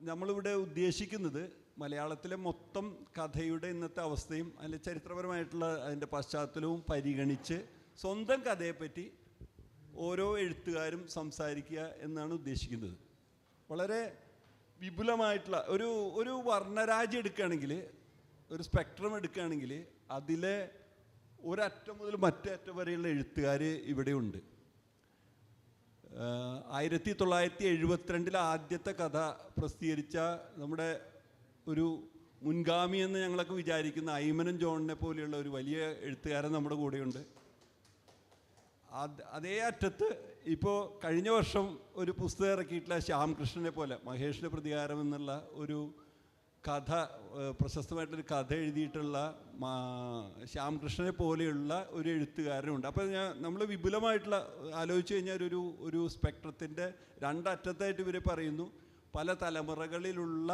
നമ്മളിവിടെ ഉദ്ദേശിക്കുന്നത് മലയാളത്തിലെ മൊത്തം കഥയുടെ ഇന്നത്തെ അവസ്ഥയും അതിൻ്റെ ചരിത്രപരമായിട്ടുള്ള അതിൻ്റെ പശ്ചാത്തലവും പരിഗണിച്ച് സ്വന്തം കഥയെപ്പറ്റി ഓരോ എഴുത്തുകാരും സംസാരിക്കുക എന്നാണ് ഉദ്ദേശിക്കുന്നത്. വളരെ വിപുലമായിട്ടുള്ള ഒരു വർണ്ണരാജി എടുക്കുകയാണെങ്കിൽ, ഒരു സ്പെക്ട്രം എടുക്കുകയാണെങ്കിൽ അതിലെ ഒരറ്റം മുതൽ മറ്റേ അറ്റം വരെയുള്ള എഴുത്തുകാർ ഇവിടെയുണ്ട്. 1972 ആദ്യത്തെ കഥ പ്രസിദ്ധീകരിച്ച നമ്മുടെ ഒരു മുൻഗാമി എന്ന് ഞങ്ങളൊക്കെ വിചാരിക്കുന്ന ഐമനം ജോണിനെ പോലെയുള്ള ഒരു വലിയ എഴുത്തുകാരൻ നമ്മുടെ കൂടെയുണ്ട്. അതേ അറ്റത്ത് ഇപ്പോൾ കഴിഞ്ഞ വർഷം ഒരു പുസ്തകം ഇറക്കിയിട്ടുള്ള ശ്യാംകൃഷ്ണനെ പോലെ മഹേഷിൻ്റെ പ്രതികാരം എന്നുള്ള ഒരു കഥ, പ്രശസ്തമായിട്ടൊരു കഥ എഴുതിയിട്ടുള്ള ശ്യാംകൃഷ്ണനെ പോലെയുള്ള ഒരു എഴുത്തുകാരനുണ്ട്. അപ്പോൾ നമ്മൾ വിപുലമായിട്ടുള്ള ആലോചിച്ച് കഴിഞ്ഞാൽ ഒരു സ്പെക്ട്രത്തിൻ്റെ രണ്ടറ്റത്തായിട്ട് ഇവർ പറയുന്നു. പല തലമുറകളിലുള്ള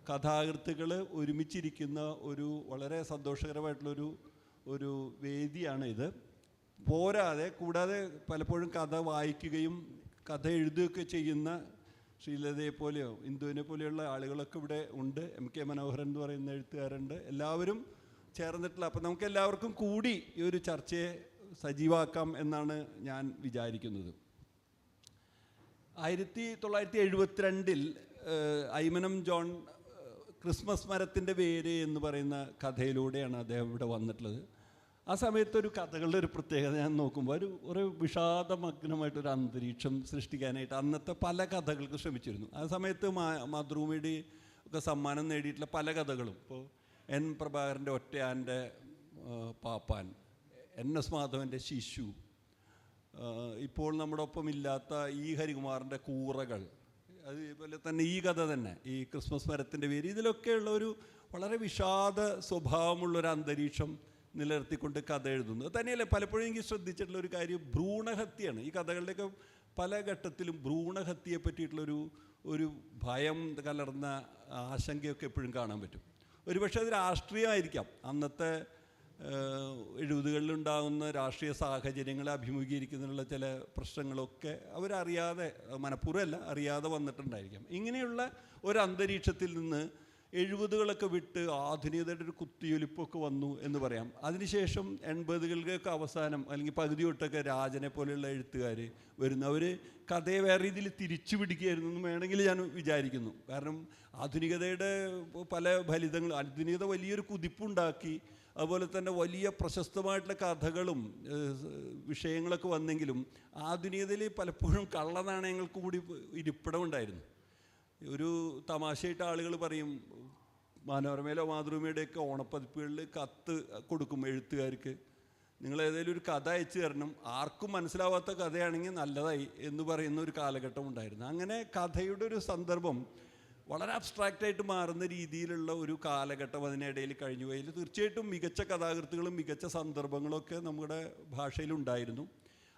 കഥാകൃത്തുക്കൾ ഒരുമിച്ചിരിക്കുന്ന ഒരു വളരെ സന്തോഷകരമായിട്ടുള്ളൊരു വേദിയാണ് ഇത്. കൂടാതെ പലപ്പോഴും കഥ വായിക്കുകയും കഥ എഴുതുകയൊക്കെ ചെയ്യുന്ന ശ്രീലതയെ പോലെയോ ഇന്ദുവിനെ പോലെയുള്ള ആളുകളൊക്കെ ഇവിടെ ഉണ്ട്. MK മനോഹരൻ എന്ന് പറയുന്ന എഴുത്തുകാരുണ്ട്. എല്ലാവരും ചേർന്നിട്ടുള്ള, അപ്പോൾ നമുക്ക് എല്ലാവർക്കും കൂടി ഈ ഒരു ചർച്ചയെ സജീവാക്കാം എന്നാണ് ഞാൻ വിചാരിക്കുന്നത്. 1972 ഐമനം ജോൺ ക്രിസ്മസ് മരത്തിൻ്റെ വേര് എന്ന് പറയുന്ന കഥയിലൂടെയാണ് അദ്ദേഹം ഇവിടെ വന്നിട്ടുള്ളത്. ആ സമയത്തൊരു കഥകളുടെ ഒരു പ്രത്യേകത ഞാൻ നോക്കുമ്പോൾ ഒരു വിഷാദമഗ്നമായിട്ടൊരു അന്തരീക്ഷം സൃഷ്ടിക്കാനായിട്ട് അന്നത്തെ പല കഥകൾക്ക് ശ്രമിച്ചിരുന്നു. ആ സമയത്ത് മാതൃഭൂമിയുടെ ഒക്കെ സമ്മാനം നേടിയിട്ടുള്ള പല കഥകളും, ഇപ്പോൾ N. പ്രഭാകരൻ്റെ ഒറ്റയാൻ്റെ പാപ്പാൻ, NS മാധവൻ്റെ ശിശു, ഇപ്പോൾ നമ്മുടെ ഒപ്പം ഇല്ലാത്ത E. ഹരികുമാറിൻ്റെ കൂറകൾ, അതുപോലെ തന്നെ ഈ കഥ തന്നെ ഈ ക്രിസ്മസ് മരത്തിൻ്റെ പേര്, ഇതിലൊക്കെയുള്ള ഒരു വളരെ വിഷാദ സ്വഭാവമുള്ളൊരു അന്തരീക്ഷം നിലനിർത്തിക്കൊണ്ട് കഥ എഴുതുന്നു. തന്നെയല്ല, പലപ്പോഴും എനിക്ക് ശ്രദ്ധിച്ചിട്ടുള്ള ഒരു കാര്യം ഭ്രൂണഹത്യയാണ്. ഈ കഥകളുടെയൊക്കെ പല ഘട്ടത്തിലും ഭ്രൂണഹത്യയെ പറ്റിയിട്ടുള്ളൊരു ഭയം കലർന്ന ആശങ്കയൊക്കെ എപ്പോഴും കാണാൻ പറ്റും. ഒരുപക്ഷെ അത് രാഷ്ട്രീയമായിരിക്കാം. അന്നത്തെ 70കളിലുണ്ടാകുന്ന രാഷ്ട്രീയ സാഹചര്യങ്ങളെ അഭിമുഖീകരിക്കുന്നതിനുള്ള ചില പ്രശ്നങ്ങളൊക്കെ അവരറിയാതെ, മനഃപൂർവ്വമല്ല അറിയാതെ വന്നിട്ടുണ്ടായിരിക്കാം. ഇങ്ങനെയുള്ള ഒരു അന്തരീക്ഷത്തിൽ നിന്ന് 70കളൊക്കെ വിട്ട് ആധുനികതയുടെ ഒരു കുത്തിയൊലിപ്പൊക്കെ വന്നു എന്ന് പറയാം. അതിനുശേഷം 80കളുടെയൊക്കെ അവസാനം അല്ലെങ്കിൽ പകുതി തൊട്ടൊക്കെ രാജനെ പോലെയുള്ള എഴുത്തുകാർ വരുന്നു. അവർ കഥയെ വേറെ രീതിയിൽ തിരിച്ചു പിടിക്കുകയായിരുന്നു എന്ന് വേണമെങ്കിൽ ഞാൻ വിചാരിക്കുന്നു. കാരണം ആധുനികതയുടെ പല ഫലിതങ്ങൾ, ആധുനികത വലിയൊരു കുതിപ്പുണ്ടാക്കി, അതുപോലെ തന്നെ വലിയ പ്രശസ്തമായിട്ടുള്ള കഥകളും വിഷയങ്ങളൊക്കെ വന്നെങ്കിലും ആധുനികതയിൽ പലപ്പോഴും കള്ളനാണയങ്ങൾക്ക് കൂടി ഇരിപ്പിടമുണ്ടായിരുന്നു. ഒരു തമാശയായിട്ട് ആളുകൾ പറയും, മനോരമയിലോ മാതൃഭൂമിയുടെയൊക്കെ ഓണപ്പതിപ്പുകളിൽ കത്ത് കൊടുക്കും എഴുത്തുകാർക്ക്, നിങ്ങൾ ഏതെങ്കിലും ഒരു കഥ അയച്ചു തരണം, ആർക്കും മനസ്സിലാവാത്ത കഥയാണെങ്കിൽ നല്ലതായി എന്ന് പറയുന്ന ഒരു കാലഘട്ടം ഉണ്ടായിരുന്നു. അങ്ങനെ കഥയുടെ ഒരു സന്ദർഭം വളരെ അബ്സ്ട്രാക്റ്റായിട്ട് മാറുന്ന രീതിയിലുള്ള ഒരു കാലഘട്ടം അതിനിടയിൽ കഴിഞ്ഞു പോയി. തീർച്ചയായിട്ടും മികച്ച കഥാകൃത്തുകളും മികച്ച സന്ദർഭങ്ങളൊക്കെ നമ്മുടെ ഭാഷയിലുണ്ടായിരുന്നു.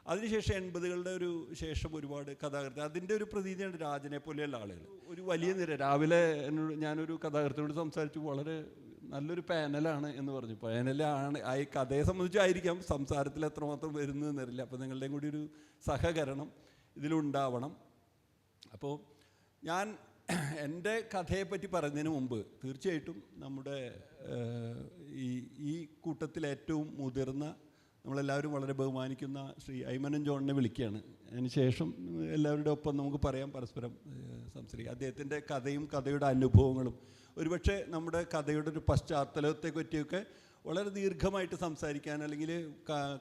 അതിനുശേഷം 80കളുടെ ഒരു ശേഷം ഒരുപാട് കഥാകൃത്ത്, അതിൻ്റെ ഒരു പ്രതീതിയാണ് രാജനെ പോലെയുള്ള ആളുകൾ. ഒരു വലിയ നിര, രാവിലെ ഞാനൊരു കഥാകൃത്തിനോട് സംസാരിച്ചു, വളരെ നല്ലൊരു പാനലാണ് എന്ന് പറഞ്ഞു. പാനലാണ് ഈ കഥയെ സംബന്ധിച്ചായിരിക്കാം സംസാരത്തിൽ എത്രമാത്രം വരുന്നതെന്നറിയില്ല. അപ്പോൾ നിങ്ങളുടെയും കൂടി ഒരു സഹകരണം ഇതിലുണ്ടാവണം. അപ്പോൾ ഞാൻ എൻ്റെ കഥയെപ്പറ്റി പറയുന്നതിന് മുമ്പ് തീർച്ചയായിട്ടും നമ്മുടെ ഈ കൂട്ടത്തിൽ ഏറ്റവും മുതിർന്ന, നമ്മളെല്ലാവരും വളരെ ബഹുമാനിക്കുന്ന ശ്രീ ഐമനം ജോണിനെ വിളിക്കുകയാണ്. അതിന് ശേഷം എല്ലാവരുടെ ഒപ്പം നമുക്ക് പറയാം, പരസ്പരം സംസാരിക്കാം. അദ്ദേഹത്തിൻ്റെ കഥയും കഥയുടെ അനുഭവങ്ങളും ഒരുപക്ഷെ നമ്മുടെ കഥയുടെ ഒരു പശ്ചാത്തലത്തെ പറ്റിയൊക്കെ വളരെ ദീർഘമായിട്ട് സംസാരിക്കാൻ അല്ലെങ്കിൽ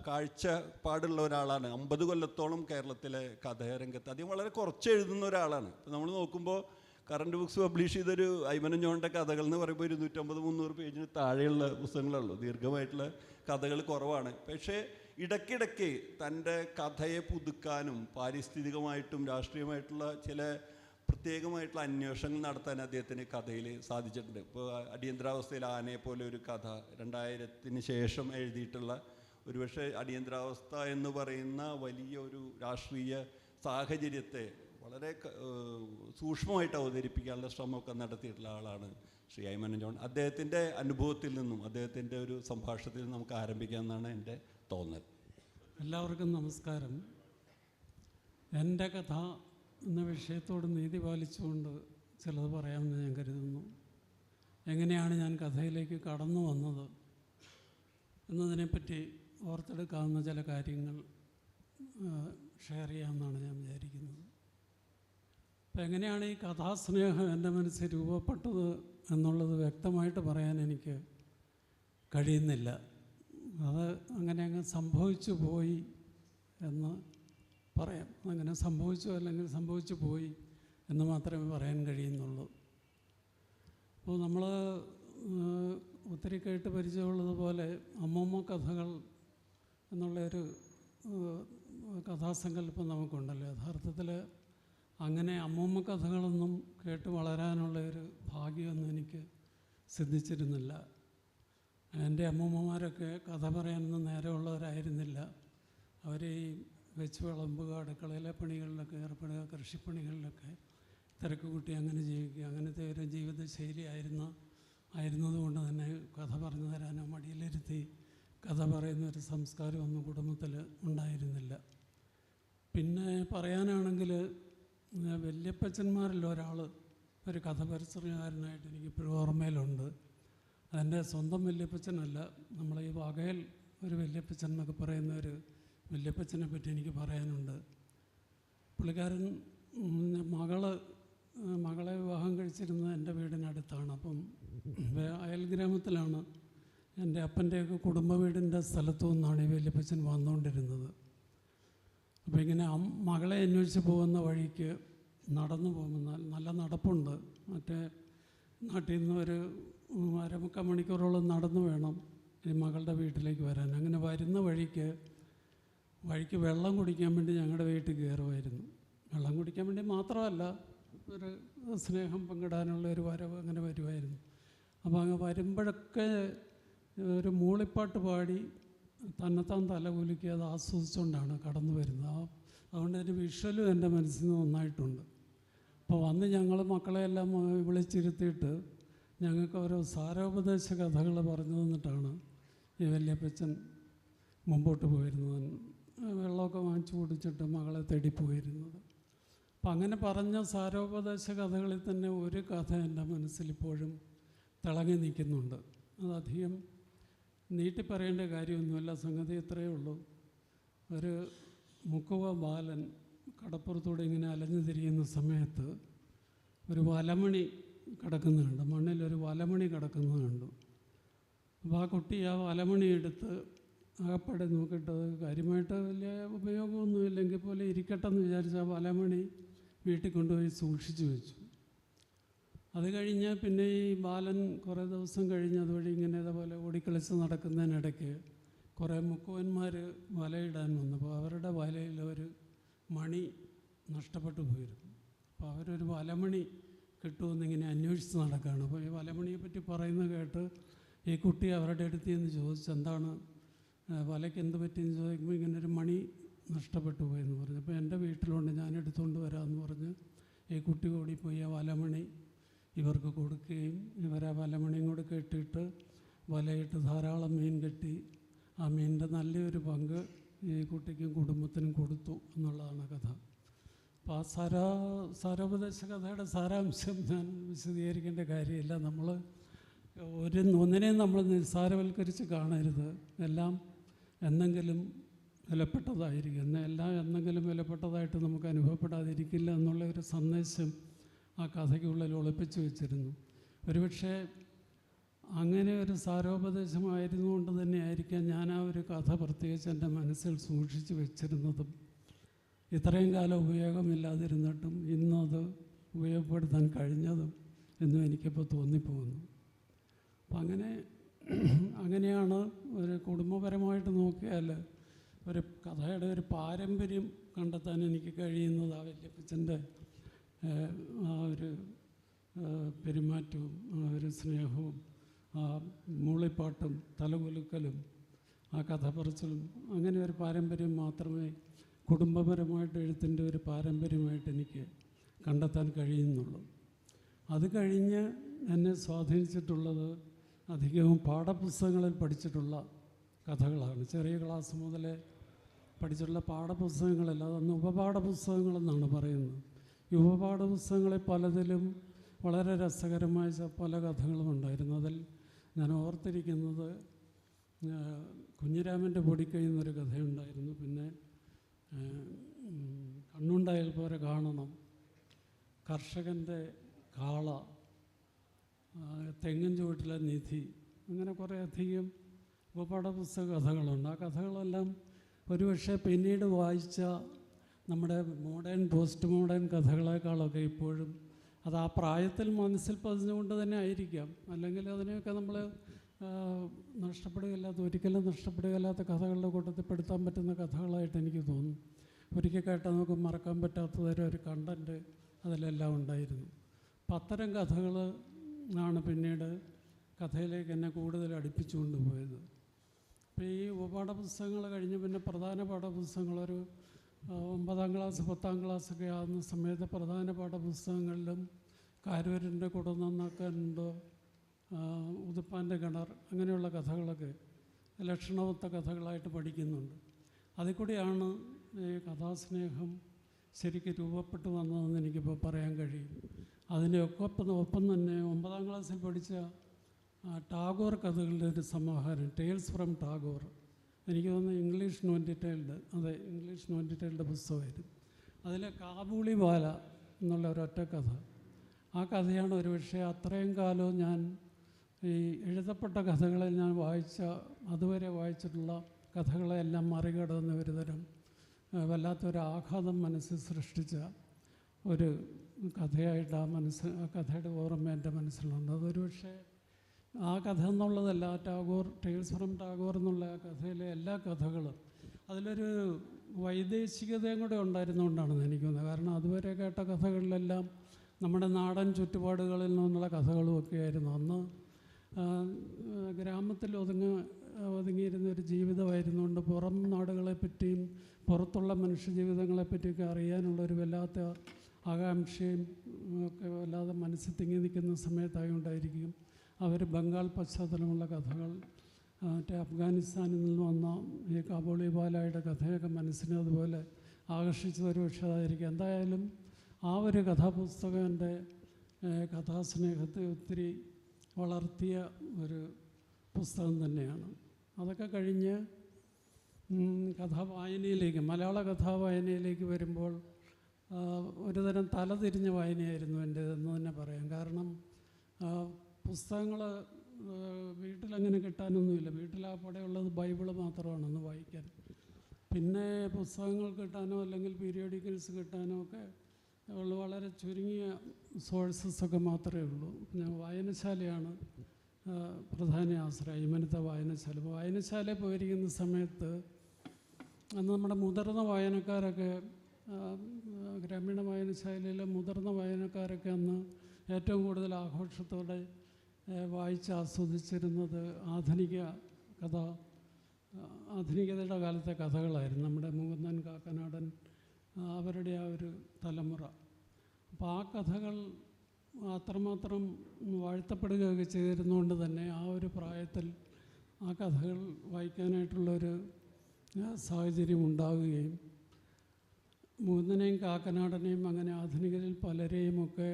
കാഴ്ചപ്പാടുള്ള ഒരാളാണ്. 50 കൊല്ലത്തോളം കേരളത്തിലെ കഥാരംഗത്ത് അദ്ദേഹം വളരെ കുറച്ച് എഴുതുന്ന ഒരാളാണ്. ഇപ്പോൾ നമ്മൾ നോക്കുമ്പോൾ കറണ്ട് ബുക്സ് പബ്ലിഷ് ചെയ്തൊരു ഐമനം ജോണിൻ്റെ കഥകൾ എന്ന് പറയുമ്പോൾ 250-300 പേജിന് താഴെയുള്ള പുസ്തകങ്ങളുള്ളൂ. ദീർഘമായിട്ടുള്ള കഥകൾ കുറവാണ്. പക്ഷേ ഇടയ്ക്കിടയ്ക്ക് തൻ്റെ കഥയെ പുതുക്കാനും പാരിസ്ഥിതികമായിട്ടും രാഷ്ട്രീയമായിട്ടുള്ള ചില പ്രത്യേകമായിട്ടുള്ള അന്വേഷണങ്ങൾ നടത്താൻ അദ്ദേഹത്തിന് കഥയിൽ സാധിച്ചിട്ടുണ്ട്. ഇപ്പോൾ അടിയന്തരാവസ്ഥയിൽ ആനയെ പോലെ ഒരു കഥ 2000-ന് ശേഷം എഴുതിയിട്ടുള്ള, ഒരുപക്ഷെ അടിയന്തരാവസ്ഥ എന്ന് പറയുന്ന വലിയ ഒരു രാഷ്ട്രീയ സാഹചര്യത്തെ വളരെ സൂക്ഷ്മമായിട്ട് അവതരിപ്പിക്കാനുള്ള ശ്രമമൊക്കെ നടത്തിയിട്ടുള്ള ആളാണ് ശ്രീ ഐമനം ജോൺ. അദ്ദേഹത്തിൻ്റെ അനുഭവത്തിൽ നിന്നും അദ്ദേഹത്തിൻ്റെ ഒരു സംഭാഷണത്തിൽ നിന്നും നമുക്ക് ആരംഭിക്കാമെന്നാണ് എൻ്റെ തോന്നൽ. എല്ലാവർക്കും നമസ്കാരം. എൻ്റെ കഥ എന്ന വിഷയത്തോട് നീതി പാലിച്ചുകൊണ്ട് ചിലത് പറയാമെന്ന് ഞാൻ കരുതുന്നു. എങ്ങനെയാണ് ഞാൻ കഥയിലേക്ക് കടന്നു വന്നത് എന്നതിനെപ്പറ്റി ഓർത്തെടുക്കാവുന്ന ചില കാര്യങ്ങൾ ഷെയർ ചെയ്യാമെന്നാണ് ഞാൻ വിചാരിക്കുന്നത്. അപ്പം എങ്ങനെയാണ് ഈ കഥാസ്നേഹം എൻ്റെ മനസ്സിൽ രൂപപ്പെട്ടത് എന്നുള്ളത് വ്യക്തമായിട്ട് പറയാൻ എനിക്ക് കഴിയുന്നില്ല. അത് അങ്ങനെ അങ്ങ് സംഭവിച്ചു പോയി എന്ന് പറയാം. അങ്ങനെ സംഭവിച്ചു അല്ലെങ്കിൽ സംഭവിച്ചു പോയി എന്ന് മാത്രമേ പറയാൻ കഴിയുന്നുള്ളൂ. അപ്പോൾ നമ്മൾ ഒത്തിരി കേട്ട് പരിചയമുള്ളതുപോലെ അമ്മമ്മ കഥകൾ എന്നുള്ളൊരു കഥാസങ്കല്പം നമുക്കുണ്ടല്ലോ. യഥാർത്ഥത്തിൽ അങ്ങനെ അമ്മമ്മ കഥകളൊന്നും കേട്ട് വളരാനുള്ള ഒരു ഭാഗ്യമൊന്നും എനിക്ക് സിദ്ധിച്ചിരുന്നില്ല. എൻ്റെ അമ്മൂമ്മമാരൊക്കെ കഥ പറയാനൊന്നും നേരമുള്ളവരായിരുന്നില്ല. അവർ ഈ വെച്ച് വിളമ്പുക, അടുക്കളയിലെ പണികളിലൊക്കെ ഏർപ്പെടുക, കൃഷിപ്പണികളിലൊക്കെ തിരക്ക് കൂട്ടി അങ്ങനെ ജീവിക്കുക, അങ്ങനത്തെ ഒരു ജീവിതശൈലി ആയിരുന്നതുകൊണ്ട് തന്നെ കഥ പറഞ്ഞു തരാനോ മടിയിലിരുത്തി കഥ പറയുന്ന ഒരു സംസ്കാരമൊന്നും കുടുംബത്തിൽ ഉണ്ടായിരുന്നില്ല. പിന്നെ പറയാനാണെങ്കിൽ വല്യപ്പച്ചന്മാരിൽ ഒരാൾ ഒരു കഥ പരിസരകാരനായിട്ട് എനിക്കിപ്പോഴും ഓർമ്മയിലുണ്ട്. അതെൻ്റെ സ്വന്തം വല്യപ്പച്ചനല്ല, നമ്മളെ ഈ വകയിൽ ഒരു വല്യപ്പച്ചൻ എന്നൊക്കെ പറയുന്ന ഒരു വല്യപ്പച്ചനെ പറ്റി എനിക്ക് പറയാനുണ്ട്. പുള്ളിക്കാരൻ മകളെ വിവാഹം കഴിച്ചിരുന്നത് എൻ്റെ വീടിനടുത്താണ്. അപ്പം അയൽ ഗ്രാമത്തിലാണ് എൻ്റെ അപ്പൻ്റെയൊക്കെ കുടുംബ വീടിൻ്റെ സ്ഥലത്തു നിന്നാണ് ഈ വല്യപ്പച്ചൻ വന്നുകൊണ്ടിരുന്നത്. അപ്പോൾ ഇങ്ങനെ മകളെ അന്വേഷിച്ച് പോകുന്ന വഴിക്ക് നടന്നു പോകുമ്പോൾ നല്ല നടപ്പുണ്ട്. മറ്റേ നാട്ടിൽ നിന്ന് ഒരു 1/2 മണിക്കൂറോളം നടന്നു വേണം ഈ മകളുടെ വീട്ടിലേക്ക് വരാൻ. അങ്ങനെ വരുന്ന വഴിക്ക് വെള്ളം കുടിക്കാൻ വേണ്ടി ഞങ്ങളുടെ വീട്ടിൽ കയറുമായിരുന്നു. വെള്ളം കുടിക്കാൻ വേണ്ടി മാത്രമല്ല, ഒരു സ്നേഹം പങ്കിടാനുള്ള ഒരു വരവ് അങ്ങനെ വരുമായിരുന്നു. അപ്പോൾ അങ്ങ് വരുമ്പോഴൊക്കെ ഒരു മൂളിപ്പാട്ട് പാടി തന്നെത്താൻ തല കുലുക്കി അത് ആസ്വദിച്ചുകൊണ്ടാണ് കടന്നു വരുന്നത്. അതുകൊണ്ട് ഒരു വിഷ്വലും എൻ്റെ മനസ്സിൽ നിന്ന് നന്നായിട്ടുണ്ട്. അപ്പോൾ വന്ന് ഞങ്ങൾ മക്കളെയെല്ലാം വിളിച്ചിരുത്തിയിട്ട് ഞങ്ങൾക്ക് ഓരോ സാരോപദേശ കഥകൾ പറഞ്ഞു തന്നിട്ടാണ് ഈ വല്യപ്പച്ചൻ മുമ്പോട്ട് പോയിരുന്നത്. വെള്ളമൊക്കെ വാങ്ങിച്ചു കുടിച്ചിട്ട് മകളെ തേടിപ്പോയിരുന്നത്. അപ്പം അങ്ങനെ പറഞ്ഞ സാരോപദേശ കഥകളിൽ തന്നെ ഒരു കഥ എൻ്റെ മനസ്സിലിപ്പോഴും തിളങ്ങി നിൽക്കുന്നുണ്ട്. അതധികം നീട്ടിപ്പറയേണ്ട കാര്യമൊന്നുമില്ല, സംഗതി ഇത്രയേ ഉള്ളൂ. ഒരു മുക്കുവ ബാലൻ കടപ്പുറത്തൂടെ ഇങ്ങനെ അലഞ്ഞു തിരിയുന്ന സമയത്ത് ഒരു വലമണി കിടക്കുന്നുണ്ട്, മണ്ണിലൊരു വലമണി കിടക്കുന്നത് കണ്ടു. അപ്പോൾ ആ കുട്ടി ആ വലമണി എടുത്ത് അകപ്പടെ നോക്കിയിട്ട് കാര്യമായിട്ട് വലിയ ഉപയോഗമൊന്നുമില്ലെങ്കിൽ പോലെ ഇരിക്കട്ടെ എന്ന് വിചാരിച്ച് ആ വലമണി വീട്ടിൽ കൊണ്ടുപോയി സൂക്ഷിച്ചു വെച്ചു. അത് കഴിഞ്ഞ് പിന്നെ ഈ ബാലൻ കുറേ ദിവസം കഴിഞ്ഞ് അതുവഴി ഇങ്ങനെ ഇതേപോലെ ഓടിക്കളിച്ച് നടക്കുന്നതിനിടയ്ക്ക് കുറേ മുക്കുവന്മാർ വലയിടാൻ വന്നപ്പോൾ അവരുടെ വലയിൽ ഒരു മണി നഷ്ടപ്പെട്ടു പോയിരുന്നു. അപ്പോൾ അവരൊരു വലമണി കിട്ടുമെന്നിങ്ങനെ അന്വേഷിച്ച് നടക്കുകയാണ്. അപ്പോൾ ഈ വലമണിയെ പറ്റി പറയുന്നത് കേട്ട് ഈ കുട്ടി അവരുടെ അടുത്ത് നിന്ന് ചോദിച്ചു, എന്താണ് വലയ്ക്ക് എന്ത് പറ്റിയെന്ന് ചോദിക്കുമ്പോൾ ഇങ്ങനെ ഒരു മണി നഷ്ടപ്പെട്ടു പോയെന്ന് പറഞ്ഞു. അപ്പോൾ എൻ്റെ വീട്ടിലുണ്ട്, ഞാൻ എടുത്തുകൊണ്ട് വരാമെന്ന് പറഞ്ഞ് ഈ കുട്ടി ഓടിപ്പോയി ആ വലമണി ഇവർക്ക് കൊടുക്കുകയും ഇവരാ വലമണിയും കൂടെ കെട്ടിയിട്ട് വലയിട്ട് ധാരാളം മീൻ കെട്ടി ആ മീനിൻ്റെ നല്ലൊരു പങ്ക് ഈ കുട്ടിക്കും കുടുംബത്തിനും കൊടുത്തു എന്നുള്ളതാണ് കഥ. അപ്പോൾ ആ സാരോപദേശ കഥയുടെ സാരാംശം ഞാൻ വിശദീകരിക്കേണ്ട കാര്യമില്ല. നമ്മൾ ഒന്നിനെയും നമ്മൾ നിസ്സാരവൽക്കരിച്ച് കാണരുത്. എല്ലാം എന്നെങ്കിലും വിലപ്പെട്ടതായിരിക്കും. എല്ലാം എന്നെങ്കിലും വിലപ്പെട്ടതായിട്ട് നമുക്ക് അനുഭവപ്പെടാതിരിക്കില്ല എന്നുള്ള ഒരു സന്ദേശം ആ കഥയ്ക്കുള്ളിൽ ഒളിപ്പിച്ച് വെച്ചിരുന്നു. ഒരുപക്ഷെ അങ്ങനെ ഒരു സാരോപദേശമായിരുന്നു കൊണ്ട് തന്നെ ആയിരിക്കാം ഞാൻ ആ ഒരു കഥ പ്രത്യേകിച്ച് എൻ്റെ മനസ്സിൽ സൂക്ഷിച്ച് വെച്ചിരുന്നതും ഇത്രയും കാലം ഉപയോഗമില്ലാതിരുന്നിട്ടും ഇന്നത് ഉപയോഗപ്പെടുത്താൻ കഴിഞ്ഞതും എന്നും എനിക്കിപ്പോൾ തോന്നിപ്പോകുന്നു. അപ്പം അങ്ങനെയാണ് ഒരു കുടുംബപരമായിട്ട് നോക്കിയാൽ ഒരു കഥയുടെ ഒരു പാരമ്പര്യം കണ്ടെത്താൻ എനിക്ക് കഴിയുന്നത് ആ വല്യപ്പച്ചൻ്റെ ആ ഒരു പെരുമാറ്റവും ആ ഒരു സ്നേഹവും ആ മൂളിപ്പാട്ടും തലകുലുക്കലും ആ കഥ പറച്ചിലും അങ്ങനെ ഒരു പാരമ്പര്യം മാത്രമേ കുടുംബപരമായിട്ട് എഴുത്തിൻ്റെ ഒരു പാരമ്പര്യമായിട്ട് എനിക്ക് കണ്ടെത്താൻ കഴിയുന്നുള്ളൂ. അത് കഴിഞ്ഞ് എന്നെ സ്വാധീനിച്ചിട്ടുള്ളത് അധികവും പാഠപുസ്തകങ്ങളിൽ പഠിച്ചിട്ടുള്ള കഥകളാണ്. ചെറിയ ക്ലാസ് മുതലേ പഠിച്ചിട്ടുള്ള പാഠപുസ്തകങ്ങളല്ല, അതൊന്ന് ഉപപാഠപുസ്തകങ്ങളെന്നാണ് പറയുന്നത്. ഈ ഉപപാഠപുസ്തകങ്ങളെ പലതിലും വളരെ രസകരമായ പല കഥകളും ഉണ്ടായിരുന്നു. അതിൽ ഞാൻ ഓർത്തിരിക്കുന്നത് കുഞ്ഞിരാമൻ്റെ പൊടിക്കൈ എന്നൊരു കഥയുണ്ടായിരുന്നു. പിന്നെ കണ്ണുണ്ടായാൽ പോരെ കാണണം, കർഷകൻ്റെ കാള, തെങ്ങിൻ ചുവട്ടിലെ നിധി, അങ്ങനെ കുറേ അധികം ഉപപാഠപുസ്തക കഥകളുണ്ട്. ആ കഥകളെല്ലാം ഒരുപക്ഷെ പിന്നീട് വായിച്ച നമ്മുടെ മോഡേൺ പോസ്റ്റ് മോഡേൺ കഥകളെക്കാളൊക്കെ ഇപ്പോഴും അത് ആ പ്രായത്തിൽ മനസ്സിൽ പതിഞ്ഞുകൊണ്ട് തന്നെ ആയിരിക്കാം. അല്ലെങ്കിൽ അതിനെയൊക്കെ നമ്മൾ ഒരിക്കലും നഷ്ടപ്പെടുകയില്ലാത്ത കഥകളുടെ കൂട്ടത്തിൽ പെടുത്താൻ പറ്റുന്ന കഥകളായിട്ട് എനിക്ക് തോന്നുന്നു. ഒരിക്കൽ കേട്ടാൽ നമുക്ക് മറക്കാൻ പറ്റാത്ത തരം ഒരു കണ്ടൻറ്റ് അതിലെല്ലാം ഉണ്ടായിരുന്നു. അപ്പം അത്തരം കഥകൾ ആണ് പിന്നീട് കഥയിലേക്ക് എന്നെ കൂടുതൽ അടുപ്പിച്ചു കൊണ്ടുപോയത്. അപ്പോൾ ഈ ഉപപാഠപുസ്തകങ്ങൾ കഴിഞ്ഞ് പിന്നെ പ്രധാന പാഠപുസ്തകങ്ങളൊരു 9ാം ക്ലാസ് 10ാം ക്ലാസ്സൊക്കെ ആകുന്ന സമയത്ത് പ്രധാന പാഠപുസ്തകങ്ങളിലും കാരൂരിൻ്റെ കുടനന്നാക്കാനുണ്ടോ, ഉതുപ്പാൻ്റെ കിണർ, അങ്ങനെയുള്ള കഥകളൊക്കെ ലക്ഷണമൊത്ത കഥകളായിട്ട് പഠിക്കുന്നുണ്ട്. അതിൽ കൂടിയാണ് ഈ കഥാസ്നേഹം ശരിക്കും രൂപപ്പെട്ടു വന്നതെന്ന് എനിക്കിപ്പോൾ പറയാൻ കഴിയും. ഒപ്പം തന്നെ 9ാം ക്ലാസ്സിൽ പഠിച്ച ടാഗോർ കഥകളുടെ ഒരു സമാഹാരം, ടെയിൽസ് ഫ്രം ടാഗോർ, എനിക്ക് തോന്നുന്നു ഇംഗ്ലീഷ് നോൻഡിറ്റൈൽഡ്, അതെ ഇംഗ്ലീഷ് നോൻഡിറ്റൈൽഡ് പുസ്തകമായിരുന്നു. അതിലെ കാബൂളി ബാല എന്നുള്ള ഒരൊറ്റ കഥ, ആ കഥയാണ് ഒരുപക്ഷെ അത്രയും കാലവും ഞാൻ ഈ എഴുതപ്പെട്ട കഥകളെ ഞാൻ അതുവരെ വായിച്ചിട്ടുള്ള കഥകളെല്ലാം മറികടന്ന് ഒരു തരം വല്ലാത്തൊരു ആഘാതം മനസ്സിൽ സൃഷ്ടിച്ച ഒരു കഥയായിട്ട് ആ കഥയുടെ ഓർമ്മ എൻ്റെ മനസ്സിലുണ്ട്. അതൊരു പക്ഷേ ആ കഥ എന്നുള്ളതല്ല, ടെയിൽസ് ഫ്രം ടാഗോർ എന്നുള്ള ആ കഥയിലെ എല്ലാ കഥകളും അതിലൊരു വൈദേശികതയും കൂടെ ഉണ്ടായിരുന്നുകൊണ്ടാണെന്ന് എനിക്ക് തോന്നുന്നത്. കാരണം അതുവരെ കേട്ട കഥകളിലെല്ലാം നമ്മുടെ നാടൻ ചുറ്റുപാടുകളിൽ നിന്നുള്ള കഥകളുമൊക്കെ ആയിരുന്നു. അന്ന് ഗ്രാമത്തിൽ ഒതുങ്ങിയിരുന്ന ഒരു ജീവിതമായിരുന്നുകൊണ്ട് പുറം നാടുകളെപ്പറ്റിയും പുറത്തുള്ള മനുഷ്യജീവിതങ്ങളെപ്പറ്റിയൊക്കെ അറിയാനുള്ളൊരു വല്ലാത്ത ആകാംക്ഷയും ഒക്കെ വല്ലാതെ മനസ്സിൽ തിങ്ങി നിൽക്കുന്ന സമയത്തായതുകൊണ്ടായിരിക്കും അവർ ബംഗാൾ പശ്ചാത്തലമുള്ള കഥകൾ, മറ്റേ അഫ്ഗാനിസ്ഥാനിൽ നിന്ന് വന്ന ഈ കാബൂളി ബാലയുടെ കഥയൊക്കെ മനസ്സിനെ അതുപോലെ ആകർഷിച്ചതൊരു പക്ഷേതായിരിക്കും. എന്തായാലും ആ ഒരു കഥാപുസ്തകം എൻ്റെ കഥാസ്നേഹത്തെ ഒത്തിരി വളർത്തിയ ഒരു പുസ്തകം തന്നെയാണ്. അതൊക്കെ കഴിഞ്ഞ് കഥാവായനയിലേക്ക്, മലയാള കഥാവായനയിലേക്ക് വരുമ്പോൾ ഒരുതരം തലതിരിഞ്ഞ വായനയായിരുന്നു എൻ്റേതെന്ന് തന്നെ പറയാം. കാരണം പുസ്തകങ്ങൾ വീട്ടിലങ്ങനെ കിട്ടാനൊന്നുമില്ല. വീട്ടിലാപ്പടെ ഉള്ളത് ബൈബിള് മാത്രമാണെന്ന് വായിക്കാൻ. പിന്നെ പുസ്തകങ്ങൾ കിട്ടാനോ അല്ലെങ്കിൽ പീരിയോഡിക്കൽസ് കിട്ടാനോ ഒക്കെ വളരെ ചുരുങ്ങിയ സോഴ്സസൊക്കെ മാത്രമേ ഉള്ളൂ. ഞാൻ വായനശാലയാണ് പ്രധാന ആശ്രയം, ഇമനത്തെ വായനശാല. അപ്പോൾ വായനശാലയിൽ പോയിരിക്കുന്ന സമയത്ത് അന്ന് നമ്മുടെ മുതിർന്ന വായനക്കാരൊക്കെ, ഗ്രാമീണ വായനശാലയിലെ മുതിർന്ന വായനക്കാരൊക്കെ അന്ന് ഏറ്റവും കൂടുതൽ ആഘോഷത്തോടെ വായിച്ച് ആസ്വദിച്ചിരുന്നത് ആധുനികതയുടെ കാലത്തെ കഥകളായിരുന്നു. നമ്മുടെ മുകുന്ദൻ കാക്കനാടൻ, അവരുടെ ആ ഒരു തലമുറ. അപ്പോൾ ആ കഥകൾ അത്രമാത്രം വാഴ്ത്തപ്പെടുകയൊക്കെ ചെയ്തിരുന്നുകൊണ്ട് തന്നെ ആ ഒരു പ്രായത്തിൽ ആ കഥകൾ വായിക്കാനായിട്ടുള്ളൊരു സാഹചര്യം ഉണ്ടാവുകയും മുകുന്ദനെയും കാക്കനാടനെയും അങ്ങനെ ആധുനികരിൽ പലരെയുമൊക്കെ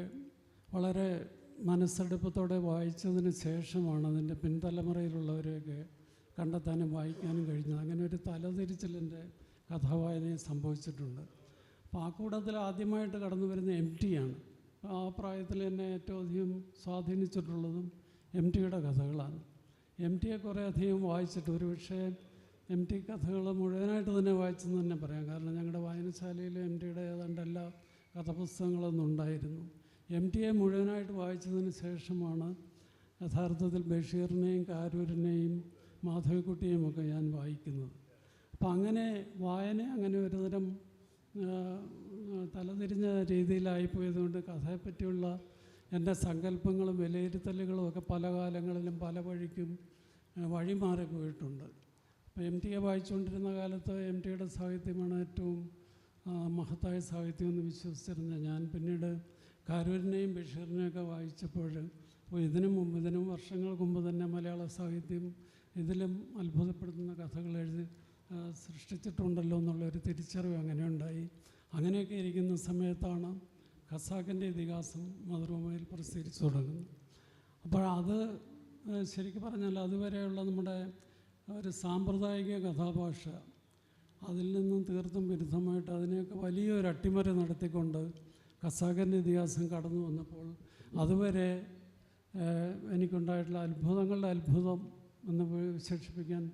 വളരെ മനസ്സെടുപ്പത്തോടെ വായിച്ചതിന് ശേഷമാണ് അതിൻ്റെ പിൻതലമുറയിലുള്ളവരെയൊക്കെ കണ്ടെത്താനും വായിക്കാനും കഴിഞ്ഞത്. അങ്ങനെ ഒരു തലതിരിച്ചിലെൻ്റെ കഥാവായനയിൽ സംഭവിച്ചിട്ടുണ്ട്. അപ്പോൾ ആ കൂട്ടത്തിൽ ആദ്യമായിട്ട് കടന്നു വരുന്ന MT ആണ്. ആ പ്രായത്തിൽ എന്നെ ഏറ്റവും അധികം സ്വാധീനിച്ചിട്ടുള്ളതും MTയുടെ കഥകളാണ്. MTയെ കുറേ അധികം വായിച്ചിട്ട്, ഒരുപക്ഷെ MT കഥകൾ മുഴുവനായിട്ട് തന്നെ വായിച്ചെന്ന് തന്നെ പറയാം. കാരണം ഞങ്ങളുടെ വായനശാലയിൽ MTയുടെ ഏതാണ്ട് എല്ലാ കഥപുസ്തകങ്ങളൊന്നും ഉണ്ടായിരുന്നു. MTയെ മുഴുവനായിട്ട് വായിച്ചതിന് ശേഷമാണ് യഥാർത്ഥത്തിൽ ബഷീറിനെയും കാരൂരിനെയും മാധവിക്കുട്ടിയെയും ഒക്കെ ഞാൻ വായിക്കുന്നത്. അപ്പം അങ്ങനെ വായന അങ്ങനെ ഒരുതരം തലതിരിഞ്ഞ രീതിയിലായിപ്പോയതുകൊണ്ട് കഥയെപ്പറ്റിയുള്ള എൻ്റെ സങ്കല്പങ്ങളും വിലയിരുത്തലുകളും ഒക്കെ പല കാലങ്ങളിലും പല വഴിക്കും വഴിമാറിപ്പോയിട്ടുണ്ട്. അപ്പോൾ MTയെ വായിച്ചുകൊണ്ടിരുന്ന കാലത്ത് MTയുടെ സാഹിത്യമാണ് ഏറ്റവും മഹത്തായ സാഹിത്യം എന്ന് വിശ്വസിച്ചിരുന്ന ഞാൻ പിന്നീട് കാരൂരിനെയും ബഷീറിനെയൊക്കെ വായിച്ചപ്പോൾ ഇതിനും വർഷങ്ങൾക്ക് മുമ്പ് തന്നെ മലയാള സാഹിത്യം ഇതിലും അത്ഭുതപ്പെടുത്തുന്ന കഥകൾ സൃഷ്ടിച്ചിട്ടുണ്ടല്ലോ എന്നുള്ളൊരു തിരിച്ചറിവ് അങ്ങനെ ഉണ്ടായി. അങ്ങനെയൊക്കെ ഇരിക്കുന്ന സമയത്താണ് ഖസാക്കിൻ്റെ ഇതിഹാസം മാതൃഭൂമിയിൽ പ്രസിദ്ധീകരിച്ചു തുടങ്ങുന്നു. അപ്പോൾ അത് ശരിക്കും പറഞ്ഞാൽ അതുവരെയുള്ള നമ്മുടെ ഒരു സാമ്പ്രദായിക കഥാഭാഷ അതിൽ നിന്നും തീർത്തും വിരുദ്ധമായിട്ട് അതിനെയൊക്കെ വലിയൊരു അട്ടിമറി നടത്തിക്കൊണ്ട് ഖസാക്കിൻ്റെ ഇതിഹാസം കടന്നു വന്നപ്പോൾ അതുവരെ എനിക്കുണ്ടായിട്ടുള്ള അത്ഭുതങ്ങളുടെ അത്ഭുതം എന്ന് വിശേഷിപ്പിക്കാൻ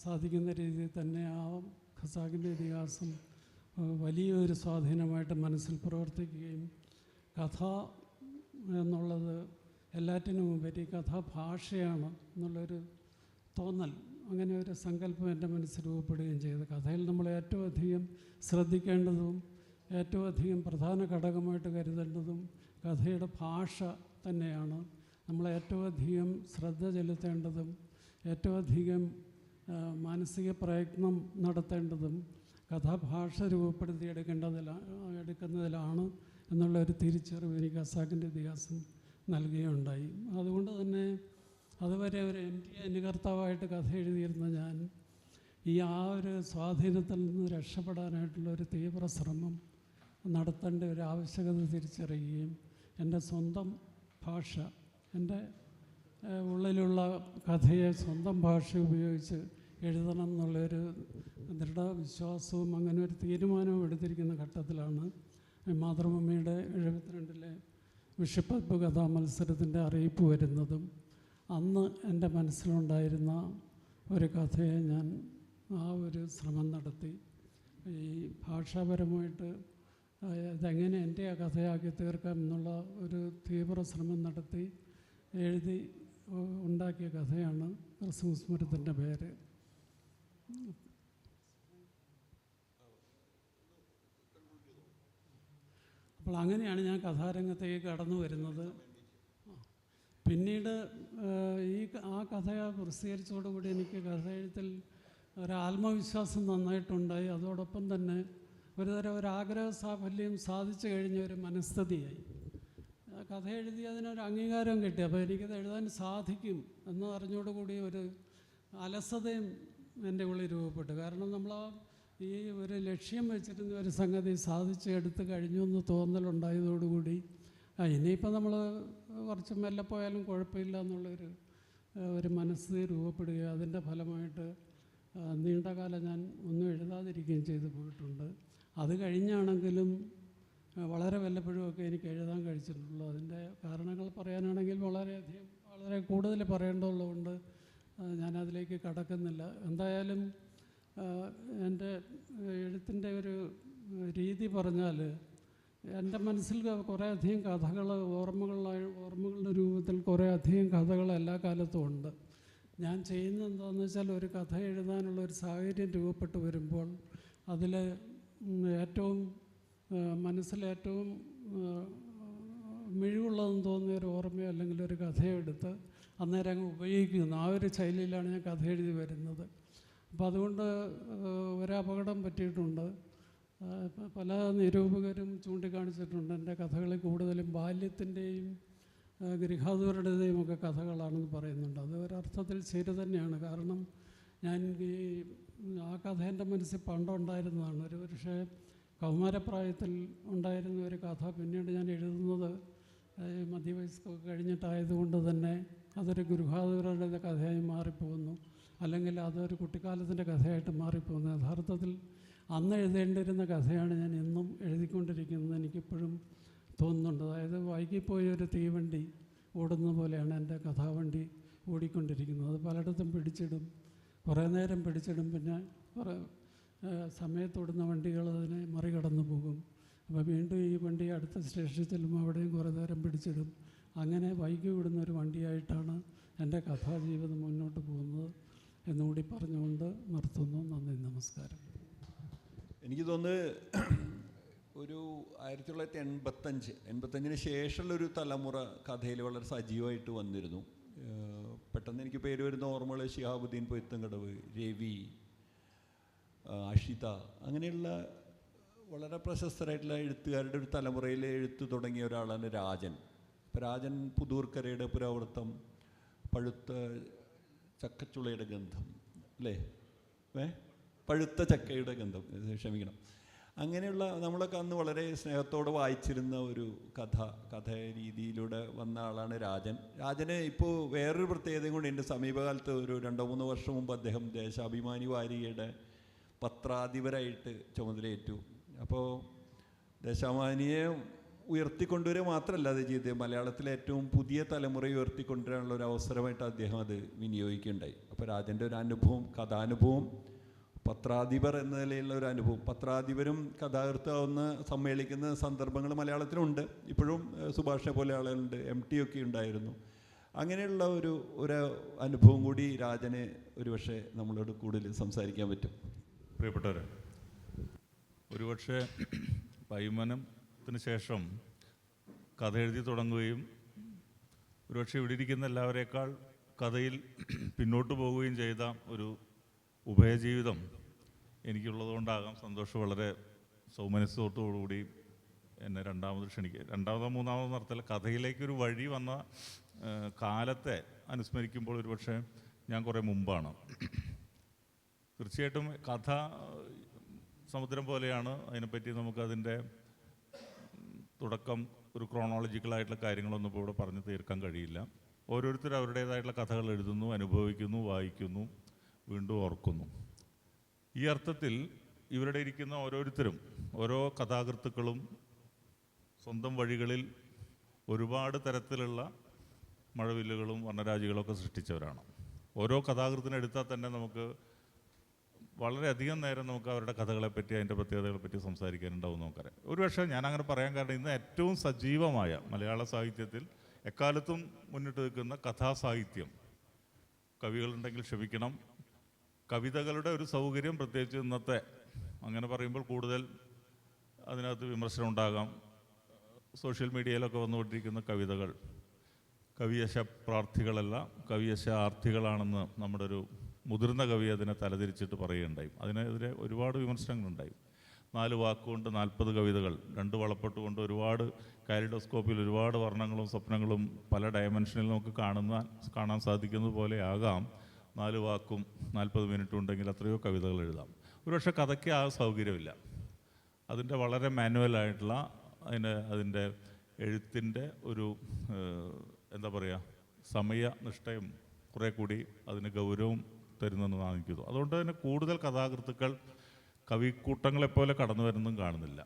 സാധിക്കുന്ന രീതിയിൽ തന്നെ ആ ഖസാക്കിൻ്റെ ഇതിഹാസം വലിയൊരു സ്വാധീനമായിട്ട് മനസ്സിൽ പ്രവർത്തിക്കുകയും കഥ എന്നുള്ളത് എല്ലാറ്റിനും ഉപരി കഥാഭാഷയാണ് എന്നുള്ളൊരു തോന്നൽ, അങ്ങനെ ഒരു സങ്കല്പം എൻ്റെ മനസ്സിൽ രൂപപ്പെടുകയും ചെയ്തു. കഥയിൽ നമ്മൾ ഏറ്റവും അധികം ശ്രദ്ധിക്കേണ്ടതും ഏറ്റവും അധികം പ്രധാന ഘടകമായിട്ട് കരുതേണ്ടതും കഥയുടെ ഭാഷ തന്നെയാണ്. നമ്മൾ ഏറ്റവും അധികം ശ്രദ്ധ ചെലുത്തേണ്ടതും ഏറ്റവും അധികം മാനസിക പ്രയത്നം നടത്തേണ്ടതും കഥാഭാഷ രൂപപ്പെടുത്തി എടുക്കുന്നതിലാണ് എന്നുള്ളൊരു തിരിച്ചറിവ് എനിക്ക് ഖസാക്കിൻ്റെ ഇതിഹാസം നൽകുകയുണ്ടായി. അതുകൊണ്ട് തന്നെ അതുവരെ ഒരു അനുകർത്താവായിട്ട് കഥ എഴുതിയിരുന്ന ഞാൻ ആ ഒരു സ്വാധീനത്തിൽ നിന്ന് രക്ഷപ്പെടാനായിട്ടുള്ള ഒരു തീവ്ര ശ്രമം നടത്തേണ്ട ഒരു ആവശ്യകത തിരിച്ചറിയുകയും എൻ്റെ സ്വന്തം ഭാഷ, എൻ്റെ ഉള്ളിലുള്ള കഥയെ സ്വന്തം ഭാഷ ഉപയോഗിച്ച് എഴുതണം എന്നുള്ളൊരു ദൃഢവിശ്വാസവും അങ്ങനെ ഒരു തീരുമാനവും എടുത്തിരിക്കുന്ന ഘട്ടത്തിലാണ് മാതൃഭൂമിയുടെ 72-ലെ വിഷുപ്പപ്പ് കഥാ മത്സരത്തിൻ്റെ അറിയിപ്പ് വരുന്നതും അന്ന് എൻ്റെ മനസ്സിലുണ്ടായിരുന്ന ഒരു കഥയെ ഞാൻ ആ ഒരു ശ്രമം നടത്തി ഈ ഭാഷാപരമായിട്ട് ഇതെങ്ങനെ എൻ്റെ ആ കഥയാക്കി തീർക്കാം എന്നുള്ള ഒരു തീവ്ര ശ്രമം നടത്തി എഴുതി ഉണ്ടാക്കിയ കഥയാണ് ക്രിസ്മസ് മരത്തിൻ്റെ പേര്. അപ്പോൾ അങ്ങനെയാണ് ഞാൻ കഥാരംഗത്തേക്ക് കടന്നു വരുന്നത്. പിന്നീട് ആ കഥ പ്രസിദ്ധീകരിച്ചതോടുകൂടി എനിക്ക് കഥ എഴുത്തിൽ ഒരാത്മവിശ്വാസം നന്നായിട്ടുണ്ടായി. അതോടൊപ്പം തന്നെ ഒരുതരം ഒരാഗ്രഹ സാഫല്യം സാധിച്ചു കഴിഞ്ഞ ഒരു മനസ്ഥിതിയായി. കഥ എഴുതി അതിനൊരു അംഗീകാരം കിട്ടി. അപ്പോൾ എനിക്കത് എഴുതാൻ സാധിക്കും എന്ന് അറിഞ്ഞോടുകൂടി ഒരു അലസതയും എൻ്റെ ഉള്ളിൽ രൂപപ്പെട്ടു. കാരണം നമ്മൾ ഈ ഒരു ലക്ഷ്യം വെച്ചിരുന്ന ഒരു സംഗതി സാധിച്ച് എടുത്ത് കഴിഞ്ഞു എന്ന് തോന്നലുണ്ടായതോടുകൂടി ഇനിയിപ്പോൾ നമ്മൾ കുറച്ച് മെല്ലെ പോയാലും കുഴപ്പമില്ല എന്നുള്ളൊരു മനസ്ഥിതി രൂപപ്പെടുകയും അതിൻ്റെ ഫലമായിട്ട് നീണ്ടകാലം ഞാൻ ഒന്നും എഴുതാതിരിക്കുകയും ചെയ്തു പോയിട്ടുണ്ട്. അത് കഴിഞ്ഞാണെങ്കിലും വളരെ വല്ലപ്പോഴുമൊക്കെ എനിക്ക് എഴുതാൻ കഴിച്ചിട്ടുള്ളൂ. അതിൻ്റെ കാരണങ്ങൾ പറയാനാണെങ്കിൽ വളരെ കൂടുതൽ പറയേണ്ടതുള്ളതുകൊണ്ട് ഞാനതിലേക്ക് കടക്കുന്നില്ല. എന്തായാലും എൻ്റെ എഴുത്തിൻ്റെ ഒരു രീതി പറഞ്ഞാൽ എൻ്റെ മനസ്സിൽ കുറേയധികം കഥകൾ ഓർമ്മകളുടെ രൂപത്തിൽ കുറേയധികം കഥകൾ എല്ലാ കാലത്തും ഉണ്ട്. ഞാൻ ചെയ്യുന്നത് എന്താണെന്ന് വെച്ചാൽ ഒരു കഥ എഴുതാനുള്ള ഒരു സാഹചര്യം രൂപപ്പെട്ട് വരുമ്പോൾ അതിൽ ഏറ്റവും മനസ്സിലേറ്റവും മിഴിവുള്ളതെന്ന് തോന്നിയ ഒരു ഓർമ്മയോ അല്ലെങ്കിൽ ഒരു കഥയോ എടുത്ത് അന്നേരം അങ്ങ് ഉപയോഗിക്കുന്നു. ആ ഒരു ശൈലിയിലാണ് ഞാൻ കഥ എഴുതി വരുന്നത്. അപ്പോൾ അതുകൊണ്ട് ഒരപകടം പറ്റിയിട്ടുണ്ട്. പല നിരൂപകരും ചൂണ്ടിക്കാണിച്ചിട്ടുണ്ട് എൻ്റെ കഥകളിൽ കൂടുതലും ബാല്യത്തിൻ്റെയും ഗൃഹാതുരരുടെയും ഒക്കെ കഥകളാണെന്ന് പറയുന്നുണ്ട്. അത് ഒരർത്ഥത്തിൽ ശരി തന്നെയാണ്. കാരണം ഞാൻ ആ കഥ എൻ്റെ മനസ്സിൽ പണ്ടുണ്ടായിരുന്നതാണ്. പക്ഷേ കൗമാരപ്രായത്തിൽ ഉണ്ടായിരുന്ന ഒരു കഥ പിന്നീട് ഞാൻ എഴുതുന്നത് മധ്യവയസ്കൊക്കെ കഴിഞ്ഞിട്ടായതുകൊണ്ട് തന്നെ അതൊരു ഗൃഹാതുരരുടെ കഥയായി മാറിപ്പോകുന്നു, അല്ലെങ്കിൽ അതൊരു കുട്ടിക്കാലത്തിൻ്റെ കഥയായിട്ട് മാറിപ്പോകുന്നു. യഥാർത്ഥത്തിൽ അന്ന് എഴുതേണ്ടിരുന്ന കഥയാണ് ഞാൻ ഇന്നും എഴുതിക്കൊണ്ടിരിക്കുന്നത് എനിക്കിപ്പോഴും തോന്നുന്നുണ്ട്. അതായത് വൈകിപ്പോയ ഒരു തീവണ്ടി ഓടുന്ന പോലെയാണ് എൻ്റെ കഥാവണ്ടി ഓടിക്കൊണ്ടിരിക്കുന്നത്. അത് പലയിടത്തും പിടിച്ചിടും, കുറേ നേരം പിടിച്ചിടും, പിന്നെ കുറേ സമയത്തോടുന്ന വണ്ടികൾ അതിനെ മറികടന്നു പോകും. അപ്പോൾ വീണ്ടും ഈ വണ്ടി അടുത്ത സ്റ്റേഷനിൽ ചെല്ലുമ്പോൾ അവിടെയും കുറേ നേരം പിടിച്ചിടും. അങ്ങനെ വൈകി വിടുന്ന ഒരു വണ്ടിയായിട്ടാണ് എൻ്റെ കഥാജീവിതം മുന്നോട്ട് പോകുന്നത് എന്നുകൂടി പറഞ്ഞുകൊണ്ട് നിർത്തുന്നു. നന്ദി, നമസ്കാരം. എനിക്ക് തോന്നുന്നത് ഒരു 1985-ന് ശേഷമുള്ളൊരു തലമുറ കഥയിൽ വളരെ സജീവമായിട്ട് വന്നിരുന്നു. പെട്ടെന്ന് എനിക്ക് പേര് വരുന്ന ഓർമ്മകൾ ശിഹാബുദ്ദീൻ പൊയ്ത്തങ്കടവ്, രവി, അഷിത, അങ്ങനെയുള്ള വളരെ പ്രശസ്തരായിട്ടുള്ള എഴുത്തുകാരുടെ ഒരു തലമുറയിൽ എഴുത്ത് തുടങ്ങിയ ഒരാളാണ് രാജൻ. അപ്പോൾ രാജൻ പുതൂർക്കരയുടെ പുരാവൃത്തം, പഴുത്ത ചക്കച്ചുളയുടെ ഗന്ധം, അല്ലേ, പഴുത്ത ചക്കയുടെ ഗന്ധം, ക്ഷമിക്കണം, അങ്ങനെയുള്ള നമ്മളൊക്കെ അന്ന് വളരെ സ്നേഹത്തോടെ വായിച്ചിരുന്ന ഒരു കഥ രീതിയിലൂടെ വന്ന ആളാണ് രാജൻ. രാജന് ഇപ്പോൾ വേറൊരു പ്രത്യേകതയും കൂടി ഉണ്ട്. സമീപകാലത്ത് ഒരു 2-3 വർഷം മുമ്പ് അദ്ദേഹം ദേശാഭിമാനി വാരികയുടെ പത്രാധിപരായിട്ട് ചുമതലയേറ്റു. അപ്പോൾ ദേശാഭിമാനിയെ ഉയർത്തിക്കൊണ്ടുവരിക മാത്രമല്ല അത് ചെയ്തത്, മലയാളത്തിലെ ഏറ്റവും പുതിയ തലമുറയെ ഉയർത്തിക്കൊണ്ടുവരാനുള്ള ഒരു അവസരമായിട്ട് അദ്ദേഹം അത് വിനിയോഗിക്കുകയുണ്ടായി. അപ്പോൾ രാജൻ്റെ ഒരു അനുഭവം, കഥാനുഭവം, പത്രാധിപർ എന്ന നിലയിലുള്ള ഒരു അനുഭവം, പത്രാധിപരും കഥാകൃത്താവുന്ന സമ്മേളിക്കുന്ന സന്ദർഭങ്ങൾ മലയാളത്തിലുണ്ട്. ഇപ്പോഴും സുഭാഷിനെ പോലെ ആളുകളുണ്ട്, MT ഒക്കെ ഉണ്ടായിരുന്നു. അങ്ങനെയുള്ള ഒരു അനുഭവം കൂടി രാജനെ ഒരുപക്ഷെ നമ്മളോട് കൂടുതൽ സംസാരിക്കാൻ പറ്റും. പ്രിയപ്പെട്ടവരെ, ഒരുപക്ഷെ പൈമനത്തിന് ശേഷം കഥ എഴുതി തുടങ്ങുകയും ഒരുപക്ഷെ ഇവിടെ ഇരിക്കുന്ന എല്ലാവരേക്കാൾ കഥയിൽ പിന്നോട്ട് പോവുകയും ചെയ്ത ഒരു ഉഭയജീവിതം എനിക്കുള്ളതുകൊണ്ടാകാം സന്തോഷം വളരെ സൗമനസ്യത്തോടുകൂടി എന്നെ രണ്ടാമതോ മൂന്നാമതോ നടത്തില്ല, കഥയിലേക്കൊരു വഴി വന്ന കാലത്തെ അനുസ്മരിക്കുമ്പോൾ ഒരുപക്ഷെ ഞാൻ കുറേ മുമ്പാണ്. തീർച്ചയായിട്ടും കഥ സമുദ്രം പോലെയാണ്. അതിനെപ്പറ്റി നമുക്കതിൻ്റെ തുടക്കം ഒരു ക്രോണോളജിക്കലായിട്ടുള്ള കാര്യങ്ങളൊന്നും ഇപ്പോൾ ഇവിടെ പറഞ്ഞു തീർക്കാൻ കഴിയില്ല. ഓരോരുത്തരും അവരുടേതായിട്ടുള്ള കഥകൾ എഴുതുന്നു, അനുഭവിക്കുന്നു, വായിക്കുന്നു, വീണ്ടും ഓർക്കുന്നു. ഈ അർത്ഥത്തിൽ ഇവരുടെ ഇരിക്കുന്ന ഓരോരുത്തരും, ഓരോ കഥാകൃത്തുക്കളും സ്വന്തം വഴികളിൽ ഒരുപാട് തരത്തിലുള്ള മഴവില്ലുകളും വർണ്ണരാജികളൊക്കെ സൃഷ്ടിച്ചവരാണ്. ഓരോ കഥാകൃത്തിനെ എടുത്താൽ തന്നെ നമുക്ക് വളരെയധികം നേരം നമുക്ക് അവരുടെ കഥകളെപ്പറ്റി, അതിൻ്റെ പ്രത്യേകതകളെപ്പറ്റി സംസാരിക്കാനുണ്ടാവും നമുക്കറിയാം. ഒരുപക്ഷെ ഞാനങ്ങനെ പറയാൻ കാരണം ഇന്ന് ഏറ്റവും സജീവമായ മലയാള സാഹിത്യത്തിൽ എക്കാലത്തും മുന്നിട്ട് നിൽക്കുന്ന കഥാസാഹിത്യം, കവികളുണ്ടെങ്കിൽ ക്ഷമിക്കണം, കവിതകളുടെ ഒരു സൗകര്യം, പ്രത്യേകിച്ച് ഇന്നത്തെ അങ്ങനെ പറയുമ്പോൾ കൂടുതൽ അതിനകത്ത് വിമർശനം ഉണ്ടാകാം. സോഷ്യൽ മീഡിയയിലൊക്കെ വന്നുകൊണ്ടിരിക്കുന്ന കവിതകൾ കവിയശ പ്രാർത്ഥികളല്ല, കവിയശ ആർത്ഥികളാണെന്ന് നമ്മുടെ ഒരു മുതിർന്ന കവി അതിനെ തലതിരിച്ചിട്ട് പറയുകയുണ്ടായി. അതിനെതിരെ ഒരുപാട് വിമർശനങ്ങളുണ്ടായി. 4 വാക്കുകൊണ്ട് 40 കവിതകൾ, 2 വളപ്പെട്ടുകൊണ്ട് ഒരുപാട് കാലിഡോസ്കോപ്പിൽ ഒരുപാട് വർണ്ണങ്ങളും സ്വപ്നങ്ങളും പല ഡയമെൻഷനിൽ നമുക്ക് കാണാൻ സാധിക്കുന്നത് പോലെ ആകാം 4 വാക്കും 40 മിനിറ്റും ഉണ്ടെങ്കിൽ എത്രയോ കവിതകൾ എഴുതാം. ഒരുപക്ഷെ കഥയ്ക്ക് ആ സൗകര്യമില്ല. അതിൻ്റെ വളരെ മാനുവലായിട്ടുള്ള അതിൻ്റെ എഴുത്തിൻ്റെ ഒരു എന്താ പറയുക, സമയനിഷ്ഠയും കുറേ കൂടി അതിന് ഗൗരവം തരുന്നെന്ന് കാണിക്കുന്നു. അതുകൊണ്ട് തന്നെ കൂടുതൽ കഥാകൃത്തുക്കൾ കവിക്കൂട്ടങ്ങളെപ്പോലെ കടന്നു വരുന്നതും കാണുന്നില്ല.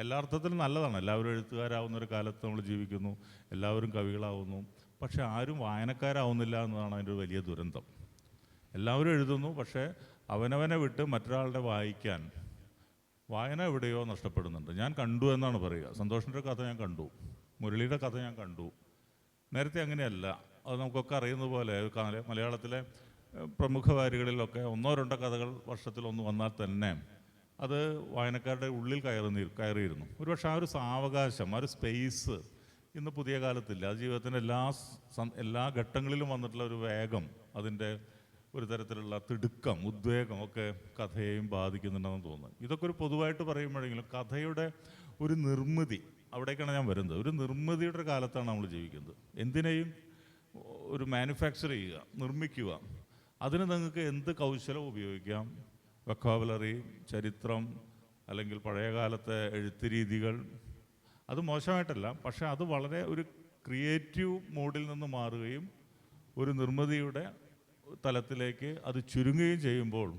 എല്ലാ അർത്ഥത്തിലും നല്ലതാണ്. എല്ലാവരും എഴുത്തുകാരാവുന്ന ഒരു കാലത്ത് നമ്മൾ ജീവിക്കുന്നു, എല്ലാവരും കവികളാവുന്നു. പക്ഷെ ആരും വായനക്കാരാവുന്നില്ല എന്നതാണ് അതിൻ്റെ ഒരു വലിയ ദുരന്തം. എല്ലാവരും എഴുതുന്നു, പക്ഷേ അവനവനെ വിട്ട് മറ്റൊരാളുടെ വായിക്കാൻ വായന എവിടെയോ നഷ്ടപ്പെടുന്നുണ്ട്. ഞാൻ കണ്ടു എന്നാണ് പറയുക. സന്തോഷിൻ്റെ കഥ ഞാൻ കണ്ടു, മുരളിയുടെ കഥ ഞാൻ കണ്ടു. നേരത്തെ അങ്ങനെയല്ല. അത് നമുക്കൊക്കെ അറിയുന്നത് പോലെ മലയാളത്തിലെ പ്രമുഖ വാരികളിലൊക്കെ 1-2 കഥകൾ വർഷത്തിലൊന്ന് വന്നാൽ തന്നെ അത് വായനക്കാരുടെ ഉള്ളിൽ കയറിയിരുന്നു. ഒരുപക്ഷെ ആ ഒരു സാവകാശം, ആ ഒരു സ്പേസ് ഇന്ന് പുതിയ കാലത്തില്ല. അത് ജീവിതത്തിൻ്റെ എല്ലാ ഘട്ടങ്ങളിലും വന്നിട്ടുള്ള ഒരു വേഗം, അതിൻ്റെ ഒരു തരത്തിലുള്ള തിടുക്കം, ഉദ്വേഗം ഒക്കെ കഥയെയും ബാധിക്കുന്നുണ്ടെന്ന് തോന്നുന്നു. ഇതൊക്കെ ഒരു പൊതുവായിട്ട് പറയുമ്പോഴെങ്കിലും കഥയുടെ ഒരു നിർമ്മിതി, അവിടേക്കാണ് ഞാൻ വരുന്നത്. ഒരു നിർമ്മിതിയുടെ കാലത്താണ് നമ്മൾ ജീവിക്കുന്നത്. എന്തിനേയും ഒരു മാനുഫാക്ചർ ചെയ്യുക, നിർമ്മിക്കുക. അതിന് നിങ്ങൾക്ക് എന്ത് കൗശലം ഉപയോഗിക്കാം. വൊക്കാബുലറി, ചരിത്രം, അല്ലെങ്കിൽ പഴയകാലത്തെ എഴുത്ത് രീതികൾ, അത് മോശമായിട്ടല്ല. പക്ഷേ അത് വളരെ ഒരു ക്രിയേറ്റീവ് മോഡിൽ നിന്ന് മാറുകയും ഒരു നിർമ്മിതിയുടെ തലത്തിലേക്ക് അത് ചുരുങ്ങുകയും ചെയ്യുമ്പോൾ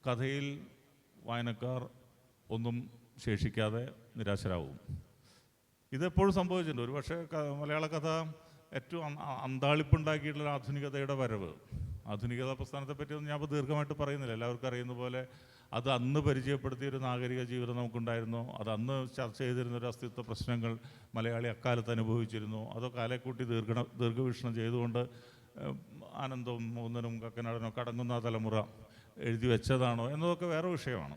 കഥയിൽ വായനക്കാർ ഒന്നും ശേഷിക്കാതെ നിരാശരാകും. ഇതെപ്പോഴും സംഭവിച്ചിട്ടുണ്ട്. ഒരു പക്ഷേ മലയാള കഥ ഏറ്റവും അന്താളിപ്പുണ്ടാക്കിയിട്ടുള്ള ആധുനികതയുടെ വരവ്. ആധുനികത പ്രസ്ഥാനത്തെ പറ്റിയൊന്നും ഞാൻ ഇപ്പോൾ ദീർഘമായിട്ട് പറയുന്നില്ല. എല്ലാവർക്കും അറിയുന്ന പോലെ അത് അന്ന് പരിചയപ്പെടുത്തിയൊരു നാഗരിക ജീവിതം നമുക്കുണ്ടായിരുന്നു. അത് അന്ന് ചർച്ച ചെയ്തിരുന്നൊരു അസ്തിത്വ പ്രശ്നങ്ങൾ മലയാളി അക്കാലത്ത് അനുഭവിച്ചിരുന്നു. അതൊക്കെ കാലെക്കൂട്ടി ദീർഘവീക്ഷണം ചെയ്തുകൊണ്ട് ആനന്ദവും മൂന്നനും കക്കനാടനും ഒക്കെ അടങ്ങുന്ന തലമുറ എഴുതി വെച്ചതാണോ എന്നതൊക്കെ വേറെ വിഷയമാണ്.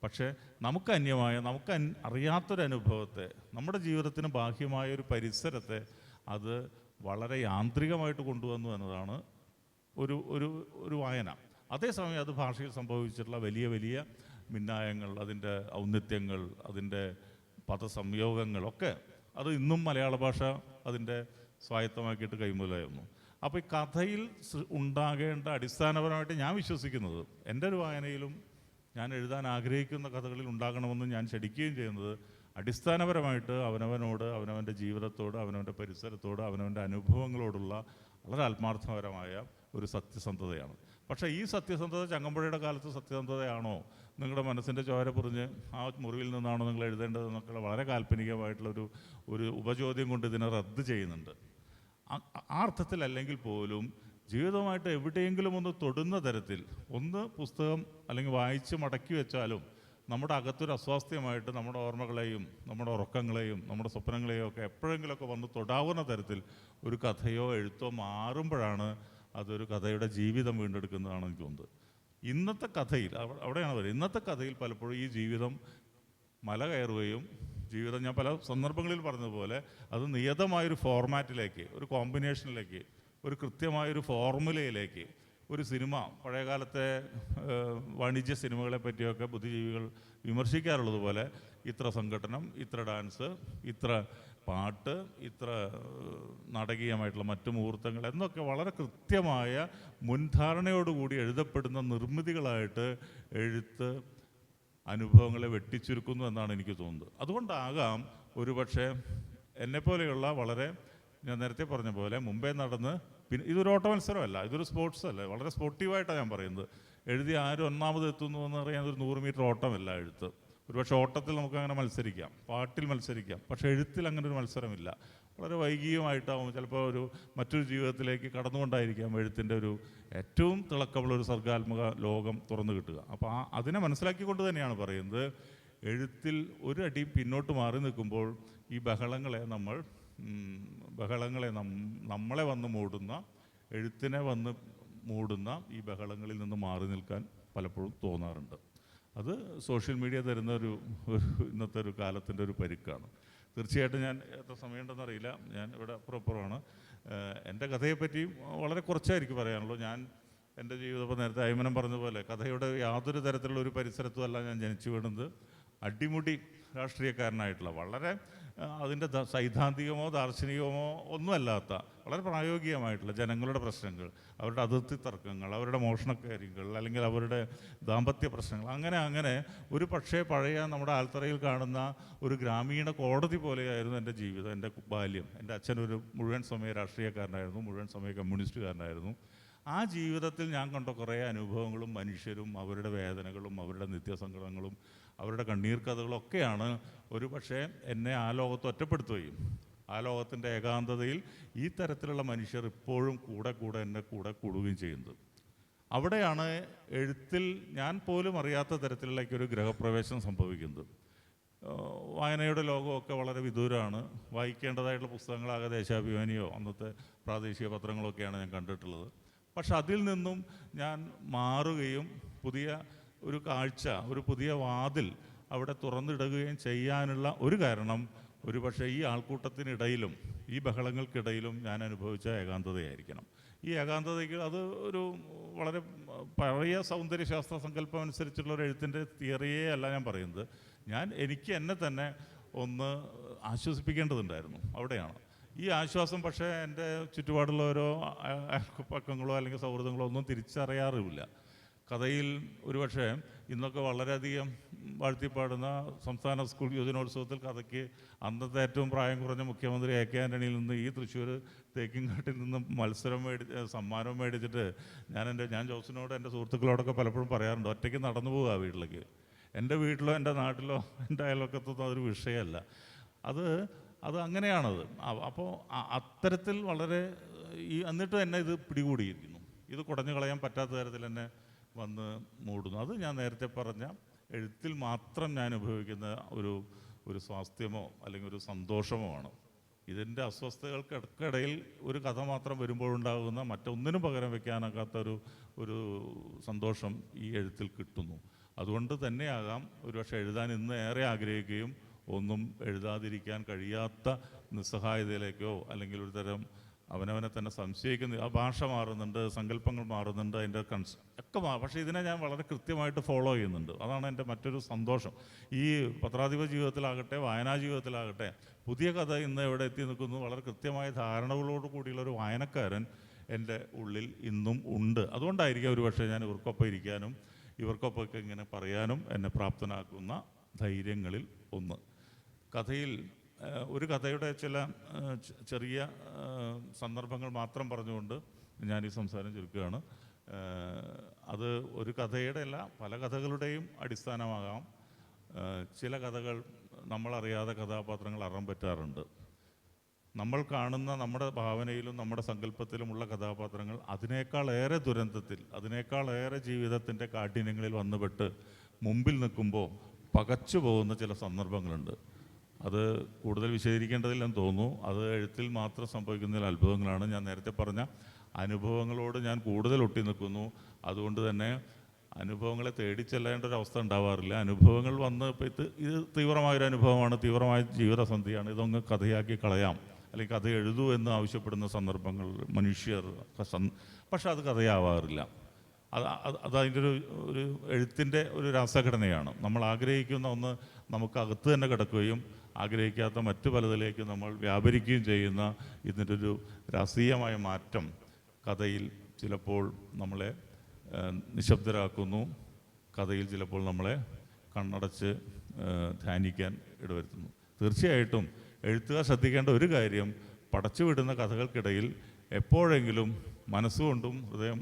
പക്ഷേ നമുക്ക് അന്യമായ, നമുക്ക് അറിയാത്തൊരനുഭവത്തെ, നമ്മുടെ ജീവിതത്തിന് ബാഹ്യമായൊരു പരിസരത്തെ അത് വളരെ യാന്ത്രികമായിട്ട് കൊണ്ടുവന്നു എന്നതാണ് ഒരു വായന. അതേസമയം അത് ഭാഷയിൽ സംഭവിച്ചിട്ടുള്ള വലിയ വലിയ മിന്നായങ്ങൾ, അതിൻ്റെ ഔന്നിത്യങ്ങൾ, അതിൻ്റെ പദസംയോഗങ്ങളൊക്കെ അത് ഇന്നും മലയാള ഭാഷ അതിൻ്റെ സ്വായത്തമാക്കിയിട്ട് കൈമുതലായിരുന്നു. അപ്പോൾ ഈ കഥയിൽ ഉണ്ടാകേണ്ട അടിസ്ഥാനപരമായിട്ട് ഞാൻ വിശ്വസിക്കുന്നത്, എൻ്റെ ഒരു വായനയിലും ഞാൻ എഴുതാൻ ആഗ്രഹിക്കുന്ന കഥകളിൽ ഉണ്ടാകണമെന്ന് ഞാൻ ശഠിക്കുകയും ചെയ്യുന്നത് അടിസ്ഥാനപരമായിട്ട് അവനവനോട്, അവനവൻ്റെ ജീവിതത്തോട്, അവനവൻ്റെ പരിസരത്തോട്, അവനവൻ്റെ അനുഭവങ്ങളോടുള്ള വളരെ ആത്മാർത്ഥപരമായ ഒരു സത്യസന്ധതയാണ്. പക്ഷേ ഈ സത്യസന്ധത ചങ്ങമ്പുഴയുടെ കാലത്ത് സത്യസന്ധതയാണോ, നിങ്ങളുടെ മനസ്സിൻ്റെ ചോര പൊറിഞ്ഞ് ആ മുറിവിൽ നിന്നാണോ നിങ്ങൾ എഴുതേണ്ടതെന്നൊക്കെ വളരെ കാൽപ്പനികമായിട്ടുള്ളൊരു ഉപചോദ്യം കൊണ്ട് ഇതിനെ റദ്ദ് ചെയ്യുന്നുണ്ട്. ആ അർത്ഥത്തിലല്ലെങ്കിൽ പോലും ജീവിതമായിട്ട് എവിടെയെങ്കിലും ഒന്ന് തൊടുന്ന തരത്തിൽ ഒന്ന് പുസ്തകം അല്ലെങ്കിൽ വായിച്ച് മടക്കി വെച്ചാലും നമ്മുടെ അകത്തൊരു അസ്വാസ്ഥ്യമായിട്ട് നമ്മുടെ ഓർമ്മകളെയും നമ്മുടെ ഉറക്കങ്ങളെയും നമ്മുടെ സ്വപ്നങ്ങളെയും ഒക്കെ എപ്പോഴെങ്കിലുമൊക്കെ വന്ന് തൊടാവുന്ന തരത്തിൽ ഒരു കഥയോ എഴുത്തോ മാറുമ്പോഴാണ് അതൊരു കഥയുടെ ജീവിതം വീണ്ടെടുക്കുന്നതാണെന്ന് എനിക്ക് തോന്നുന്നത്. ഇന്നത്തെ കഥയിൽ അവിടെയാണ് പറയുന്നത്, ഇന്നത്തെ കഥയിൽ പലപ്പോഴും ഈ ജീവിതം മല കയറുകയും ജീവിതം, ഞാൻ പല സന്ദർഭങ്ങളിൽ പറഞ്ഞതുപോലെ, അത് നിയതമായൊരു ഫോർമാറ്റിലേക്ക്, ഒരു കോമ്പിനേഷനിലേക്ക്, ഒരു കൃത്യമായൊരു ഫോർമുലയിലേക്ക്, ഒരു സിനിമ, പഴയകാലത്തെ വാണിജ്യ സിനിമകളെ പറ്റിയൊക്കെ ബുദ്ധിജീവികൾ വിമർശിക്കാറുള്ളത് പോലെ ഇത്ര സംഘടനം, ഇത്ര ഡാൻസ്, ഇത്ര പാട്ട്, ഇത്ര നാടകീയമായിട്ടുള്ള മറ്റു മുഹൂർത്തങ്ങൾ എന്നൊക്കെ വളരെ കൃത്യമായ മുൻധാരണയോടുകൂടി എഴുതപ്പെടുന്ന നിർമ്മിതികളായിട്ട് എഴുത്ത് അനുഭവങ്ങളെ വെട്ടിച്ചുരുക്കുന്നു എന്നാണ് എനിക്ക് തോന്നുന്നത്. അതുകൊണ്ടാകാം ഒരുപക്ഷെ എന്നെപ്പോലെയുള്ള വളരെ, ഞാൻ നേരത്തെ പറഞ്ഞ പോലെ മുമ്പേ നടന്ന്, പിന്നെ ഇതൊരു ഓട്ട മത്സരമല്ല, ഇതൊരു സ്പോർട്സ് അല്ല, വളരെ സ്പോർട്ടീവായിട്ടാണ് ഞാൻ പറയുന്നത്. എഴുതി ആരും ഒന്നാമത് എത്തുന്നു എന്ന് പറയാൻ ഒരു 100 മീറ്റർ ഓട്ടമല്ല എഴുത്ത്. ഒരുപക്ഷെ ഓട്ടത്തിൽ നമുക്കങ്ങനെ മത്സരിക്കാം, പാട്ടിൽ മത്സരിക്കാം, പക്ഷേ എഴുത്തിൽ അങ്ങനെ ഒരു മത്സരമില്ല. വളരെ വൈകികമായിട്ടാവും, ചിലപ്പോൾ മറ്റൊരു ജീവിതത്തിലേക്ക് കടന്നുകൊണ്ടായിരിക്കാം എഴുത്തിൻ്റെ ഒരു ഏറ്റവും തിളക്കമുള്ള ഒരു സർഗാത്മക ലോകം തുറന്നു കിട്ടുക. അപ്പോൾ അതിനെ മനസ്സിലാക്കിക്കൊണ്ട് തന്നെയാണ് പറയുന്നത്, എഴുത്തിൽ ഒരു അടി പിന്നോട്ട് മാറി നിൽക്കുമ്പോൾ ഈ ബഹളങ്ങളെ നമ്മളെ വന്ന് മൂടുന്ന, എഴുത്തിനെ വന്ന് മൂടുന്ന ഈ ബഹളങ്ങളിൽ നിന്ന് മാറി നിൽക്കാൻ പലപ്പോഴും തോന്നാറുണ്ട്. അത് സോഷ്യൽ മീഡിയ തരുന്ന ഒരു ഇന്നത്തെ ഒരു കാലത്തിൻ്റെ ഒരു പരുക്കാണ്. തീർച്ചയായിട്ടും ഞാൻ എത്ര സമയമുണ്ടെന്നറിയില്ല, ഞാൻ ഇവിടെ അപ്പുറമാണ്. എൻ്റെ കഥയെപ്പറ്റി വളരെ കുറച്ചായിരിക്കും പറയാനുള്ളൂ. ഞാൻ എൻ്റെ ജീവിതം, ഇപ്പോൾ നേരത്തെ അയ്മനം പറഞ്ഞതുപോലെ, കഥയുടെ യാതൊരു തരത്തിലുള്ള ഒരു പരിസരത്തും അല്ല ഞാൻ ജനിച്ചു വീണത്. അടിമുടി രാഷ്ട്രീയക്കാരനായിട്ടുള്ള, വളരെ അതിൻ്റെ സൈദ്ധാന്തികമോ ദാർശനികമോ ഒന്നുമല്ലാത്ത, വളരെ പ്രായോഗികമായിട്ടുള്ള ജനങ്ങളുടെ പ്രശ്നങ്ങൾ, അവരുടെ അതിർത്തി തർക്കങ്ങൾ, അവരുടെ മോഷണക്കാര്യങ്ങൾ, അല്ലെങ്കിൽ അവരുടെ ദാമ്പത്യ പ്രശ്നങ്ങൾ, അങ്ങനെ ഒരു പക്ഷേ പഴയ നമ്മുടെ ആൽത്തറയിൽ കാണുന്ന ഒരു ഗ്രാമീണ കോടതി പോലെയായിരുന്നു എൻ്റെ ജീവിതം, എൻ്റെ ബാല്യം. എൻ്റെ അച്ഛനൊരു മുഴുവൻ സമയ രാഷ്ട്രീയക്കാരനായിരുന്നു, മുഴുവൻ സമയ കമ്മ്യൂണിസ്റ്റുകാരനായിരുന്നു. ആ ജീവിതത്തിൽ ഞാൻ കണ്ട കുറേ അനുഭവങ്ങളും മനുഷ്യരും അവരുടെ വേദനകളും അവരുടെ നിത്യസങ്കടങ്ങളും അവരുടെ കണ്ണീർ കഥകളൊക്കെയാണ് ഒരു പക്ഷേ എന്നെ ആ ലോകത്ത് ഒറ്റപ്പെടുത്തുകയും ആ ലോകത്തിൻ്റെ ഏകാന്തതയിൽ ഈ തരത്തിലുള്ള മനുഷ്യർ ഇപ്പോഴും എന്നെ കൂടെ കൂടുകയും ചെയ്യുന്നത്. അവിടെയാണ് എഴുത്തിൽ ഞാൻ പോലും അറിയാത്ത തരത്തിലേക്ക് ഒരു ഗ്രഹപ്രവേശനം സംഭവിക്കുന്നത്. വായനയുടെ ലോകമൊക്കെ വളരെ വിദൂരമാണ്. വായിക്കേണ്ടതായിട്ടുള്ള പുസ്തകങ്ങളാകെ ദേശാഭിമാനിയോ അന്നത്തെ പ്രാദേശിക പത്രങ്ങളൊക്കെയാണ് ഞാൻ കണ്ടിട്ടുള്ളത്. പക്ഷെ അതിൽ നിന്നും ഞാൻ മാറുകയും പുതിയ ഒരു കാഴ്ച, ഒരു പുതിയ വാതിൽ അവിടെ തുറന്നിടുകയും ചെയ്യാനുള്ള ഒരു കാരണം ഒരു പക്ഷേ ഈ ആൾക്കൂട്ടത്തിനിടയിലും ഈ ബഹളങ്ങൾക്കിടയിലും ഞാൻ അനുഭവിച്ച ഏകാന്തതയായിരിക്കണം. ഈ ഏകാന്തതയ്ക്ക് അത് ഒരു വളരെ പഴയ സൗന്ദര്യശാസ്ത്ര സങ്കല്പം അനുസരിച്ചുള്ള ഒരു എഴുത്തിൻ്റെ തിയറിയേ അല്ല ഞാൻ പറയുന്നത്. എനിക്ക് എന്നെ തന്നെ ഒന്ന് ആശ്വസിപ്പിക്കേണ്ടതുണ്ടായിരുന്നു. അവിടെയാണ് ഈ ആശ്വാസം. പക്ഷേ എൻ്റെ ചുറ്റുപാടുള്ള ഓരോ അയൽപക്കങ്ങളോ അല്ലെങ്കിൽ സൗഹൃദങ്ങളോ ഒന്നും തിരിച്ചറിയാറില്ല. കഥയിൽ ഒരുപക്ഷെ ഇന്നൊക്കെ വളരെയധികം വാഴ്ത്തിപ്പാടുന്ന സംസ്ഥാന സ്കൂൾ യുവജനോത്സവത്തിൽ കഥയ്ക്ക് അന്നത്തെ ഏറ്റവും പ്രായം കുറഞ്ഞ മുഖ്യമന്ത്രി എ കെ ആൻ്റണിയിൽ നിന്ന് ഈ തൃശ്ശൂർ തേക്കിൻകാട്ടിൽ നിന്ന് സമ്മാനം മേടിച്ചിട്ട് ഞാൻ ജോസിനോട് എൻ്റെ സുഹൃത്തുക്കളോടൊക്കെ പലപ്പോഴും പറയാറുണ്ട്, ഒറ്റയ്ക്ക് നടന്നു പോകുക വീട്ടിലേക്ക്. എൻ്റെ വീട്ടിലോ എൻ്റെ നാട്ടിലോ എൻ്റെ അയൽവക്കത്തൊന്നും അതൊരു വിഷയമല്ല. അത് അങ്ങനെയാണത്. അപ്പോൾ അത്തരത്തിൽ വളരെ എന്നിട്ട് എന്നെ ഇത് പിടികൂടിയിരിക്കുന്നു. ഇത് കുടഞ്ഞു കളയാൻ പറ്റാത്ത തരത്തിൽ എന്നെ വന്ന് മൂടുന്നു. അത് ഞാൻ നേരത്തെ പറഞ്ഞ എഴുത്തിൽ മാത്രം ഞാൻ അനുഭവിക്കുന്ന ഒരു സ്വാസ്ഥ്യമോ അല്ലെങ്കിൽ ഒരു സന്തോഷമോ ആണ്. ഇതിൻ്റെ അസ്വസ്ഥതകൾക്കിടയിൽ ഒരു കഥ മാത്രം വരുമ്പോഴുണ്ടാകുന്ന മറ്റൊന്നിനും പകരം വെക്കാനാകാത്ത ഒരു സന്തോഷം ഈ എഴുത്തിൽ കിട്ടുന്നു. അതുകൊണ്ട് തന്നെയാകാം ഒരുപക്ഷെ എഴുതാൻ ഇന്ന് ഏറെ ആഗ്രഹിക്കുകയും ഒന്നും എഴുതാതിരിക്കാൻ കഴിയാത്ത നിസ്സഹായതയിലേക്കോ അല്ലെങ്കിൽ ഒരു തരം അവനവനെ തന്നെ സംശയിക്കുന്ന, ആ ഭാഷ മാറുന്നുണ്ട്, സങ്കല്പങ്ങൾ മാറുന്നുണ്ട്, അതിൻ്റെ ഒക്കെ പക്ഷേ ഇതിനെ ഞാൻ വളരെ കൃത്യമായിട്ട് ഫോളോ ചെയ്യുന്നുണ്ട്. അതാണ് എൻ്റെ മറ്റൊരു സന്തോഷം. ഈ പത്രാധിപ ജീവിതത്തിലാകട്ടെ വായനാ ജീവിതത്തിലാകട്ടെ പുതിയ കഥ ഇന്ന് എവിടെ എത്തി നിൽക്കുന്നു വളരെ കൃത്യമായ ധാരണകളോട് കൂടിയുള്ള ഒരു വായനക്കാരൻ എൻ്റെ ഉള്ളിൽ ഇന്നും ഉണ്ട്. അതുകൊണ്ടായിരിക്കും ഒരുപക്ഷെ ഞാൻ ഇവർക്കൊപ്പം ഇരിക്കാനും ഇവർക്കൊപ്പമൊക്കെ ഇങ്ങനെ പറയാനും എന്നെ പ്രാപ്തനാക്കുന്ന ധൈര്യങ്ങളിൽ ഒന്ന്. കഥയിൽ ഒരു കഥയുടെ ചില ചെറിയ സന്ദർഭങ്ങൾ മാത്രം പറഞ്ഞുകൊണ്ട് ഞാൻ ഈ സംസാരം ചുരുക്കുകയാണ്. അത് ഒരു കഥയുടെ അല്ല, പല കഥകളുടെയും അടിസ്ഥാനമാകാം. ചില കഥകൾ നമ്മളറിയാതെ കഥാപാത്രങ്ങൾ അറം പറ്റാറുണ്ട്. നമ്മൾ കാണുന്ന നമ്മുടെ ഭാവനയിലും നമ്മുടെ സങ്കല്പത്തിലുമുള്ള കഥാപാത്രങ്ങൾ അതിനേക്കാളേറെ ദുരന്തത്തിൽ, അതിനേക്കാളേറെ ജീവിതത്തിൻ്റെ കാഠിന്യങ്ങളിൽ വന്നുപെട്ട് മുമ്പിൽ നിൽക്കുമ്പോൾ പകച്ചു പോകുന്ന ചില സന്ദർഭങ്ങളുണ്ട്. അത് കൂടുതൽ വിശദീകരിക്കേണ്ടതില്ലെന്ന് തോന്നുന്നു. അത് എഴുത്തിൽ മാത്രം സംഭവിക്കുന്ന ചില അത്ഭുതങ്ങളാണ്. ഞാൻ നേരത്തെ പറഞ്ഞ അനുഭവങ്ങളോട് ഞാൻ കൂടുതൽ ഒട്ടി നിൽക്കുന്നു. അതുകൊണ്ട് തന്നെ അനുഭവങ്ങളെ തേടിച്ചെല്ലേണ്ട ഒരു അവസ്ഥ ഉണ്ടാവാറില്ല. അനുഭവങ്ങൾ വന്ന് ഇപ്പോൾ ഇത് തീവ്രമായൊരു അനുഭവമാണ്, തീവ്രമായ ജീവിതസന്ധിയാണ്, ഇതൊന്ന് കഥയാക്കി കളയാം അല്ലെങ്കിൽ കഥ എഴുതൂ എന്ന് ആവശ്യപ്പെടുന്ന സന്ദർഭങ്ങൾ മനുഷ്യർ, പക്ഷെ അത് കഥയാവാറില്ല. അതതിൻ്റെ ഒരു എഴുത്തിൻ്റെ ഒരു രാസഘടനയാണ്. നമ്മൾ ആഗ്രഹിക്കുന്ന ഒന്ന് നമുക്കകത്ത് തന്നെ കിടക്കുകയും ആഗ്രഹിക്കാത്ത മറ്റു പലതിലേക്ക് നമ്മൾ വ്യാപരിക്കുകയും ചെയ്യുന്ന ഇതിൻ്റെ ഒരു രാഷ്ട്രീയമായ മാറ്റം കഥയിൽ ചിലപ്പോൾ നമ്മളെ നിശബ്ദരാക്കുന്നു, കഥയിൽ ചിലപ്പോൾ നമ്മളെ കണ്ണടച്ച് ധ്യാനിക്കാൻ ഇടവരുത്തുന്നു. തീർച്ചയായിട്ടും എഴുത്തുകാർ ശ്രദ്ധിക്കേണ്ട ഒരു കാര്യം, പടച്ചുവിടുന്ന കഥകൾക്കിടയിൽ എപ്പോഴെങ്കിലും മനസ്സുകൊണ്ടും ഹൃദയം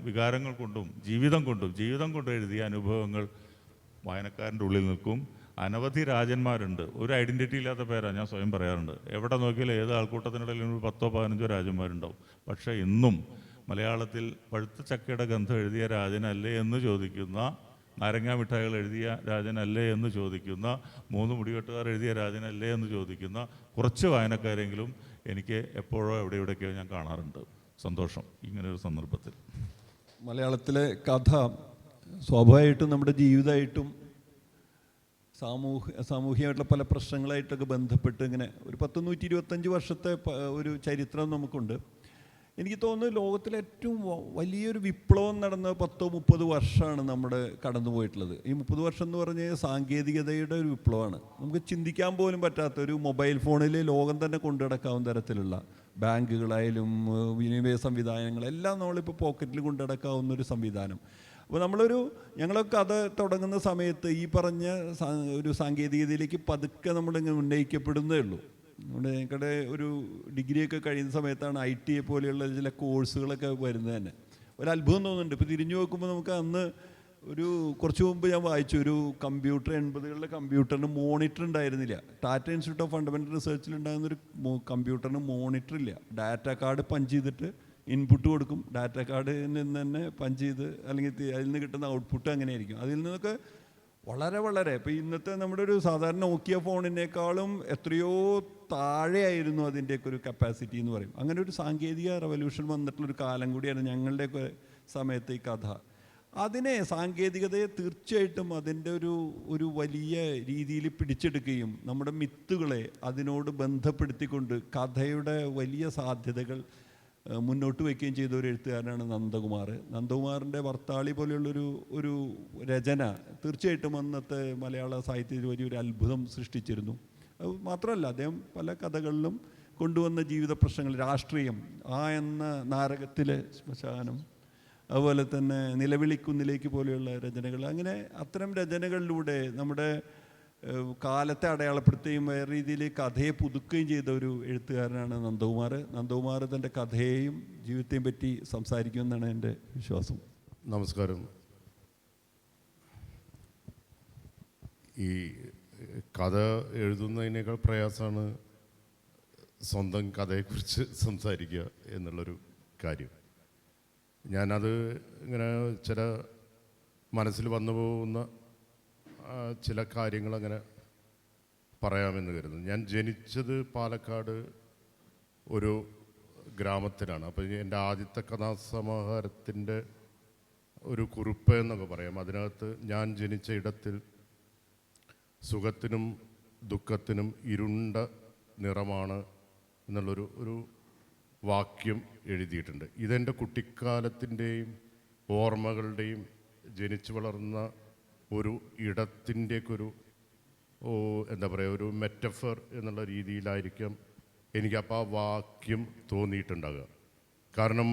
വികാരങ്ങൾ കൊണ്ടും ജീവിതം കൊണ്ടും എഴുതിയ അനുഭവങ്ങൾ വായനക്കാരൻ്റെ ഉള്ളിൽ നിൽക്കും. അനവധി രാജന്മാരുണ്ട്. ഒരു ഐഡൻറ്റിറ്റി ഇല്ലാത്ത പേരാണ് ഞാൻ സ്വയം പറയാറുണ്ട്. എവിടെ നോക്കിയാലും ഏത് ആൾക്കൂട്ടത്തിനിടയിലും 10-15 രാജന്മാരുണ്ടാവും. പക്ഷേ ഇന്നും മലയാളത്തിൽ പഴുത്ത ചക്കയുടെ ഗന്ധം എഴുതിയ രാജനല്ലേ എന്ന് ചോദിക്കുന്ന, നാരങ്ങാ മിഠായികൾ എഴുതിയ രാജനല്ലേ എന്ന് ചോദിക്കുന്ന, 3 മുടികെട്ടുകാർ എഴുതിയ രാജനല്ലേ എന്ന് ചോദിക്കുന്ന കുറച്ച് വായനക്കാരെങ്കിലും എനിക്ക് എപ്പോഴോ എവിടെയൊക്കെയോ ഞാൻ കാണാറുണ്ട്. സന്തോഷം ഇങ്ങനൊരു സന്ദർഭത്തിൽ. മലയാളത്തിലെ കഥ സ്വാഭാവികമായിട്ടും നമ്മുടെ ജീവിതമായിട്ടും സാമൂഹികമായിട്ടുള്ള പല പ്രശ്നങ്ങളായിട്ടൊക്കെ ബന്ധപ്പെട്ട് ഇങ്ങനെ ഒരു 125 വർഷത്തെ ഒരു ചരിത്രം നമുക്കുണ്ട്. എനിക്ക് തോന്നുന്നു ലോകത്തിലെ ഏറ്റവും വലിയൊരു വിപ്ലവം നടന്ന 10-30 വർഷമാണ് നമ്മുടെ കടന്നുപോയിട്ടുള്ളത്. ഈ 30 വർഷം എന്ന് പറഞ്ഞാൽ സാങ്കേതികതയുടെ ഒരു വിപ്ലവമാണ്. നമുക്ക് ചിന്തിക്കാൻ പോലും പറ്റാത്ത ഒരു മൊബൈൽ ഫോണിൽ ലോകം തന്നെ കൊണ്ടുനടക്കാവുന്ന തരത്തിലുള്ള ബാങ്കുകളായാലും വിനിമയ സംവിധാനങ്ങളെല്ലാം നമ്മളിപ്പോൾ പോക്കറ്റിൽ കൊണ്ടുനടക്കാവുന്ന ഒരു സംവിധാനം. അപ്പോൾ ഞങ്ങളൊക്കെ അത് തുടങ്ങുന്ന സമയത്ത് ഈ പറഞ്ഞ ഒരു സാങ്കേതികതയിലേക്ക് പതുക്കെ നമ്മളിങ്ങനെ ഉന്നയിക്കപ്പെടുന്നേ ഉള്ളൂ. ഞങ്ങളുടെ ഒരു ഡിഗ്രിയൊക്കെ കഴിയുന്ന സമയത്താണ് IT പോലെയുള്ള ചില കോഴ്സുകളൊക്കെ വരുന്നത് തന്നെ. ഒരു അത്ഭുതം തോന്നുന്നുണ്ട്. ഇപ്പോൾ തിരിഞ്ഞു നോക്കുമ്പോൾ നമുക്ക് അന്ന് കുറച്ച് മുമ്പ് ഞാൻ വായിച്ചു, ഒരു കമ്പ്യൂട്ടർ 80കളിലെ കമ്പ്യൂട്ടറിന് മോണിറ്റർ ഉണ്ടായിരുന്നില്ല. ടാറ്റ ഇൻസ്റ്റിറ്റ്യൂട്ട് ഓഫ് ഫണ്ടമെൻ്റൽ റിസർച്ചിലുണ്ടാകുന്നൊരു കമ്പ്യൂട്ടറിന് മോണിറ്റർ ഇല്ല. ഡാറ്റ കാർഡ് പഞ്ച് ചെയ്തിട്ട് ഇൻപുട്ട് കൊടുക്കും, ഡാറ്റ കാർഡിൽ നിന്ന് തന്നെ പഞ്ച് ചെയ്ത് അല്ലെങ്കിൽ അതിൽ നിന്ന് കിട്ടുന്ന ഔട്ട്പുട്ട് അങ്ങനെയായിരിക്കും. അതിൽ നിന്നൊക്കെ വളരെ ഇപ്പോൾ ഇന്നത്തെ നമ്മുടെ ഒരു സാധാരണ നോക്കിയ ഫോണിനേക്കാളും എത്രയോ താഴെയായിരുന്നു അതിൻ്റെയൊക്കെ ഒരു കപ്പാസിറ്റി എന്ന് പറയും. അങ്ങനെ ഒരു സാങ്കേതിക റവല്യൂഷൻ വന്നിട്ടുള്ളൊരു കാലം കൂടിയാണ് ഞങ്ങളുടെയൊക്കെ സമയത്ത് ഈ കഥ. അതിനെ സാങ്കേതികതയെ തീർച്ചയായിട്ടും അതിൻ്റെ ഒരു വലിയ രീതിയിൽ പിടിച്ചെടുക്കുകയും നമ്മുടെ മിത്തുകളെ അതിനോട് ബന്ധപ്പെടുത്തിക്കൊണ്ട് കഥയുടെ വലിയ സാധ്യതകൾ മുന്നോട്ട് വയ്ക്കുകയും ചെയ്ത ഒരു എഴുത്തുകാരനാണ് നന്ദകുമാർ. നന്ദകുമാറിൻ്റെ വർത്താളി പോലെയുള്ളൊരു രചന തീർച്ചയായിട്ടും അന്നത്തെ മലയാള സാഹിത്യത്തിൽ വലിയൊരു അത്ഭുതം സൃഷ്ടിച്ചിരുന്നു. അത് മാത്രമല്ല, അദ്ദേഹം പല കഥകളിലും കൊണ്ടുവന്ന ജീവിത പ്രശ്നങ്ങൾ, രാഷ്ട്രീയം, എന്ന നാരകത്തിലെ ശ്മശാനം, അതുപോലെ തന്നെ നിലവിളിക്കുന്നിലേക്ക് പോലെയുള്ള രചനകൾ, അങ്ങനെ അത്തരം രചനകളിലൂടെ നമ്മുടെ കാലത്തെ അടയാളപ്പെടുത്തുകയും വേറെ രീതിയിൽ കഥയെ പുതുക്കുകയും ചെയ്ത ഒരു എഴുത്തുകാരനാണ് നന്ദകുമാർ. നന്ദകുമാർ തൻ്റെ കഥയെയും ജീവിതത്തെയും പറ്റി സംസാരിക്കുമെന്നാണ് എൻ്റെ വിശ്വാസം. നമസ്കാരം. ഈ കഥ എഴുതുന്നതിനേക്കാൾ പ്രയാസമാണ് സ്വന്തം കഥയെക്കുറിച്ച് സംസാരിക്കുക എന്നുള്ളൊരു കാര്യം. ഞാനത് ഇങ്ങനെ ചില മനസ്സിൽ വന്നു പോകുന്ന ചില കാര്യങ്ങളങ്ങനെ പറയാമെന്ന് കരുതുന്നു. ഞാൻ ജനിച്ചത് പാലക്കാട് ഒരു ഗ്രാമത്തിലാണ്. അപ്പോൾ എൻ്റെ ആദ്യത്തെ കഥാസമാഹാരത്തിൻ്റെ ഒരു കുറിപ്പ് എന്നൊക്കെ പറയാം. അതിനകത്ത് ഞാൻ ജനിച്ച ഇടത്തിൽ സുഖത്തിനും ദുഃഖത്തിനും ഇരുണ്ട നിറമാണ് എന്നുള്ളൊരു വാക്യം എഴുതിയിട്ടുണ്ട്. ഇതെൻ്റെ കുട്ടിക്കാലത്തിൻ്റെയും ഓർമ്മകളുടെയും ജനിച്ചു വളർന്ന ഒരു ഇടത്തിൻ്റെയൊക്കെ എന്താ പറയുക, ഒരു മെറ്റഫർ എന്നുള്ള രീതിയിലായിരിക്കും എനിക്കപ്പോൾ ആ വാക്യം തോന്നിയിട്ടുണ്ടാകുക. കാരണം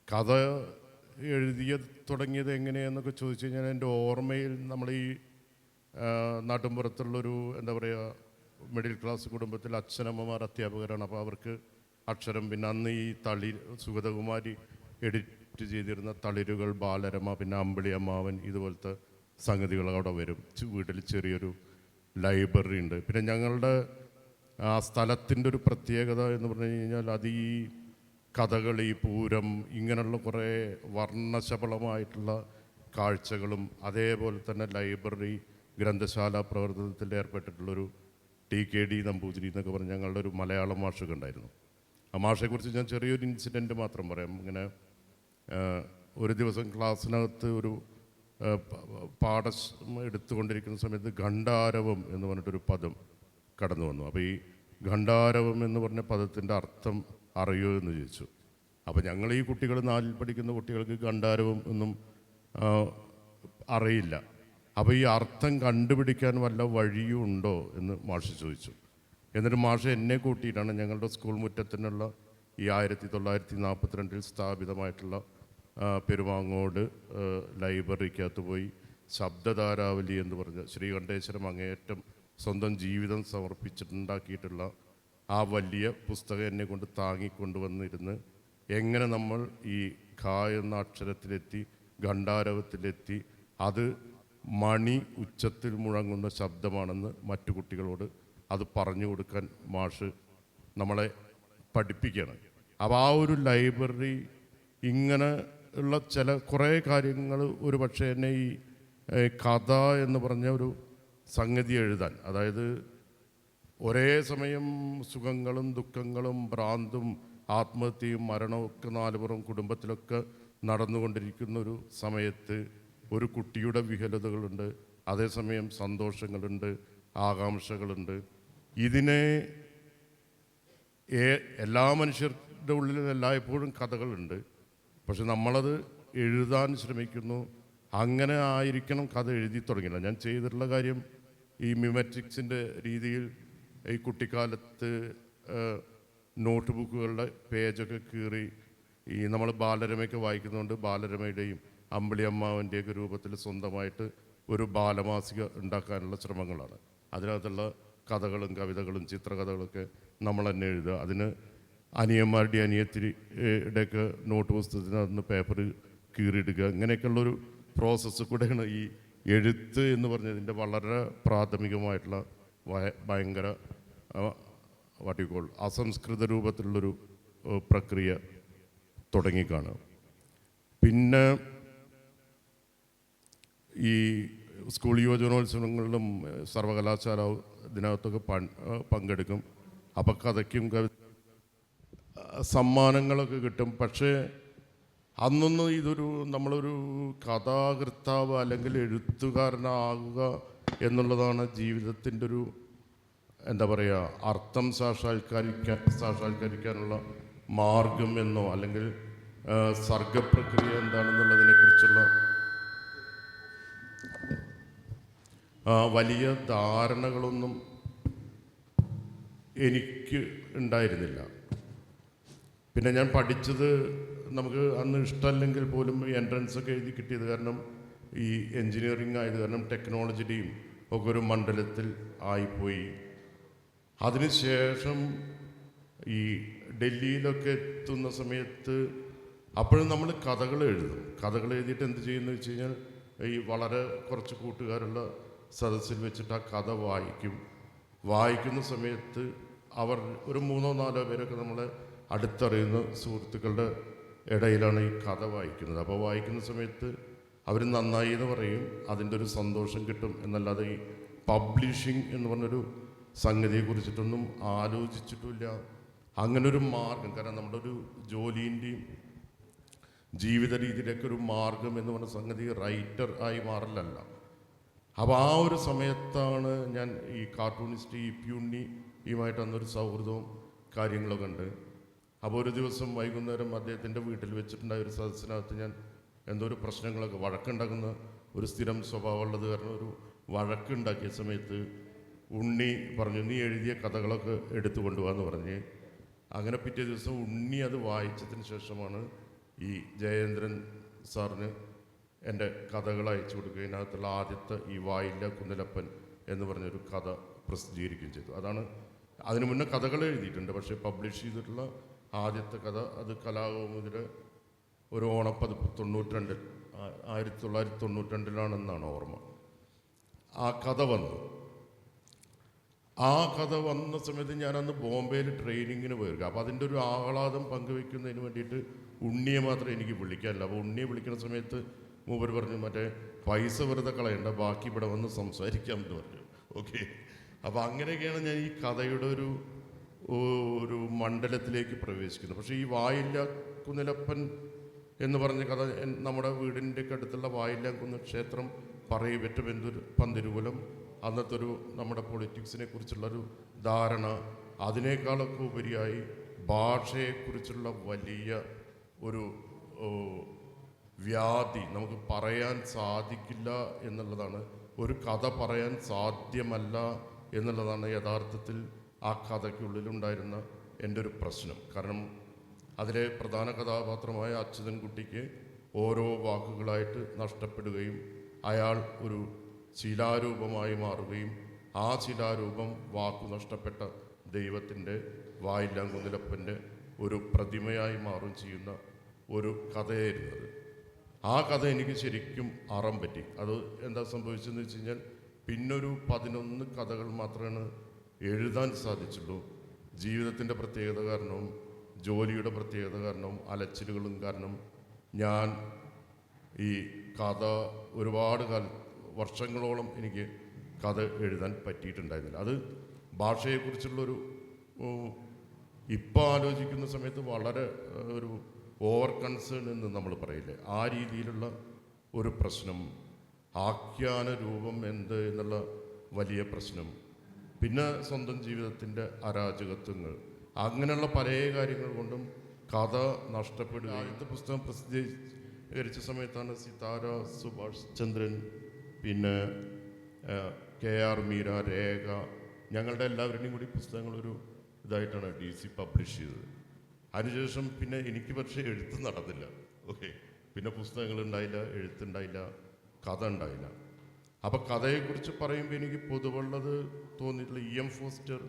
കഥ എഴുതിയ തുടങ്ങിയത് എങ്ങനെയെന്നൊക്കെ ചോദിച്ചു കഴിഞ്ഞാൽ എൻ്റെ ഓർമ്മയിൽ നമ്മൾ ഈ നാട്ടിൻപുറത്തുള്ളൊരു എന്താ പറയുക മിഡിൽ ക്ലാസ് കുടുംബത്തിൽ അച്ഛനമ്മമാർ അധ്യാപകരാണ്. അപ്പോൾ അവർക്ക് അക്ഷരം, പിന്നെ അന്ന് ഈ സുഗതകുമാരി എഡിറ്റ് ചെയ്തിരുന്ന തളിരുകൾ, ബാലരമ, പിന്നെ അമ്പിളി അമ്മാവൻ, ഇതുപോലത്തെ സംഗതികൾ അവിടെ വരും. വീട്ടിൽ ചെറിയൊരു ലൈബ്രറി ഉണ്ട്. പിന്നെ ഞങ്ങളുടെ ആ സ്ഥലത്തിൻ്റെ ഒരു പ്രത്യേകത എന്ന് പറഞ്ഞു കഴിഞ്ഞാൽ അത് ഈ കഥകളി, പൂരം, ഇങ്ങനെയുള്ള കുറേ വർണ്ണശബളമായിട്ടുള്ള കാഴ്ചകളും അതേപോലെ തന്നെ ലൈബ്രറി, ഗ്രന്ഥശാല പ്രവർത്തനത്തിൽ ഏർപ്പെട്ടിട്ടുള്ളൊരു TKD നമ്പൂതിരി എന്നൊക്കെ പറഞ്ഞ് ഞങ്ങളുടെ ഒരു മലയാളം മാഷൊക്കെ ഉണ്ടായിരുന്നു. ആ മാഷെക്കുറിച്ച് ഞാൻ ചെറിയൊരു ഇൻസിഡൻറ്റ് മാത്രം പറയാം. ഇങ്ങനെ ഒരു ദിവസം ക്ലാസ്സിനകത്ത് ഒരു പാഠം എടുത്തുകൊണ്ടിരിക്കുന്ന സമയത്ത് ഖണ്ഡാരവം എന്ന് പറഞ്ഞിട്ടൊരു പദം കടന്നു വന്നു. അപ്പോൾ ഈ ഖണ്ഡാരവം എന്ന് പറഞ്ഞ പദത്തിൻ്റെ അർത്ഥം അറിയോ എന്ന് ചോദിച്ചു. അപ്പോൾ ഞങ്ങൾ ഈ കുട്ടികൾ 4ൽ പഠിക്കുന്ന കുട്ടികൾക്ക് ഖണ്ഡാരവം ഒന്നും അറിയില്ല. അപ്പോൾ ഈ അർത്ഥം കണ്ടുപിടിക്കാൻ വല്ല വഴിയും ഉണ്ടോ എന്ന് മാഷ് ചോദിച്ചു. എന്നിട്ട് മാഷ് എന്നെ കൂട്ടിയിട്ടാണ് ഞങ്ങളുടെ സ്കൂൾ മുറ്റത്തിനുള്ള ഈ 1942 സ്ഥാപിതമായിട്ടുള്ള പെരുമാങ്ങോട് ലൈബ്രറിക്കകത്ത് പോയി ശബ്ദധാരാവലി എന്ന് പറഞ്ഞ ശ്രീകണ്ഠേശ്വരം അങ്ങേയറ്റം സ്വന്തം ജീവിതം സമർപ്പിച്ചിട്ടുണ്ടാക്കിയിട്ടുള്ള ആ വലിയ പുസ്തകം എന്നെ കൊണ്ട് താങ്ങിക്കൊണ്ടുവന്നിരുന്ന് എങ്ങനെ നമ്മൾ ഈ ഖ എന്ന അക്ഷരത്തിലെത്തി ഖണ്ഡാരവത്തിലെത്തി അത് മണി ഉച്ചത്തിൽ മുഴങ്ങുന്ന ശബ്ദമാണെന്ന് മറ്റു കുട്ടികളോട് അത് പറഞ്ഞു കൊടുക്കാൻ മാഷ് നമ്മളെ പഠിപ്പിക്കുകയാണ്. അപ്പോൾ ആ ഒരു ലൈബ്രറി ഇങ്ങനെ ഉള്ള കുറേ കാര്യങ്ങൾ ഒരു പക്ഷേ എന്നെ ഈ കഥ എന്ന് പറഞ്ഞ ഒരു സംഗതി എഴുതാൻ, അതായത് ഒരേ സമയം സുഖങ്ങളും ദുഃഖങ്ങളും ഭ്രാന്തും ആത്മഹത്യയും മരണവും ഒക്കെ നാലുപുറം കുടുംബത്തിലൊക്കെ നടന്നുകൊണ്ടിരിക്കുന്ന ഒരു സമയത്ത് ഒരു കുട്ടിയുടെ വിഹലതകളുണ്ട്, അതേസമയം സന്തോഷങ്ങളുണ്ട്, ആകാംക്ഷകളുണ്ട്. ഇതിനെ എല്ലാ മനുഷ്യരുടെ ഉള്ളിലും എല്ലായ്പ്പോഴും കഥകളുണ്ട്. പക്ഷെ നമ്മളത് എഴുതാൻ ശ്രമിക്കുന്നു. അങ്ങനെ ആയിരിക്കണം കഥ എഴുതി തുടങ്ങില്ല. ഞാൻ ചെയ്തിട്ടുള്ള കാര്യം ഈ മിമറ്റിക്സിൻ്റെ രീതിയിൽ ഈ കുട്ടിക്കാലത്ത് നോട്ട് ബുക്കുകളുടെ പേജൊക്കെ കീറി ഈ നമ്മൾ ബാലരമയൊക്കെ വായിക്കുന്നതുകൊണ്ട് ബാലരമയുടെയും അമ്പിളി അമ്മാവൻ്റെയൊക്കെ രൂപത്തിൽ സ്വന്തമായിട്ട് ഒരു ബാലമാസിക ഉണ്ടാക്കാനുള്ള ശ്രമങ്ങളാണ്. അതിനകത്തുള്ള കഥകളും കവിതകളും ചിത്രകഥകളൊക്കെ നമ്മൾ തന്നെ എഴുതുക. അതിന് അനിയന്മാരുടെ അനിയത്തിയുടെയൊക്കെ നോട്ട് പുസ്തകത്തിനകത്ത് പേപ്പർ കീറിയിടുക, ഇങ്ങനെയൊക്കെയുള്ളൊരു പ്രോസസ്സ് കൂടെയാണ് ഈ എഴുത്ത് എന്ന് പറഞ്ഞതിൻ്റെ വളരെ പ്രാഥമികമായിട്ടുള്ള ഭയങ്കര വാട്ടിക്കോൾ അസംസ്കൃത രൂപത്തിലുള്ളൊരു പ്രക്രിയ തുടങ്ങിക്കാണുക. പിന്നെ ഈ സ്കൂൾ യുവജനോത്സവങ്ങളിലും സർവകലാശാല ഇതിനകത്തൊക്കെ പങ്കെടുക്കും. അപ്പം കഥയ്ക്കും സമ്മാനങ്ങളൊക്കെ കിട്ടും. പക്ഷേ അന്നൊന്നും നമ്മളൊരു കഥാകൃത്താവ് അല്ലെങ്കിൽ എഴുത്തുകാരനാകുക എന്നുള്ളതാണ് ജീവിതത്തിൻ്റെ ഒരു എന്താ പറയുക അർത്ഥം സാക്ഷാത്കരിക്കാനുള്ള മാർഗം എന്നോ അല്ലെങ്കിൽ സർഗപ്രക്രിയ എന്താണെന്നുള്ളതിനെക്കുറിച്ചുള്ള വലിയ ധാരണകളൊന്നും എനിക്ക് ഉണ്ടായിരുന്നില്ല. പിന്നെ ഞാൻ പഠിച്ചത് നമുക്ക് അന്ന് ഇഷ്ടമല്ലെങ്കിൽ പോലും എൻട്രൻസൊക്കെ എഴുതി കിട്ടിയത് കാരണം ഈ എൻജിനീയറിംഗ് ആയത് കാരണം ടെക്നോളജിയുടെയും ഒക്കെ ഒരു മണ്ഡലത്തിൽ ആയിപ്പോയി. അതിനുശേഷം ഈ ഡൽഹിയിലൊക്കെ എത്തുന്ന സമയത്ത് അപ്പോഴും നമ്മൾ കഥകൾ എഴുതും. കഥകൾ എഴുതിയിട്ട് എന്ത് ചെയ്യുന്നു വെച്ച് കഴിഞ്ഞാൽ ഈ വളരെ കുറച്ച് കൂട്ടുകാരുള്ള സദസ്സിൽ വെച്ചിട്ട് ആ കഥ വായിക്കുന്ന സമയത്ത് അവർ ഒരു 3-4 പേരൊക്കെ നമ്മളെ അടുത്തറിയുന്ന സുഹൃത്തുക്കളുടെ ഇടയിലാണ് ഈ കഥ വായിക്കുന്നത്. അപ്പോൾ വായിക്കുന്ന സമയത്ത് അവർ നന്നായി എന്ന് പറയും, അതിൻ്റെ ഒരു സന്തോഷം കിട്ടും. എന്നല്ലാതെ ഈ പബ്ലിഷിങ് എന്ന് പറഞ്ഞൊരു സംഗതിയെക്കുറിച്ചിട്ടൊന്നും ആലോചിച്ചിട്ടില്ല. അങ്ങനൊരു മാർഗം, കാരണം നമ്മുടെ ഒരു ജോലീൻ്റെയും ജീവിത രീതിയിലേക്ക് ഒരു മാർഗം എന്ന് പറഞ്ഞ സംഗതി റൈറ്റർ ആയി മാറലല്ല. അപ്പോൾ ആ ഒരു സമയത്താണ് ഞാൻ ഈ കാർട്ടൂണിസ്റ്റ് ഉണ്ണിയുമായിട്ട് അന്നൊരു സൗഹൃദവും കാര്യങ്ങളൊക്കെ ഉണ്ട്. അപ്പോൾ ഒരു ദിവസം വൈകുന്നേരം അദ്ദേഹത്തിൻ്റെ വീട്ടിൽ വെച്ചിട്ടുണ്ടായ ഒരു സദസ്സിനകത്ത് ഞാൻ എന്തോ ഒരു പ്രശ്നങ്ങളൊക്കെ വഴക്കുണ്ടാക്കുന്ന ഒരു സ്ഥിരം സ്വഭാവമുള്ളത് കാരണം ഒരു വഴക്കുണ്ടാക്കിയ സമയത്ത് ഉണ്ണി പറഞ്ഞു, നീ എഴുതിയ കഥകളൊക്കെ എടുത്തു കൊണ്ടുപോകാമെന്ന് പറഞ്ഞ്. അങ്ങനെ പിറ്റേ ദിവസം ഉണ്ണി അത് വായിച്ചതിന് ശേഷമാണ് ഈ ജയേന്ദ്രൻ സാറിന് എൻ്റെ കഥകൾ അയച്ചു കൊടുക്കുകയും അതിനകത്തുള്ള ആദ്യത്തെ ഈ വായില്ല കുന്നിലപ്പൻ എന്ന് പറഞ്ഞൊരു കഥ പ്രസിദ്ധീകരിക്കുകയും ചെയ്തു. അതാണ് അതിനു മുന്നേ കഥകൾ എഴുതിയിട്ടുണ്ട്, പക്ഷേ പബ്ലിഷ് ചെയ്തിട്ടുള്ള ആദ്യത്തെ കഥ അത് കലാകൗമുദിയുടെ ഒരു ഓണപ്പതിപ്പ് 1992 ഓർമ്മ. ആ കഥ വന്നു. ആ കഥ വന്ന സമയത്ത് ഞാനന്ന് ബോംബെയിൽ ട്രെയിനിങ്ങിന് പോയിരിക്കും. അപ്പോൾ അതിൻ്റെ ഒരു ആഹ്ലാദം പങ്കുവെക്കുന്നതിന് വേണ്ടിയിട്ട് ഉണ്ണിയെ മാത്രമേ എനിക്ക് വിളിക്കാനില്ല. അപ്പോൾ ഉണ്ണിയെ വിളിക്കുന്ന സമയത്ത് മൂപ്പർ പറഞ്ഞു, മറ്റേ പൈസ വെറുതെ കളയണ്ട, ബാക്കി ഇവിടെ വന്ന് സംസാരിക്കാം എന്ന് പറഞ്ഞു. ഓക്കെ, അപ്പോൾ അങ്ങനെയൊക്കെയാണ് ഞാൻ ഈ കഥയുടെ ഒരു മണ്ഡലത്തിലേക്ക് പ്രവേശിക്കുന്നത്. പക്ഷേ ഈ വായില്ല കുന്നിലപ്പൻ എന്ന് പറഞ്ഞ കഥ നമ്മുടെ വീടിൻ്റെ അടുത്തുള്ള വായില്ലാക്കുന്ന് ക്ഷേത്രം പറയപ്പെട്ട പന്തിരുകുലം, അന്നത്തെ ഒരു നമ്മുടെ പൊളിറ്റിക്സിനെ കുറിച്ചുള്ളൊരു ധാരണ, അതിനേക്കാളൊക്കെ ഉപരിയായി ഭാഷയെക്കുറിച്ചുള്ള വലിയ ഒരു വ്യാധി നമുക്ക് പറയാൻ സാധിക്കില്ല എന്നുള്ളതാണ്, ഒരു കഥ പറയാൻ സാധ്യമല്ല എന്നുള്ളതാണ് യഥാർത്ഥത്തിൽ ആ കഥയ്ക്കുള്ളിലുണ്ടായിരുന്ന എൻ്റെ ഒരു പ്രശ്നം. കാരണം അതിലെ പ്രധാന കഥാപാത്രമായ അച്യുതൻകുട്ടിക്ക് ഓരോ വാക്കുകളായിട്ട് നഷ്ടപ്പെടുകയും അയാൾ ഒരു ശിലാരൂപമായി മാറുകയും ആ ശിലാരൂപം വാക്കു നഷ്ടപ്പെട്ട ദൈവത്തിൻ്റെ വായില്ലാങ്കുന്നിലപ്പൻ്റെ ഒരു പ്രതിമയായി മാറുകയും ചെയ്യുന്ന ഒരു കഥയായിരുന്നത്. ആ കഥ എനിക്ക് ശരിക്കും അറം പറ്റി. അത് എന്താ സംഭവിച്ചതെന്ന് വെച്ച് കഴിഞ്ഞാൽ പിന്നൊരു 11 കഥകൾ മാത്രമാണ് എഴുതാൻ സാധിച്ചുള്ളൂ. ജീവിതത്തിൻ്റെ പ്രത്യേകത കാരണവും ജോലിയുടെ പ്രത്യേകത കാരണവും അലച്ചിലുകളും കാരണം ഞാൻ ഈ കഥ ഒരുപാട് വർഷങ്ങളോളം എനിക്ക് കഥ എഴുതാൻ പറ്റിയിട്ടുണ്ടായിരുന്നില്ല. അത് ഭാഷയെക്കുറിച്ചുള്ളൊരു ഇപ്പോൾ ആലോചിക്കുന്ന സമയത്ത് വളരെ ഒരു ഓവർ കൺസേൺ എന്ന് നമ്മൾ പറയില്ലേ, ആ രീതിയിലുള്ള ഒരു പ്രശ്നം, ആഖ്യാന രൂപം എന്ത് എന്നുള്ള വലിയ പ്രശ്നം, പിന്നെ സ്വന്തം ജീവിതത്തിൻ്റെ അരാജകത്വങ്ങൾ, അങ്ങനെയുള്ള പല കാര്യങ്ങൾ കൊണ്ടും കഥ നഷ്ടപ്പെടുക. ആദ്യത്തെ പുസ്തകം പ്രസിദ്ധീകരിച്ച സമയത്താണ് സിതാര, സുഭാഷ് ചന്ദ്രൻ, പിന്നെ KR മീര, രേഖ, ഞങ്ങളുടെ എല്ലാവരുടെയും കൂടി പുസ്തകങ്ങളൊരു ഇതായിട്ടാണ് DC പബ്ലിഷ് ചെയ്തത്. അതിനുശേഷം പിന്നെ എനിക്ക് പക്ഷേ എഴുത്ത് നടന്നില്ല. ഓക്കെ, പിന്നെ പുസ്തകങ്ങളുണ്ടായില്ല, എഴുത്തുണ്ടായില്ല, കഥ ഉണ്ടായില്ല. അപ്പോൾ കഥയെക്കുറിച്ച് പറയുമ്പോൾ എനിക്ക് പൊതുവുള്ളത് തോന്നിയിട്ടുള്ള EM ഫോസ്റ്റർ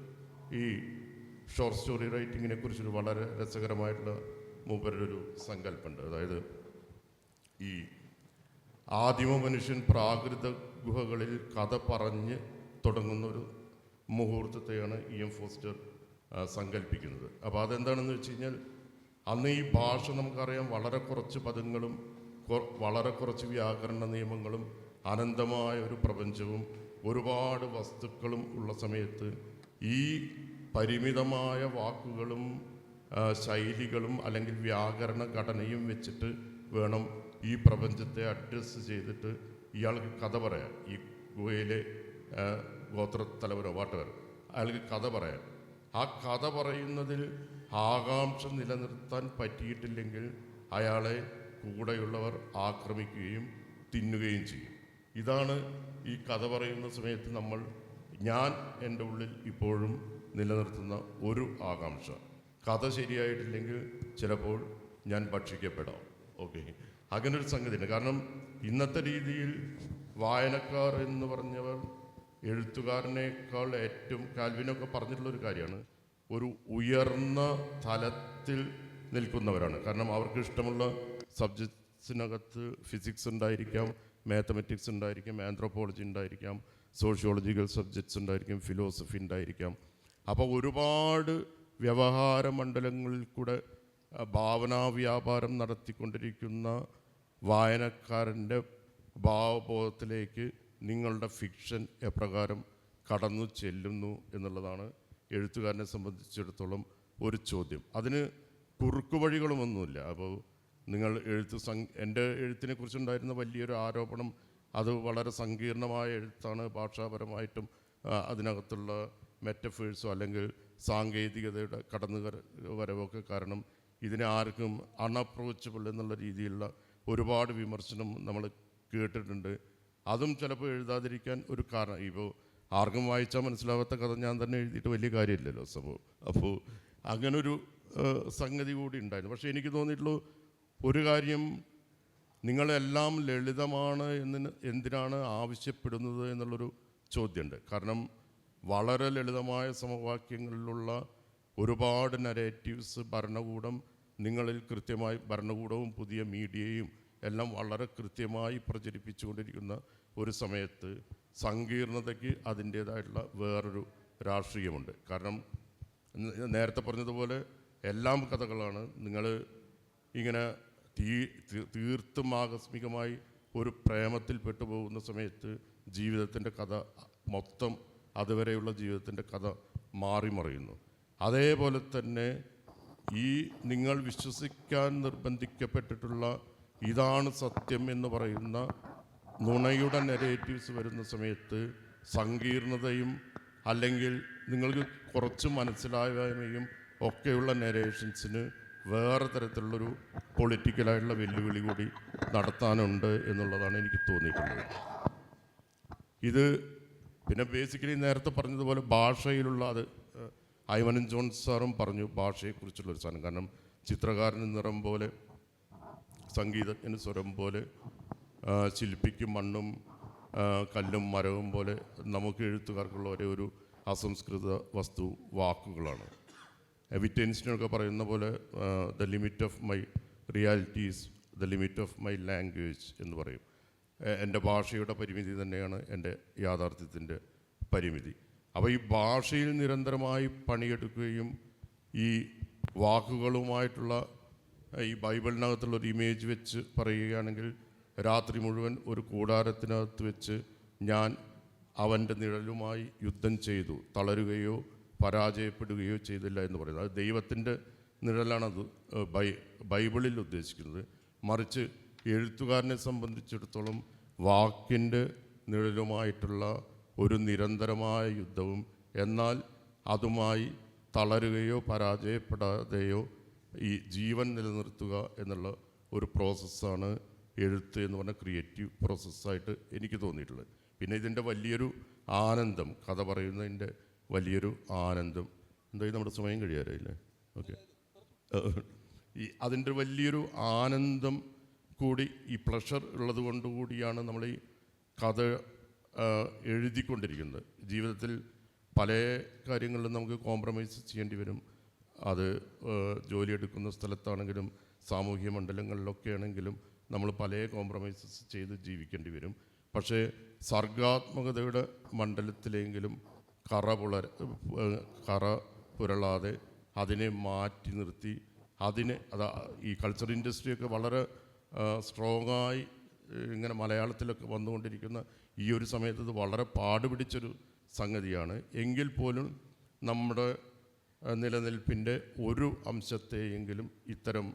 ഈ ഷോർട്ട് സ്റ്റോറി റൈറ്റിങ്ങിനെ കുറിച്ചൊരു വളരെ രസകരമായിട്ടുള്ള മൂപ്പരുടെ ഒരു സങ്കല്പമുണ്ട്. അതായത് ഈ ആദിമ മനുഷ്യൻ പ്രാകൃത ഗുഹകളിൽ കഥ പറഞ്ഞ് തുടങ്ങുന്നൊരു മുഹൂർത്തത്തെയാണ് EM ഫോസ്റ്റർ സങ്കല്പിക്കുന്നത്. അപ്പോൾ അതെന്താണെന്ന് വെച്ച് കഴിഞ്ഞാൽ അന്ന് ഈ ഭാഷ നമുക്കറിയാം വളരെ കുറച്ച് പദങ്ങളും വളരെ കുറച്ച് വ്യാകരണ നിയമങ്ങളും അനന്തമായ ഒരു പ്രപഞ്ചവും ഒരുപാട് വസ്തുക്കളും ഉള്ള സമയത്ത് ഈ പരിമിതമായ വാക്കുകളും ശൈലികളും അല്ലെങ്കിൽ വ്യാകരണ ഘടനയും വെച്ചിട്ട് വേണം ഈ പ്രപഞ്ചത്തെ അഡ്രസ്സ് ചെയ്തിട്ട് ഇയാൾക്ക് കഥ പറയാം. ഈ ഗുഹയിലെ ഗോത്രത്തലവരോ വാട്ടവർ അയാൾക്ക് കഥ പറയാം. ആ കഥ പറയുന്നതിൽ ആകാംക്ഷ നിലനിർത്താൻ പറ്റിയിട്ടില്ലെങ്കിൽ അയാളെ കൂടെയുള്ളവർ ആക്രമിക്കുകയും തിന്നുകയും ചെയ്യും. ഇതാണ് ഈ കഥ പറയുന്ന സമയത്ത് ഞാൻ എൻ്റെ ഉള്ളിൽ ഇപ്പോഴും നിലനിർത്തുന്ന ഒരു ആകാംക്ഷ. കഥ ശരിയായിട്ടില്ലെങ്കിൽ ചിലപ്പോൾ ഞാൻ ഭക്ഷിക്കപ്പെടാം. ഓക്കെ, അങ്ങനൊരു സംഗതിയുണ്ട്. കാരണം ഇന്നത്തെ രീതിയിൽ വായനക്കാർ എന്ന് പറഞ്ഞവർ എഴുത്തുകാരനേക്കാൾ ഏറ്റവും, കാൽവിനൊക്കെ പറഞ്ഞിട്ടുള്ളൊരു കാര്യമാണ്, ഒരു ഉയർന്ന തലത്തിൽ നിൽക്കുന്നവരാണ്. കാരണം അവർക്ക് ഇഷ്ടമുള്ള സബ്ജക്ട്സിനകത്ത് ഫിസിക്സ് ഉണ്ടായിരിക്കാം, മാത്തമെറ്റിക്സ് ഉണ്ടായിരിക്കാം, ആന്ത്രോപോളജി ഉണ്ടായിരിക്കാം, സോഷ്യോളജിക്കൽ സബ്ജക്ട്സ് ഉണ്ടായിരിക്കും, ഫിലോസഫി ഉണ്ടായിരിക്കാം. അപ്പോൾ ഒരുപാട് വ്യവഹാര മണ്ഡലങ്ങളിൽ കൂടെ ഭാവനാ വ്യാപാരം നടത്തിക്കൊണ്ടിരിക്കുന്ന വായനക്കാരൻ്റെ ഭാവബോധത്തിലേക്ക് നിങ്ങളുടെ ഫിക്ഷൻ എപ്രകാരം കടന്നു ചെല്ലുന്നു എന്നുള്ളതാണ് എഴുത്തുകാരനെ സംബന്ധിച്ചിടത്തോളം ഒരു ചോദ്യം. അതിന് കുറുക്കുവഴികളുമൊന്നുമില്ല. അപ്പോൾ നിങ്ങൾ എൻ്റെ എഴുത്തിനെ കുറിച്ചുണ്ടായിരുന്ന വലിയൊരു ആരോപണം അത് വളരെ സങ്കീർണമായ എഴുത്താണ്, ഭാഷാപരമായിട്ടും അതിനകത്തുള്ള മെറ്റഫേഴ്സോ അല്ലെങ്കിൽ സാങ്കേതികതയുടെ വരവൊക്കെ കാരണം ഇതിനെ ആർക്കും അൺഅപ്രോച്ചബിൾ എന്നുള്ള രീതിയിലുള്ള ഒരുപാട് വിമർശനം നമ്മൾ കേട്ടിട്ടുണ്ട്. അതും ചിലപ്പോൾ എഴുതാതിരിക്കാൻ ഒരു കാരണം, ഇപ്പോൾ ആർക്കും വായിച്ചാൽ മനസ്സിലാവാത്ത കഥ ഞാൻ തന്നെ എഴുതിയിട്ട് വലിയ കാര്യമില്ലല്ലോ സംഭവം. അപ്പോൾ അങ്ങനൊരു സംഗതി കൂടി ഉണ്ടായിരുന്നു. പക്ഷേ എനിക്ക് തോന്നിയിട്ടുള്ള ഒരു കാര്യം, നിങ്ങളെല്ലാം ലളിതമാണ് എന്തിനാണ് ആവശ്യപ്പെടുന്നത് എന്നുള്ളൊരു ചോദ്യമുണ്ട്. കാരണം വളരെ ലളിതമായ സമവാക്യങ്ങളിലുള്ള ഒരുപാട് നരേറ്റീവ്സ് ഭരണകൂടം നിങ്ങളിൽ കൃത്യമായി, ഭരണകൂടവും പുതിയ മീഡിയയും എല്ലാം വളരെ കൃത്യമായി പ്രചരിപ്പിച്ചുകൊണ്ടിരിക്കുന്ന ഒരു സമയത്ത് സങ്കീർണതയ്ക്ക് അതിൻ്റേതായിട്ടുള്ള വേറൊരു രാഷ്ട്രീയമുണ്ട്. കാരണം നേരത്തെ പറഞ്ഞതുപോലെ എല്ലാം കഥകളാണ്. നിങ്ങൾ ഇങ്ങനെ തീർത്തും ആകസ്മികമായി ഒരു പ്രേമത്തിൽ പെട്ടുപോകുന്ന സമയത്ത് ജീവിതത്തിൻ്റെ കഥ മൊത്തം, അതുവരെയുള്ള ജീവിതത്തിൻ്റെ കഥ മാറിമറിയുന്നു. അതേപോലെ തന്നെ ഈ നിങ്ങൾ വിശ്വസിക്കാൻ നിർബന്ധിക്കപ്പെട്ടിട്ടുള്ള ഇതാണ് സത്യം എന്ന് പറയുന്ന നുണയുടെ നെഗറ്റീവ്സ് വരുന്ന സമയത്ത് സങ്കീർണതയും അല്ലെങ്കിൽ നിങ്ങൾക്ക് കുറച്ച് മനസ്സിലായ്മയും ഒക്കെയുള്ള നരേഷൻസിന് വേറെ തരത്തിലുള്ളൊരു പൊളിറ്റിക്കലായിട്ടുള്ള വെല്ലുവിളി കൂടി നടത്താനുണ്ട് എന്നുള്ളതാണ് എനിക്ക് തോന്നിയിട്ടുള്ളത്. ഇത് പിന്നെ ബേസിക്കലി നേരത്തെ പറഞ്ഞതുപോലെ ഭാഷയിലുള്ള, അത് ഐവൻ ജോൺസ് സാറും പറഞ്ഞു ഭാഷയെക്കുറിച്ചുള്ളൊരു സാധനം. കാരണം ചിത്രകാരന് നിറം പോലെ, സംഗീതജ്ഞന് സ്വരം പോലെ, ശില്പിക്ക് മണ്ണും കല്ലും മരവും പോലെ നമുക്ക് എഴുത്തുകാർക്കുള്ള ഒരേ ഒരു അസംസ്കൃത വസ്തു വാക്കുകളാണ്. വിറ്റൻസിനൊക്കെ പറയുന്ന പോലെ the limit of my realities the limit of my language എന്ന് പറയും. എൻ്റെ ഭാഷയുടെ പരിമിതി തന്നെയാണ് എൻ്റെ യാഥാർത്ഥ്യത്തിൻ്റെ പരിമിതി. അപ്പോൾ ഈ ഭാഷയിൽ നിരന്തരമായി പണിയെടുക്കുകയും ഈ വാക്കുകളുമായിട്ടുള്ള ഈ ബൈബിളിനകത്തുള്ളൊരു ഇമേജ് വെച്ച് പറയുകയാണെങ്കിൽ, രാത്രി മുഴുവൻ ഒരു കൂടാരത്തിനകത്ത് വെച്ച് ഞാൻ അവൻ്റെ നിഴലുമായി യുദ്ധം ചെയ്തു, തളരുകയോ പരാജയപ്പെടുകയോ ചെയ്തില്ല എന്ന് പറയുന്നത്. അത് ദൈവത്തിൻ്റെ നിഴലാണത് ബൈബിളിൽ ഉദ്ദേശിക്കുന്നത്. മറിച്ച് എഴുത്തുകാരനെ സംബന്ധിച്ചിടത്തോളം വാക്കിൻ്റെ നിഴലുമായിട്ടുള്ള ഒരു നിരന്തരമായ യുദ്ധവും, എന്നാൽ അതുമായി തളരുകയോ പരാജയപ്പെടാതെയോ ഈ ജീവൻ നിലനിർത്തുക എന്നുള്ള ഒരു പ്രോസസ്സാണ് എഴുത്ത് എന്ന് പറഞ്ഞ ക്രിയേറ്റീവ് പ്രോസസ്സായിട്ട് എനിക്ക് തോന്നിയിട്ടുള്ളത്. പിന്നെ ഇതിൻ്റെ വലിയൊരു ആനന്ദം, കഥ പറയുന്നതിൻ്റെ വലിയൊരു ആനന്ദം, എന്തായാലും നമ്മുടെ സമയം കഴിയാറില്ലേ? ഓക്കെ. അതിൻ്റെ വലിയൊരു ആനന്ദം കൂടി, ഈ പ്ലഷർ ഉള്ളത് കൊണ്ടുകൂടിയാണ് നമ്മൾ ഈ കഥ എഴുതിക്കൊണ്ടിരിക്കുന്നത്. ജീവിതത്തിൽ പല കാര്യങ്ങളിലും നമുക്ക് കോംപ്രമൈസ് ചെയ്യേണ്ടി വരും. അത് ജോലിയെടുക്കുന്ന സ്ഥലത്താണെങ്കിലും സാമൂഹ്യ മണ്ഡലങ്ങളിലൊക്കെ ആണെങ്കിലും നമ്മൾ പല കോംപ്രമൈസസ് ചെയ്ത് ജീവിക്കേണ്ടി വരും. പക്ഷേ സർഗാത്മകതയുടെ മണ്ഡലത്തിലെങ്കിലും കറ പുരളാതെ അതിനെ മാറ്റി നിർത്തി അതിനെ ഈ കൾച്ചർ ഇൻഡസ്ട്രിയൊക്കെ വളരെ സ്ട്രോങ്ങായി ഇങ്ങനെ മലയാളത്തിലൊക്കെ വന്നുകൊണ്ടിരിക്കുന്ന ഈ ഒരു സമയത്ത് ഇത് വളരെ പാടുപിടിച്ചൊരു സംഗതിയാണ്. എങ്കിൽ പോലും നമ്മുടെ നിലനിൽപ്പിൻ്റെ ഒരു അംശത്തെയെങ്കിലും ഇത്തരം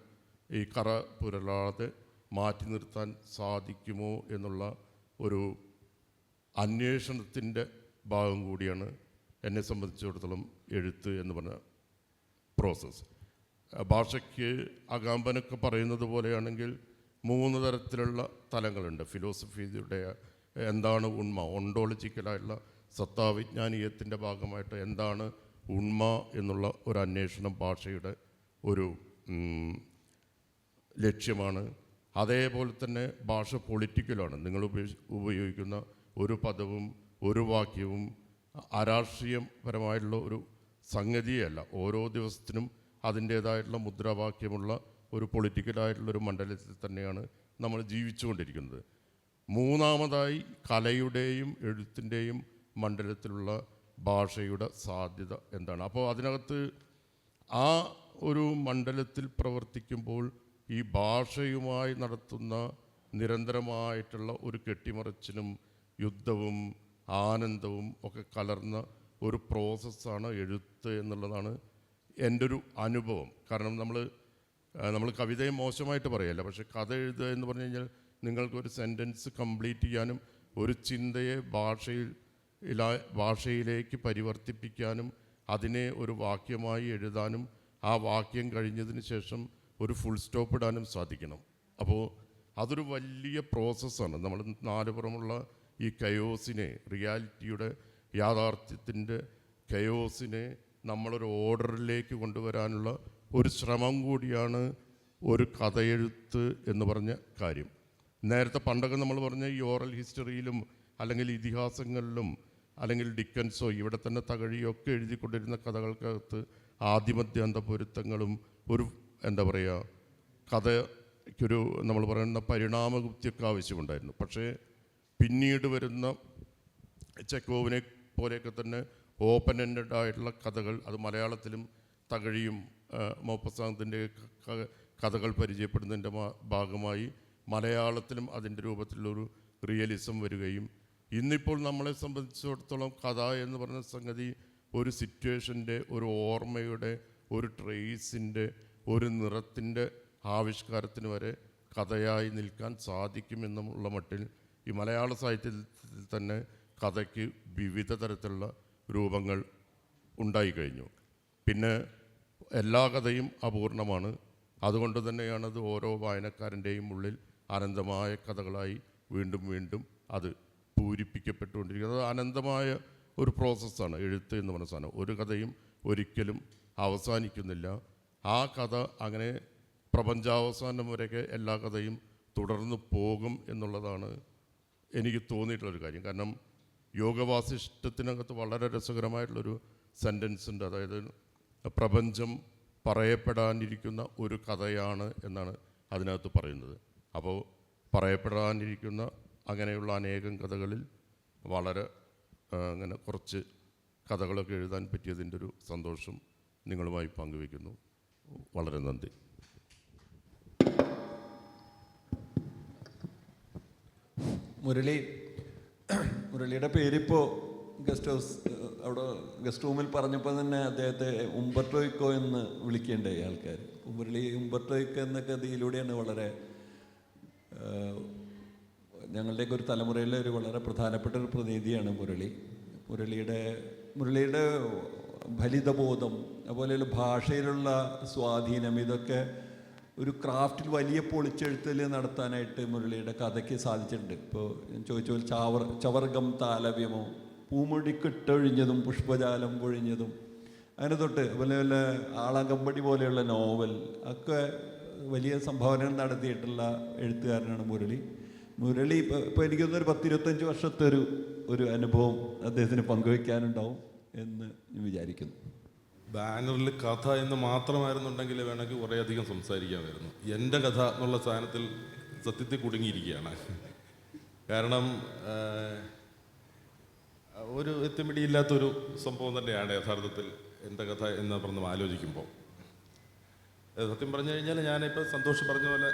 ഈ കറ പുരളാതെ മാറ്റി നിർത്താൻ സാധിക്കുമോ എന്നുള്ള ഒരു അന്വേഷണത്തിൻ്റെ ഭാഗം കൂടിയാണ് എന്നെ സംബന്ധിച്ചിടത്തോളം എഴുത്ത് എന്ന് പറഞ്ഞ പ്രോസസ്സ്. ഭാഷയ്ക്ക് അകാമ്പനൊക്കെ പറയുന്നത് പോലെയാണെങ്കിൽ 3 തരത്തിലുള്ള തലങ്ങളുണ്ട്. ഫിലോസഫിയുടെ എന്താണ് ഉണ്മ, ഒണ്ടോളജിക്കലായിട്ടുള്ള സത്താവിജ്ഞാനീയത്തിൻ്റെ ഭാഗമായിട്ട് എന്താണ് ഉണ്മ എന്നുള്ള ഒരു അന്വേഷണം ഭാഷയുടെ ഒരു ലക്ഷ്യമാണ്. അതേപോലെ തന്നെ ഭാഷ പൊളിറ്റിക്കലാണ്. നിങ്ങൾ ഉപയോഗിക്കുന്ന ഒരു പദവും ഒരു വാക്യവും അരാഷ്ട്രീയപരമായിട്ടുള്ള ഒരു സംഗതിയല്ല. ഓരോ ദിവസത്തിനും അതിൻ്റേതായിട്ടുള്ള മുദ്രാവാക്യമുള്ള ഒരു പൊളിറ്റിക്കലായിട്ടുള്ളൊരു മണ്ഡലത്തിൽ തന്നെയാണ് നമ്മൾ ജീവിച്ചുകൊണ്ടിരിക്കുന്നത്. മൂന്നാമതായി കലയുടെയും എഴുത്തിൻ്റെയും മണ്ഡലത്തിലുള്ള ഭാഷയുടെ സാധ്യത എന്താണ്? അപ്പോൾ അതിനകത്ത് ആ ഒരു മണ്ഡലത്തിൽ പ്രവർത്തിക്കുമ്പോൾ ഈ ഭാഷയുമായി നടത്തുന്ന നിരന്തരമായിട്ടുള്ള ഒരു കെട്ടിമറിച്ചിലും യുദ്ധവും ആനന്ദവും ഒക്കെ കലർന്ന ഒരു പ്രോസസ്സാണ് എഴുത്ത് എന്നുള്ളതാണ് എൻ്റെ ഒരു അനുഭവം. കാരണം നമ്മൾ കവിതയെ മോശമായിട്ട് പറയല്ല, പക്ഷെ കഥ എഴുതുക എന്ന് പറഞ്ഞു കഴിഞ്ഞാൽ നിങ്ങൾക്കൊരു സെൻറ്റൻസ് കംപ്ലീറ്റ് ചെയ്യാനും ഒരു ചിന്തയെ ഭാഷയിലേക്ക് പരിവർത്തിപ്പിക്കാനും അതിനെ ഒരു വാക്യമായി എഴുതാനും ആ വാക്യം കഴിഞ്ഞതിന് ശേഷം ഒരു ഫുൾ സ്റ്റോപ്പ് ഇടാനും സാധിക്കണം. അപ്പോൾ അതൊരു വലിയ പ്രോസസ്സാണ്. നമ്മൾ നാലുപുറമുള്ള ഈ കയോസിനെ, റിയാലിറ്റിയുടെ യാഥാർത്ഥ്യത്തിൻ്റെ കയോസിനെ നമ്മളൊരു ഓർഡറിലേക്ക് കൊണ്ടുവരാനുള്ള ഒരു ശ്രമം കൂടിയാണ് ഒരു കഥയെഴുത്ത് എന്ന് പറഞ്ഞ കാര്യം. നേരത്തെ പണ്ടൊക്കെ നമ്മൾ പറഞ്ഞ ഈ ഓറൽ ഹിസ്റ്ററിയിലും അല്ലെങ്കിൽ ഇതിഹാസങ്ങളിലും അല്ലെങ്കിൽ ഡിക്കൻസോ ഇവിടെ തന്നെ തകഴിയോ ഒക്കെ എഴുതിക്കൊണ്ടിരുന്ന കഥകൾക്കകത്ത് ആദിമധ്യാന്ത പൊരുത്തങ്ങളും ഒരു എന്താ പറയുക കഥയ്ക്കൊരു നമ്മൾ പറയുന്ന പരിണാമഗുപ്തിയൊക്കെ ആവശ്യമുണ്ടായിരുന്നു. പക്ഷേ പിന്നീട് വരുന്ന ചെക്കോവിനെ പോലെയൊക്കെ തന്നെ ഓപ്പൺ എൻഡഡ് ആയിട്ടുള്ള കഥകൾ, അത് മലയാളത്തിലും തകഴിയും മൗപ്പസാന്തിൻ്റെ കഥകൾ പരിചയപ്പെടുന്നതിൻ്റെ ഭാഗമായി മലയാളത്തിലും അതിൻ്റെ രൂപത്തിലുള്ളൊരു റിയലിസം വരികയും ഇന്നിപ്പോൾ നമ്മളെ സംബന്ധിച്ചിടത്തോളം കഥ എന്ന് പറഞ്ഞ സംഗതി ഒരു സിറ്റുവേഷൻ്റെ, ഒരു ഓർമ്മയുടെ, ഒരു ട്രേസിൻ്റെ, ഒരു നിറത്തിൻ്റെ ആവിഷ്കാരത്തിന് വരെ കഥയായി നിൽക്കാൻ സാധിക്കുമെന്നുള്ള മട്ടിൽ ഈ മലയാള സാഹിത്യത്തിൽ തന്നെ കഥയ്ക്ക് വിവിധ തരത്തിലുള്ള രൂപങ്ങൾ ഉണ്ടായിക്കഴിഞ്ഞു. പിന്നെ എല്ലാ കഥയും അപൂർണമാണ്. അതുകൊണ്ട് തന്നെയാണ് അത് ഓരോ വായനക്കാരൻ്റെയും ഉള്ളിൽ അനന്തമായ കഥകളായി വീണ്ടും വീണ്ടും അത് പൂരിപ്പിക്കപ്പെട്ടുകൊണ്ടിരിക്കുന്നത്. അത് അനന്തമായ ഒരു പ്രോസസ്സാണ് എഴുത്ത് എന്ന് പറഞ്ഞ സാധനം. ഒരു കഥയും ഒരിക്കലും അവസാനിക്കുന്നില്ല. ആ കഥ അങ്ങനെ പ്രപഞ്ചാവസാനം വരെയൊക്കെ എല്ലാ കഥയും തുടർന്ന് പോകും എന്നുള്ളതാണ് എനിക്ക് തോന്നിയിട്ടുള്ളൊരു കാര്യം. കാരണം യോഗവാസിഷ്ടത്തിനകത്ത് വളരെ രസകരമായിട്ടുള്ളൊരു സെൻറ്റൻസ് ഉണ്ട്. അതായത് പ്രപഞ്ചം പറയപ്പെടാനിരിക്കുന്ന ഒരു കഥയാണ് എന്നാണ് അതിനകത്ത് പറയുന്നത്. അപ്പോൾ പറയപ്പെടാനിരിക്കുന്ന അങ്ങനെയുള്ള അനേകം കഥകളിൽ വളരെ അങ്ങനെ കുറച്ച് കഥകളൊക്കെ എഴുതാൻ പറ്റിയതിൻ്റെ ഒരു സന്തോഷം നിങ്ങളുമായി പങ്കുവയ്ക്കുന്നു. വളരെ നന്ദി. മുരളിയുടെ പേരിപ്പോൾ ഗസ്റ്റ് ഹൗസ് അവിടെ ഗസ്റ്റ് റൂമിൽ പറഞ്ഞപ്പോൾ തന്നെ അദ്ദേഹത്തെ ഉംബർട്ടോ ഇക്കോ എന്ന് വിളിക്കേണ്ടായി ആൾക്കാർ. മുരളി ഉംബർട്ടോ ഇക്കോ എന്ന കഥയിലൂടെയാണ് വളരെ ഞങ്ങളുടെയൊക്കെ ഒരു തലമുറയിലെ ഒരു വളരെ പ്രധാനപ്പെട്ട ഒരു പ്രതിനിധിയാണ് മുരളി. മുരളിയുടെ ഫലിതബോധം, അതുപോലെയുള്ള ഭാഷയിലുള്ള സ്വാധീനം, ഇതൊക്കെ ഒരു ക്രാഫ്റ്റിൽ വലിയ പൊളിച്ചെഴുത്തിൽ നടത്താനായിട്ട് മുരളിയുടെ കഥയ്ക്ക് സാധിച്ചിട്ടുണ്ട്. ഇപ്പോൾ ഞാൻ ചോദിച്ച പോലെ ചവർഗം താലവ്യമോ, പൂമുടിക്കിട്ടൊഴിഞ്ഞതും പുഷ്പജാലം പൊഴിഞ്ഞതും, അങ്ങനെ തൊട്ട് അതുപോലെ വല്ല ആളാങ്കമ്പടി പോലെയുള്ള നോവൽ ഒക്കെ വലിയ സംഭാവന നടത്തിയിട്ടുള്ള എഴുത്തുകാരനാണ് മുരളി. ഇപ്പോൾ എനിക്കൊന്നൊരു 10-25 വർഷത്തെ ഒരു അനുഭവം അദ്ദേഹത്തിന് പങ്കുവയ്ക്കാനുണ്ടാവും എന്ന് ഞാൻ വിചാരിക്കുന്നു. ബാനറിൽ കഥ എന്ന് മാത്രമായിരുന്നുണ്ടെങ്കിൽ വേണമെങ്കിൽ കുറേയധികം സംസാരിക്കാമായിരുന്നു. എൻ്റെ കഥ എന്നുള്ള സാധനത്തിൽ സത്യത്തിൽ കുടുങ്ങിയിരിക്കുകയാണ്. കാരണം ഒരു എത്തുമിടിയില്ലാത്തൊരു സംഭവം തന്നെയാണ് യഥാർത്ഥത്തിൽ എൻ്റെ കഥ എന്ന് പറഞ്ഞ് ആലോചിക്കുമ്പോൾ. സത്യം പറഞ്ഞു കഴിഞ്ഞാൽ ഞാനിപ്പോൾ സന്തോഷ് പറഞ്ഞ പോലെ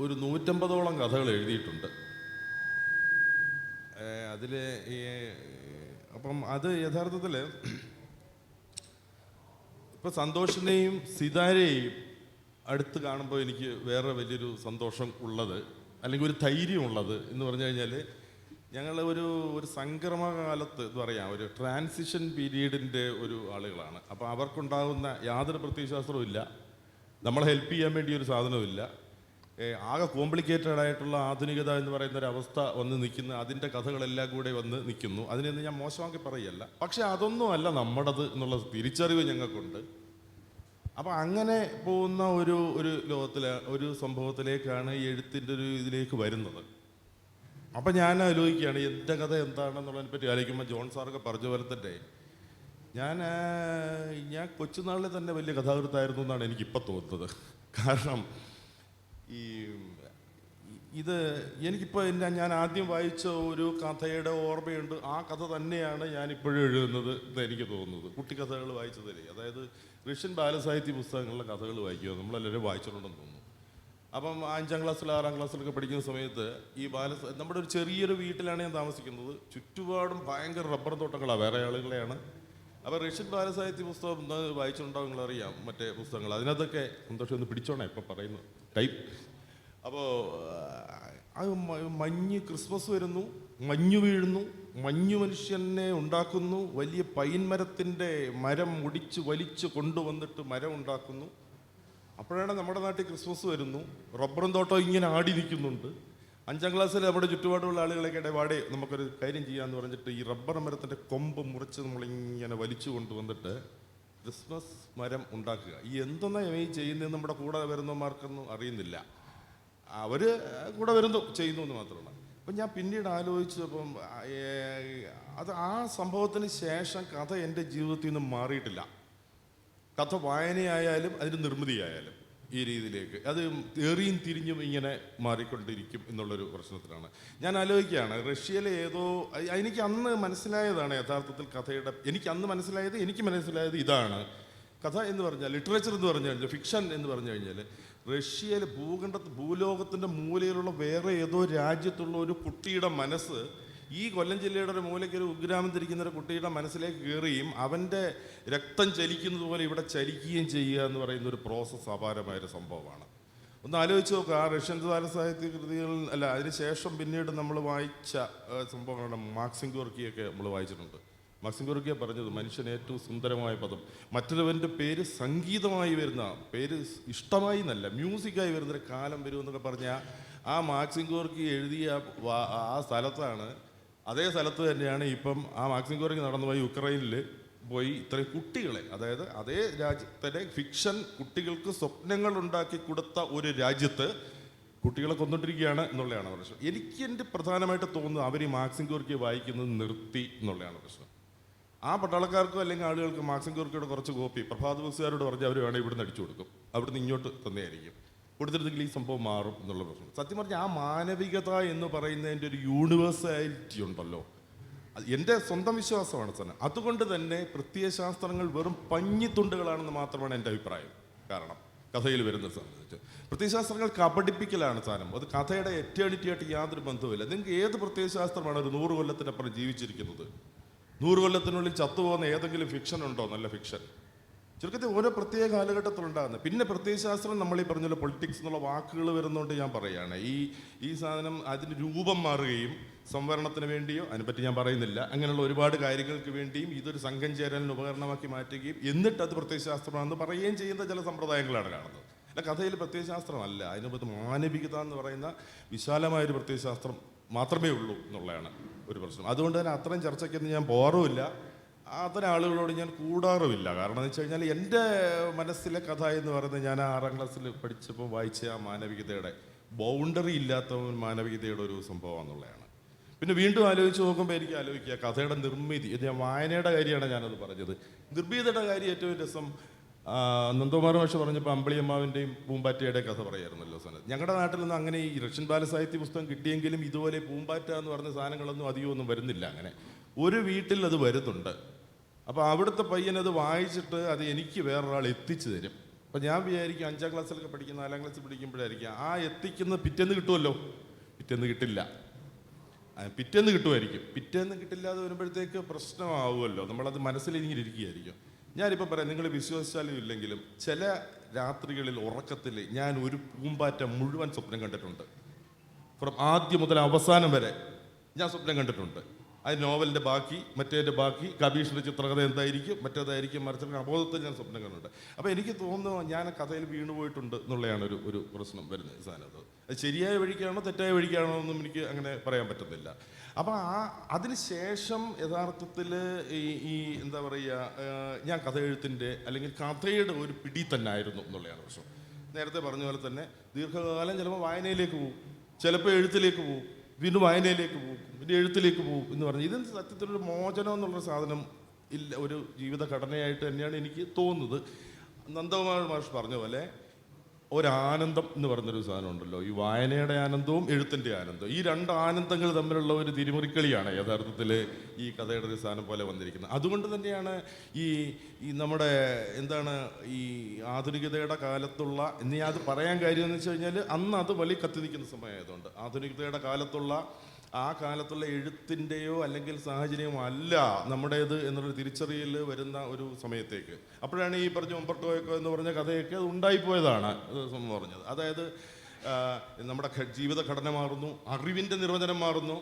ഒരു 150ഓളം കഥകൾ എഴുതിയിട്ടുണ്ട്. അതിൽ അപ്പം അത് യഥാർത്ഥത്തിൽ ഇപ്പം സന്തോഷിനെയും സിതാരയെയും അടുത്ത് കാണുമ്പോൾ എനിക്ക് വേറെ വലിയൊരു സന്തോഷം ഉള്ളത്, അല്ലെങ്കിൽ ഒരു ധൈര്യമുള്ളത് എന്ന് പറഞ്ഞു കഴിഞ്ഞാൽ, ഞങ്ങൾ ഒരു സംക്രമകാലത്ത് എന്ന് പറയാം, ഒരു ട്രാൻസിഷൻ പീരീഡിൻ്റെ ഒരു ആളുകളാണ്. അപ്പോൾ അവർക്കുണ്ടാകുന്ന യാതൊരു പ്രത്യയശാസ്ത്രവും ഇല്ല, നമ്മളെ ഹെൽപ്പ് ചെയ്യാൻ വേണ്ടി ഒരു സാധനവുമില്ല. ആകെ കോംപ്ലിക്കേറ്റഡ് ആയിട്ടുള്ള ആധുനികത എന്ന് പറയുന്ന ഒരു അവസ്ഥ വന്ന് നിൽക്കുന്ന, അതിൻ്റെ കഥകളെല്ലാം കൂടെ വന്ന് നിൽക്കുന്നു. അതിനൊന്നും ഞാൻ മോശമാക്കി പറയുകയല്ല, പക്ഷെ അതൊന്നും അല്ല നമ്മുടേത് എന്നുള്ള തിരിച്ചറിവ് ഞങ്ങൾക്കുണ്ട്. അപ്പം അങ്ങനെ പോകുന്ന ഒരു ലോകത്തിലെ ഒരു സംഭവത്തിലേക്കാണ് ഈ എഴുത്തിൻ്റെ ഒരു ഇതിലേക്ക് വരുന്നത്. അപ്പം ഞാൻ ആലോചിക്കുകയാണ് എൻ്റെ കഥ എന്താണെന്നുള്ളതിനെ പറ്റി ആലോചിക്കുമ്പോൾ ജോൺ സാറൊക്കെ പറഞ്ഞ പോലെ തന്നെ ഞാൻ കൊച്ചുനാളിൽ തന്നെ വലിയ കഥാകൃത്തായിരുന്നു എന്നാണ് എനിക്കിപ്പോൾ തോന്നുന്നത്. കാരണം ഇത് എനിക്കിപ്പോൾ ഞാൻ ആദ്യം വായിച്ച ഒരു കഥയുടെ ഓർമ്മയുണ്ട്. ആ കഥ തന്നെയാണ് ഞാനിപ്പോഴും എഴുതുന്നത് എന്ന് എനിക്ക് തോന്നുന്നത്. കുട്ടിക്കഥകൾ വായിച്ചതിലേ, അതായത് റഷ്യൻ ബാലസാഹിത്യ പുസ്തകങ്ങളിലെ കഥകൾ വായിക്കുക നമ്മളെല്ലാവരും വായിച്ചിട്ടുണ്ടെന്ന് തോന്നുന്നു. അപ്പം 5ാം ക്ലാസ്സിൽ 6ാം ക്ലാസ്സിലൊക്കെ പഠിക്കുന്ന സമയത്ത് ഈ നമ്മുടെ ഒരു ചെറിയൊരു വീട്ടിലാണ് ഞാൻ താമസിക്കുന്നത്. ചുറ്റുപാടും ഭയങ്കര റബ്ബർ തോട്ടങ്ങളാണ്, വേറെ ആളുകളെയാണ്. അപ്പോൾ റഷ്യൻ ബാലസാഹിത്യ പുസ്തകം വായിച്ചിട്ടുണ്ടാവും, നിങ്ങളറിയാം മറ്റേ പുസ്തകങ്ങൾ. അതിനകത്തൊക്കെ സന്തോഷം ഒന്ന് പിടിച്ചോണേ ഇപ്പം പറയുന്നു ടൈപ്പ്. അപ്പോൾ അത് മഞ്ഞ്, ക്രിസ്മസ് വരുന്നു, മഞ്ഞു വീഴുന്നു, മഞ്ഞു മനുഷ്യനെ ഉണ്ടാക്കുന്നു, വലിയ പൈൻ മരം മുടിച്ച് വലിച്ച് കൊണ്ടുവന്നിട്ട് മരം ഉണ്ടാക്കുന്നു. അപ്പോഴാണ് നമ്മുടെ നാട്ടിൽ ക്രിസ്മസ് വരുന്നു, റബ്ബറും തോട്ടം ഇങ്ങനെ ആടി നിൽക്കുന്നുണ്ട്. 5ാം ക്ലാസ്സിൽ നമ്മുടെ ചുറ്റുപാടുള്ള ആളുകളൊക്കെ വാടേ നമുക്കൊരു കാര്യം ചെയ്യാമെന്ന് പറഞ്ഞിട്ട് ഈ റബ്ബർ മരത്തിൻ്റെ കൊമ്പ് മുറിച്ച് നമ്മളിങ്ങനെ വലിച്ചു കൊണ്ടുവന്നിട്ട് ക്രിസ്മസ് മരം ഉണ്ടാക്കുക. ഈ എന്തെന്നാണ് ഈ ചെയ്യുന്നത് നമ്മുടെ കൂടെ വരുന്നവന്മാർക്കൊന്നും അറിയുന്നില്ല. അവർ കൂടെ വരുന്നു ചെയ്യുന്നു എന്ന് മാത്രമാണ്. അപ്പം ഞാൻ പിന്നീട് ആലോചിച്ചപ്പം അത് ആ സംഭവത്തിന് ശേഷം കഥ എൻ്റെ ജീവിതത്തിൽ നിന്ന് മാറിയിട്ടില്ല. കഥ വായനയായാലും അതിൻ്റെ നിർമ്മിതിയായാലും ഈ രീതിയിലേക്ക് അത് ഏറിയും തിരിഞ്ഞും ഇങ്ങനെ മാറിക്കൊണ്ടിരിക്കും എന്നുള്ളൊരു പ്രശ്നത്തിലാണ് ഞാൻ ആലോചിക്കുകയാണ്. റഷ്യയിലെ ഏതോ എനിക്ക് അന്ന് മനസ്സിലായതാണ് യഥാർത്ഥത്തിൽ കഥയുടെ എനിക്ക് മനസ്സിലായത് ഇതാണ്. കഥ എന്ന് പറഞ്ഞാൽ, ലിറ്ററേച്ചർ എന്ന് പറഞ്ഞു കഴിഞ്ഞാൽ, ഫിക്ഷൻ എന്ന് പറഞ്ഞു കഴിഞ്ഞാൽ, റഷ്യയിലെ ഭൂലോകത്തിൻ്റെ മൂലയിലുള്ള വേറെ ഏതോ രാജ്യത്തുള്ള ഒരു കുട്ടിയുടെ മനസ്സ് ഈ കൊല്ലം ജില്ലയുടെ ഒരു മൂലയ്ക്ക് ഒരു ഉഗ്രാമം തിരിക്കുന്ന ഒരു കുട്ടിയുടെ മനസ്സിലേക്ക് കയറുകയും അവൻ്റെ രക്തം ചലിക്കുന്നത് പോലെ ഇവിടെ ചലിക്കുകയും ചെയ്യുക എന്ന് പറയുന്ന ഒരു പ്രോസസ്സ് അപാരമായൊരു സംഭവമാണ്. ഒന്ന് ആലോചിച്ച് നോക്കുക. ആ റഷ്യൻ ബാലസാഹിത്യ കൃതികൾ അല്ല, അതിനുശേഷം പിന്നീട് നമ്മൾ വായിച്ച സംഭവങ്ങളുടെ മാക്സിം ഗോർക്കിയൊക്കെ നമ്മൾ വായിച്ചിട്ടുണ്ട്. മാക്സിം ഗോർക്കിയ പറഞ്ഞത് മനുഷ്യന് ഏറ്റവും സുന്ദരമായ പദം മറ്റൊരുവൻ്റെ പേര് സംഗീതമായി വരുന്ന, പേര് ഇഷ്ടമായി എന്നല്ല മ്യൂസിക്കായി വരുന്നൊരു കാലം വരുമെന്നൊക്കെ പറഞ്ഞാൽ ആ മാക്സിം ഗോർക്കി എഴുതിയ ആ സ്ഥലത്താണ്, അതേ സ്ഥലത്ത് തന്നെയാണ് ഇപ്പം ആ മാക്സിം ഗോർക്കി നടന്നുപോയി യുക്രൈനിൽ പോയി ഇത്രയും കുട്ടികളെ, അതായത് അതേ രാജ്യത്തിലെ ഫിക്ഷൻ കുട്ടികൾക്ക് സ്വപ്നങ്ങൾ ഉണ്ടാക്കി കൊടുത്ത ഒരു രാജ്യത്ത് കുട്ടികളെ കൊന്നിട്ടിരിക്കുകയാണ് എന്നുള്ളതാണ് പ്രശ്നം. എനിക്ക് എൻ്റെ പ്രധാനമായിട്ട് തോന്നുന്നത് അവർ ഈ മാക്സിം ഗോർക്കിയെ വായിക്കുന്നത് നിർത്തി എന്നുള്ളതാണ് പ്രശ്നം. ആ പട്ടാളക്കാർക്കോ അല്ലെങ്കിൽ ആളുകൾക്ക് മാക്സിം ഗോർക്കിയുടെ കുറച്ച് കോപ്പി പ്രഭാത് ബസുകാരോട് പറഞ്ഞാൽ അവർ വേണമെങ്കിൽ ഇവിടുന്ന് അടിച്ചു കൊടുക്കും, അവിടുന്ന് ഇങ്ങോട്ട് തന്നെയായിരിക്കും. കൊടുത്തിരുന്നെങ്കിൽ ഈ സംഭവം മാറും എന്നുള്ള പ്രശ്നം. സത്യം പറഞ്ഞാൽ ആ മാനവികത എന്ന് പറയുന്നതിൻ്റെ ഒരു യൂണിവേഴ്സാലിറ്റി ഉണ്ടല്ലോ, എൻ്റെ സ്വന്തം വിശ്വാസമാണ് തന്നെ. അതുകൊണ്ട് തന്നെ പ്രത്യയശാസ്ത്രങ്ങൾ വെറും പഞ്ഞിത്തുണ്ടുകളാണെന്ന് മാത്രമാണ് എൻ്റെ അഭിപ്രായം. കാരണം കഥയിൽ വരുന്ന സംബന്ധിച്ച് പ്രത്യയശാസ്ത്രങ്ങൾ കബഡിപ്പിക്കലാണ് സാധനം. അത് കഥയുടെ എറ്റേണിറ്റി ആയിട്ട് യാതൊരു ബന്ധവുമില്ല. നിങ്ങൾക്ക് ഏത് പ്രത്യയശാസ്ത്രമാണ് ഒരു 100 കൊല്ലത്തിനപ്പുറം ജീവിച്ചിരിക്കുന്നത്? 100 കൊല്ലത്തിനുള്ളിൽ ചത്തുപോകുന്ന ഏതെങ്കിലും ഫിക്ഷൻ ഉണ്ടോ? നല്ല ഫിക്ഷൻ ചുരുക്കത്തിൽ ഓരോ പ്രത്യേക കാലഘട്ടത്തിലുണ്ടാകുന്നത്. പിന്നെ പ്രത്യയശാസ്ത്രം നമ്മൾ ഈ പറഞ്ഞ പൊളിറ്റിക്സ് എന്നുള്ള വാക്കുകൾ വരുന്നതുകൊണ്ട് ഞാൻ പറയുകയാണ്, ഈ സാധനം അതിന് രൂപം മാറുകയും സംവരണത്തിന് വേണ്ടിയോ, അതിനെപ്പറ്റി ഞാൻ പറയുന്നില്ല, അങ്ങനെയുള്ള ഒരുപാട് കാര്യങ്ങൾക്ക് വേണ്ടിയും ഇതൊരു സംഘം ചേരലിന് ഉപകരണമാക്കി മാറ്റുകയും എന്നിട്ട് അത് പ്രത്യയശാസ്ത്രമാണെന്ന് പറയുകയും ചെയ്യുന്ന ചില സമ്പ്രദായങ്ങളാണ് കാണുന്നത്. അല്ല, കഥയിൽ പ്രത്യയശാസ്ത്രമല്ല, അതിനകത്ത് മാനവികത എന്ന് പറയുന്ന വിശാലമായൊരു പ്രത്യയശാസ്ത്രം മാത്രമേ ഉള്ളൂ എന്നുള്ളതാണ് ഒരു പ്രശ്നം. അതുകൊണ്ട് തന്നെ അത്രയും ചർച്ചയ്ക്കൊന്നും ഞാൻ പോകാറുമില്ല, അത്തരം ആളുകളോട് ഞാൻ കൂടാറുമില്ല. കാരണം എന്ന് വെച്ച് കഴിഞ്ഞാൽ എൻ്റെ മനസ്സിലെ കഥ എന്ന് പറയുന്നത് ഞാൻ 6ാം ക്ലാസ്സിൽ പഠിച്ചപ്പോൾ വായിച്ച ആ മാനവികതയുടെ ബൗണ്ടറി ഇല്ലാത്ത മാനവികതയുടെ ഒരു സംഭവം എന്നുള്ളതാണ്. പിന്നെ വീണ്ടും ആലോചിച്ച് നോക്കുമ്പോൾ എനിക്ക് ആലോചിക്കുക കഥയുടെ നിർമ്മിതി. ഇത് ഞാൻ വായനയുടെ കാര്യമാണ് ഞാനത് പറഞ്ഞത്. നിർമ്മിതിയുടെ കാര്യം ഏറ്റവും രസം നന്ദകുമാർ മാഷ് പറഞ്ഞപ്പോൾ അമ്പിളിയമ്മാവിൻ്റെയും പൂമ്പാറ്റയുടെ കഥ പറയായിരുന്നല്ലോ സാധനം. ഞങ്ങളുടെ നാട്ടിലൊന്നും അങ്ങനെ ഈ റഷ്യൻ ബാലസാഹിത്യ പുസ്തകം കിട്ടിയെങ്കിലും ഇതുപോലെ പൂമ്പാറ്റ എന്ന് പറഞ്ഞ സാധനങ്ങളൊന്നും അധികമൊന്നും വരുന്നില്ല. അങ്ങനെ ഒരു വീട്ടിൽ അത് വരുന്നുണ്ട്. അപ്പോൾ അവിടുത്തെ പയ്യനത് വായിച്ചിട്ട് അത് എനിക്ക് വേറൊരാൾ എത്തിച്ചു തരും. അപ്പോൾ ഞാൻ വിചാരിക്കും 5ാം ക്ലാസ്സിലൊക്കെ പഠിക്കുന്ന 4ാം ക്ലാസ്സിൽ പഠിക്കുമ്പോഴായിരിക്കും ആ എത്തിക്കുന്ന പിറ്റേന്ന് കിട്ടുമല്ലോ, പിറ്റേന്ന് കിട്ടില്ല, പിറ്റേന്ന് കിട്ടുമായിരിക്കും. പിറ്റേന്ന് കിട്ടില്ലാതെ വരുമ്പോഴത്തേക്ക് പ്രശ്നമാവുമല്ലോ, നമ്മളത് മനസ്സിലിങ്ങനെ ഇരിക്കുകയായിരിക്കും. ഞാനിപ്പോൾ പറയാം, നിങ്ങൾ വിശ്വസിച്ചാലും ഇല്ലെങ്കിലും ചില രാത്രികളിൽ ഉറക്കത്തിൽ ഞാൻ ഒരു പൂമ്പാറ്റ മുഴുവൻ സ്വപ്നം കണ്ടിട്ടുണ്ട്. ആദ്യം മുതൽ അവസാനം വരെ ഞാൻ സ്വപ്നം കണ്ടിട്ടുണ്ട്. അത് നോവലിൻ്റെ ബാക്കി, മറ്റേതിൻ്റെ ബാക്കി, കബീഷിൻ്റെ ചിത്രകഥ എന്തായിരിക്കും, മറ്റേതായിരിക്കും, മറിച്ചൊക്കെ അബോധത്തിൽ ഞാൻ സ്വപ്നം കണ്ടിട്ടുണ്ട്. അപ്പോൾ എനിക്ക് തോന്നുന്നു ഞാൻ കഥയിൽ വീണുപോയിട്ടുണ്ട് എന്നുള്ളതാണ് ഒരു പ്രശ്നം വരുന്നത് സാധനത്ത്. അത് ശരിയായ വഴിക്കാണോ തെറ്റായ വഴിക്കാണോ എന്നും എനിക്ക് അങ്ങനെ പറയാൻ പറ്റുന്നില്ല. അപ്പോൾ അതിന് ശേഷം യഥാർത്ഥത്തിൽ ഈ എന്താ പറയുക, ഞാൻ കഥ എഴുത്തിൻ്റെ അല്ലെങ്കിൽ കഥയുടെ ഒരു പിടി തന്നെ ആയിരുന്നു എന്നുള്ളതാണ് പ്രശ്നം. നേരത്തെ പറഞ്ഞ പോലെ തന്നെ ദീർഘകാലം ചിലപ്പോൾ വായനയിലേക്ക് പോകും, ചിലപ്പോൾ എഴുത്തിലേക്ക് പോകും, വീണ്ടും വായനയിലേക്ക് പോകും, പിന്നെ എഴുത്തിലേക്ക് പോകും എന്ന് പറഞ്ഞ് ഇതിന് സത്യത്തിലൊരു മോചനം എന്നുള്ളൊരു സാധനം ഇല്ല, ഒരു ജീവിതഘടനയായിട്ട് തന്നെയാണ് എനിക്ക് തോന്നുന്നത്. നന്ദകുമാർ മാഷ് പറഞ്ഞ പോലെ ഒരാനന്ദം എന്ന് പറഞ്ഞൊരു സാധനം ഉണ്ടല്ലോ, ഈ വായനയുടെ ആനന്ദവും എഴുത്തിൻ്റെ ആനന്ദവും, ഈ 2 ആനന്ദങ്ങൾ തമ്മിലുള്ള ഒരു തിരിമുറിക്കളിയാണ് യഥാർത്ഥത്തിൽ ഈ കഥയുടെ ഒരു സാധനം പോലെ വന്നിരിക്കുന്നത്. അതുകൊണ്ട് തന്നെയാണ് ഈ നമ്മുടെ എന്താണ് ഈ ആധുനികതയുടെ കാലത്തുള്ള, ഇനി അത് പറയാൻ കാര്യം എന്ന് വെച്ച് കഴിഞ്ഞാൽ അന്ന് അത് വലിയ കത്തി നിൽക്കുന്ന സമയമായതുകൊണ്ട് ആധുനികതയുടെ കാലത്തുള്ള ആ കാലത്തുള്ള എഴുത്തിൻ്റെയോ അല്ലെങ്കിൽ സാഹചര്യമോ അല്ല നമ്മുടേത് എന്നൊരു തിരിച്ചറിയൽ വരുന്ന ഒരു സമയത്തേക്ക്, അപ്പോഴാണ് ഈ പറഞ്ഞ ഉംബർട്ടോ എന്ന് പറഞ്ഞ കഥയൊക്കെ അത് ഉണ്ടായിപ്പോയതാണ് സംഭവം പറഞ്ഞത്. അതായത് നമ്മുടെ ജീവിതഘടന മാറുന്നു, അറിവിൻ്റെ നിർവചനം മാറുന്നു.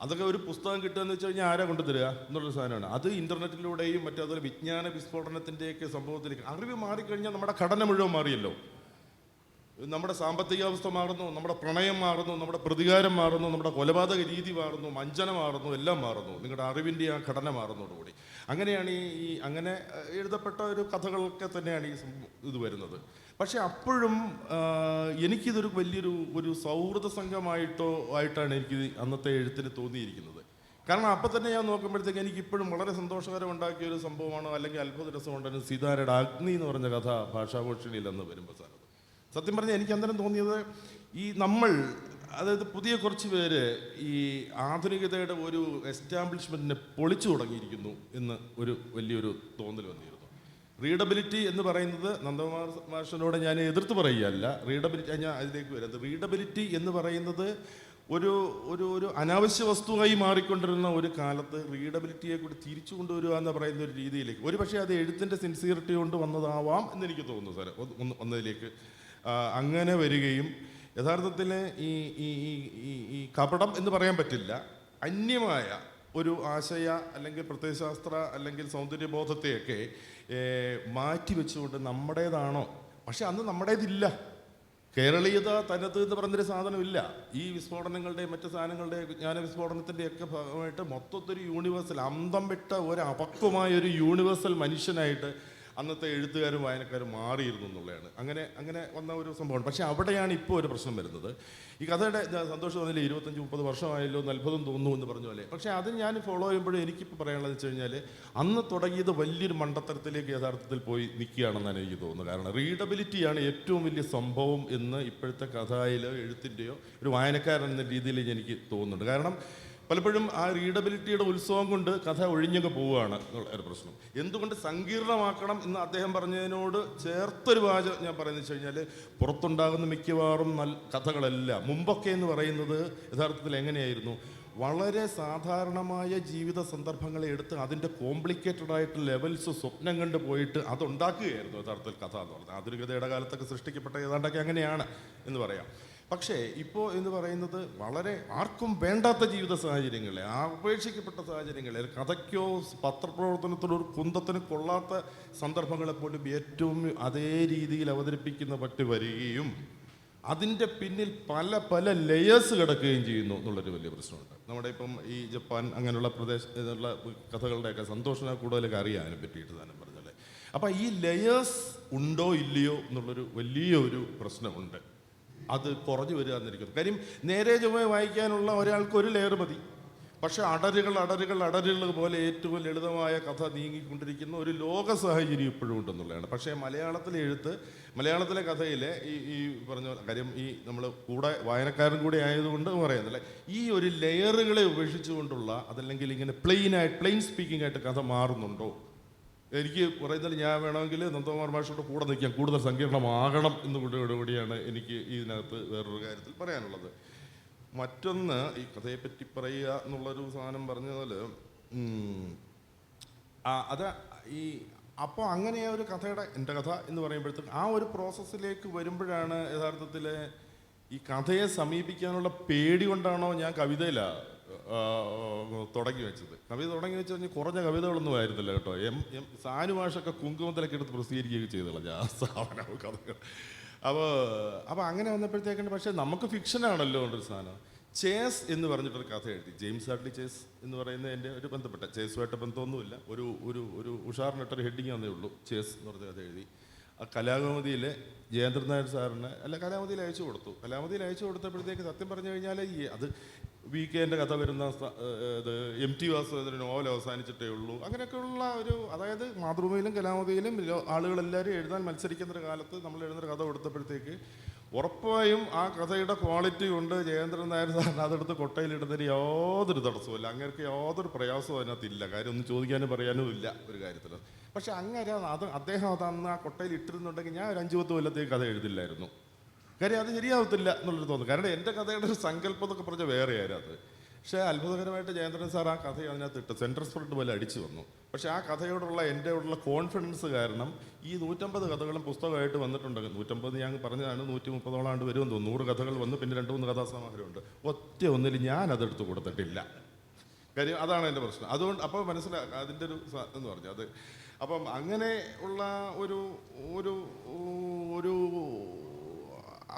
അതൊക്കെ ഒരു പുസ്തകം കിട്ടുകയെന്ന് വെച്ച് കഴിഞ്ഞാൽ ആരാ കൊണ്ടുതരിക എന്നുള്ളൊരു സാധനമാണ്. അത് ഇൻ്റർനെറ്റിലൂടെയും മറ്റേതുപോലെ വിജ്ഞാന വിസ്ഫോടനത്തിൻ്റെയൊക്കെ സംഭവത്തിലേക്ക് അറിവ് മാറിക്കഴിഞ്ഞാൽ നമ്മുടെ ഘടന മുഴുവൻ മാറിയല്ലോ. നമ്മുടെ സാമ്പത്തികാവസ്ഥ മാറുന്നു, നമ്മുടെ പ്രണയം മാറുന്നു, നമ്മുടെ പ്രതികാരം മാറുന്നു, നമ്മുടെ കൊലപാതക രീതി മാറുന്നു, വഞ്ചന മാറുന്നു, എല്ലാം മാറുന്നു. നിങ്ങളുടെ അറിവിൻ്റെ ആ ഘടന മാറുന്നതോടുകൂടി അങ്ങനെയാണ് അങ്ങനെ എഴുതപ്പെട്ട ഒരു കഥകളൊക്കെ തന്നെയാണ് ഇത് വരുന്നത്. പക്ഷെ അപ്പോഴും എനിക്കിതൊരു വലിയൊരു സൗഹൃദ സംഘമായിട്ടാണ് എനിക്ക് അന്നത്തെ എഴുത്തിന് തോന്നിയിരിക്കുന്നത്. കാരണം അപ്പം തന്നെ ഞാൻ നോക്കുമ്പോഴത്തേക്ക് എനിക്കിപ്പോഴും വളരെ സന്തോഷകരമുണ്ടാക്കിയ ഒരു സംഭവമാണ്, അല്ലെങ്കിൽ അത്ഭുത രസമുണ്ടായിരുന്ന സീതാരയുടെ അഗ്നി എന്ന് പറഞ്ഞ കഥ ഭാഷാഭൂഷണിയിൽ എന്ന് വരുമ്പോൾ സാർ, സത്യം പറഞ്ഞാൽ എനിക്ക് അന്നേരം തോന്നിയത് അതായത് പുതിയ കുറച്ച് പേര് ഈ ആധുനികതയുടെ ഒരു എസ്റ്റാബ്ലിഷ്മെൻറ്റിനെ പൊളിച്ചു തുടങ്ങിയിരിക്കുന്നു എന്ന് വലിയൊരു തോന്നൽ വന്നിരുന്നു. റീഡബിലിറ്റി എന്ന് പറയുന്നത് നന്ദകുമാർ മാഷിനോട് ഞാൻ എതിർത്ത് പറയുകയല്ല, ഞാൻ അതിലേക്ക് വരുന്നത്. റീഡബിലിറ്റി എന്ന് പറയുന്നത് ഒരു അനാവശ്യ വസ്തുവായി മാറിക്കൊണ്ടിരുന്ന ഒരു കാലത്ത് റീഡബിലിറ്റിയെ കൂടി തിരിച്ചു കൊണ്ടുവരിക എന്ന് പറയുന്ന ഒരു രീതിയിലേക്ക്, ഒരു പക്ഷേ അത് എഴുത്തിൻ്റെ സിൻസിയറിറ്റി കൊണ്ട് വന്നതാവാം എന്നെനിക്ക് തോന്നുന്നു സാർ. ഒന്നതിലേക്ക് അങ്ങനെ വരികയും യഥാർത്ഥത്തിൽ ഈ കപടം എന്ന് പറയാൻ പറ്റില്ല, അന്യമായ ഒരു ആശയ അല്ലെങ്കിൽ പ്രത്യയശാസ്ത്ര അല്ലെങ്കിൽ സൗന്ദര്യബോധത്തെയൊക്കെ മാറ്റി വെച്ചുകൊണ്ട് നമ്മുടേതാണോ, പക്ഷെ അന്ന് നമ്മുടേതില്ല. കേരളീയത തനത് എന്ന് പറഞ്ഞൊരു സാധനമില്ല. ഈ വിസ്ഫോടനങ്ങളുടെയും മറ്റു സാധനങ്ങളുടെയും വിജ്ഞാന വിസ്ഫോടനത്തിൻ്റെയൊക്കെ ഭാഗമായിട്ട് മൊത്തത്തൊരു യൂണിവേഴ്സൽ, അന്തം വിട്ട ഒരു അപക്വമായ യൂണിവേഴ്സൽ മനുഷ്യനായിട്ട് അന്നത്തെ എഴുത്തുകാരും വായനക്കാരും മാറിയിരുന്നു എന്നുള്ളതാണ്. അങ്ങനെ വന്ന ഒരു സംഭവമാണ്. പക്ഷേ അവിടെയാണ് ഇപ്പോൾ ഒരു പ്രശ്നം വരുന്നത്. ഈ കഥയുടെ സന്തോഷം തോന്നില്ല 25-30 വർഷമായല്ലോ എന്ന് അത്ഭുതം തോന്നുന്നു എന്ന് പറഞ്ഞ പോലെ. പക്ഷേ അത് ഞാൻ ഫോളോ ചെയ്യുമ്പോഴും എനിക്കിപ്പോൾ പറയാനുള്ളത് വെച്ച് കഴിഞ്ഞാൽ അന്ന് തുടങ്ങിയത് വലിയൊരു മണ്ടത്തരത്തിലേക്ക് യഥാർത്ഥത്തിൽ പോയി നിൽക്കുകയാണെന്നാണ് എനിക്ക് തോന്നുന്നത്. കാരണം റീഡബിലിറ്റിയാണ് ഏറ്റവും വലിയ സംഭവം എന്ന് ഇപ്പോഴത്തെ കഥയിലോ എഴുത്തിൻ്റെയോ ഒരു വായനക്കാരൻ എന്ന രീതിയിൽ എനിക്ക് തോന്നുന്നുണ്ട്. കാരണം പലപ്പോഴും ആ റീഡബിലിറ്റിയുടെ ഉത്സവം കൊണ്ട് കഥ ഒഴിഞ്ഞൊക്കെ പോവുകയാണ് എന്നുള്ള ഒരു പ്രശ്നം. എന്തുകൊണ്ട് സങ്കീർണമാക്കണം എന്ന് അദ്ദേഹം പറഞ്ഞതിനോട് ചേർത്തൊരു വാചകം ഞാൻ പറയുന്നത് വെച്ച് കഴിഞ്ഞാൽ, പുറത്തുണ്ടാകുന്ന മിക്കവാറും കഥകളെല്ലാം മുമ്പൊക്കെ എന്ന് പറയുന്നത് യഥാർത്ഥത്തിൽ എങ്ങനെയായിരുന്നു, വളരെ സാധാരണമായ ജീവിത സന്ദർഭങ്ങളെ എടുത്ത് അതിൻ്റെ കോംപ്ലിക്കേറ്റഡ് ആയിട്ട് ലെവൽസ് സ്വപ്നം കണ്ട് പോയിട്ട് അതുണ്ടാക്കുകയായിരുന്നു യഥാർത്ഥത്തിൽ കഥ എന്ന് പറഞ്ഞാൽ. ആധുനികതയുടെ കാലത്തൊക്കെ സൃഷ്ടിക്കപ്പെട്ട ഏതാണ്ടൊക്കെ അങ്ങനെയാണ് എന്ന് പറയാം. പക്ഷേ ഇപ്പോൾ എന്ന് പറയുന്നത് വളരെ ആർക്കും വേണ്ടാത്ത ജീവിത സാഹചര്യങ്ങളെ, ഉപേക്ഷിക്കപ്പെട്ട സാഹചര്യങ്ങളെ, കഥയ്ക്കോ പത്രപ്രവർത്തനത്തിനോ ഒരു കുന്തത്തിന് കൊള്ളാത്ത സന്ദർഭങ്ങളെപ്പോലും ഏറ്റവും അതേ രീതിയിൽ അവതരിപ്പിക്കുന്ന പറ്റി വരികയും അതിൻ്റെ പിന്നിൽ പല ലെയേഴ്സ് കിടക്കുകയും ചെയ്യുന്നു എന്നുള്ളൊരു വലിയ പ്രശ്നമുണ്ട്. നമ്മുടെ ഇപ്പം ഈ ജപ്പാൻ അങ്ങനെയുള്ള പ്രദേശത്തുള്ള കഥകളുടെയൊക്കെ സന്തോഷനെ കൂടുതലൊക്കെ അറിയാൻ അതിനെ പറ്റിയിട്ട് തന്നെ പറഞ്ഞല്ലേ. അപ്പം ഈ ലെയേഴ്സ് ഉണ്ടോ ഇല്ലയോ എന്നുള്ളൊരു വലിയൊരു പ്രശ്നമുണ്ട്. അത് കുറഞ്ഞു വരിക എന്നിരിക്കുന്നു. കാര്യം നേരെ ചൊവ്വേ വായിക്കാനുള്ള ഒരാൾക്ക് ഒരു ലെയർ മതി. പക്ഷെ അടരുകൾ പോലെ ഏറ്റവും ലളിതമായ കഥ നീങ്ങിക്കൊണ്ടിരിക്കുന്ന ഒരു ലോക സാഹചര്യം ഇപ്പോഴും ഉണ്ടെന്നുള്ളതാണ്. പക്ഷേ മലയാളത്തിലെ കഥയിലെ ഈ പറഞ്ഞ കാര്യം, ഈ നമ്മൾ കൂടെ വായനക്കാരൻ കൂടെ ആയതുകൊണ്ട് പറയുന്നില്ലേ, ഈ ഒരു ലെയറുകളെ ഉപേക്ഷിച്ചുകൊണ്ടുള്ള അതല്ലെങ്കിൽ ഇങ്ങനെ പ്ലെയിൻ സ്പീക്കിംഗ് ആയിട്ട് കഥ മാറുന്നുണ്ടോ? എനിക്ക് പറയുന്നത് ഞാൻ വേണമെങ്കിൽ നന്ദകുമാർ മാഷോട് കൂടെ നിൽക്കാം, കൂടുതൽ സങ്കീർണമാകണം എന്നുകൂടിയാണ് എനിക്ക് ഇതിനകത്ത് വേറൊരു കാര്യത്തിൽ പറയാനുള്ളത്. മറ്റൊന്ന്, ഈ കഥയെപ്പറ്റി പറയുക എന്നുള്ളൊരു സാധനം പറഞ്ഞതുപോലെ അപ്പോൾ അങ്ങനെ ഒരു കഥയുടെ എൻ്റെ കഥ എന്ന് പറയുമ്പോഴത്തേക്ക് ആ ഒരു പ്രോസസ്സിലേക്ക് വരുമ്പോഴാണ് യഥാർത്ഥത്തിൽ ഈ കഥയെ സമീപിക്കാനുള്ള പേടി കൊണ്ടാണോ ഞാൻ കവിതയിലാണ് തുടങ്ങി വെച്ചത്. കവിത തുടങ്ങി വെച്ച് കഴിഞ്ഞാൽ കുറഞ്ഞ കവിതകളൊന്നും ആയിരുന്നില്ല കേട്ടോ. സാനുഭാഷൊക്കെ കുങ്കുമത്തിലൊക്കെ എടുത്ത് പ്രസിദ്ധീകരിക്കുകയൊക്കെ ചെയ്തോളാം ഞാൻ സാധനം കഥകൾ. അപ്പോൾ അങ്ങനെ വന്നപ്പോഴത്തേക്കുണ്ട്. പക്ഷേ നമുക്ക് ഫിക്ഷനാണല്ലോ ഒരു സാധനം. ചേസ് എന്ന് പറഞ്ഞിട്ടൊരു കഥ എഴുതി, ജെയിംസ് ഹാഡ്ലി ചേസ് എന്ന് പറയുന്ന എൻ്റെ ഒരു ബന്ധപ്പെട്ട, ചേസുമായിട്ട് ബന്ധമൊന്നുമില്ല, ഒരു ഉഷാറിനിട്ടൊരു ഹെഡിങ് വന്നേ ഉള്ളൂ, ചേസ് എന്ന് പറഞ്ഞ കഥ എഴുതി. ആ കലാകൗമുദിയിലെ ജയേന്ദ്രൻ നായർ സാറിന് കലാകൗമുദിയിൽ അയച്ചു കൊടുത്തു. കലാകൗമുദിയിൽ അയച്ചു കൊടുത്തപ്പോഴത്തേക്ക് സത്യം പറഞ്ഞു കഴിഞ്ഞാൽ അത് VK-ൻ്റെ കഥ വരുന്ന ഇത് MT വാസുദേവൻ്റെ നോവൽ അവസാനിച്ചിട്ടേ ഉള്ളൂ. അങ്ങനെയൊക്കെയുള്ള അതായത് മാതൃഭൂമിയിലും കലാകൗമുദിയിലും ആളുകളെല്ലാവരും എഴുതാൻ മത്സരിക്കുന്നൊരു കാലത്ത് നമ്മൾ എഴുതുന്നൊരു കഥ കൊടുത്തപ്പോഴത്തേക്ക് ഉറപ്പായും ആ കഥയുടെ ക്വാളിറ്റി കൊണ്ട് ജയേന്ദ്രൻ നായർ സാറിന് അതെടുത്ത് കൊട്ടയിലിടുന്നതിന് യാതൊരു തടസ്സമില്ല. അങ്ങനെയൊക്കെ യാതൊരു പ്രയാസവും അതിനകത്തില്ല. കാര്യം ഒന്നും ചോദിക്കാനും പറയാനും ഇല്ല ഒരു കാര്യത്തിൽ. പക്ഷെ അങ്ങനെ അദ്ദേഹം അന്ന് ആ കൊട്ടയിൽ ഇട്ടിരുന്നുണ്ടെങ്കിൽ ഞാൻ ഒരു 5-10 കൊല്ലത്തേക്ക് കഥ എഴുതില്ലായിരുന്നു. കാര്യം അത് ശരിയാവത്തില്ല എന്നുള്ളൊരു തോന്നുന്നു. കാരണം എൻ്റെ കഥയുടെ ഒരു സങ്കല്പം എന്നൊക്കെ പറഞ്ഞാൽ വേറെയായിരുന്നു അത്. പക്ഷേ അത്ഭുതകരമായിട്ട് ജയേന്ദ്രൻ സാർ ആ കഥ അതിനകത്ത് ഇട്ട് സെൻട്രൽ സ്പ്രിന്റ് പോലെ അടിച്ചു വന്നു. പക്ഷേ ആ കഥയോടുള്ള എൻ്റെ കോൺഫിഡൻസ് കാരണം ഈ 150 കഥകളും പുസ്തകമായിട്ട് വന്നിട്ടുണ്ട്. 150 ഞാൻ പറഞ്ഞതാണ്, 130 വരുമെന്ന് തോന്നുന്നു. 100 കഥകൾ വന്നു, പിന്നെ 2-3 കഥാസമാഹാരമുണ്ട്. ഒറ്റ ഒന്നിൽ ഞാൻ അതെടുത്ത് കൊടുത്തിട്ടില്ല. കാര്യം അതാണ് എൻ്റെ പ്രശ്നം. അതുകൊണ്ട് അപ്പോൾ അതിൻ്റെ ഒരു എന്ന് പറഞ്ഞു അത്. അപ്പം അങ്ങനെ ഉള്ള ഒരു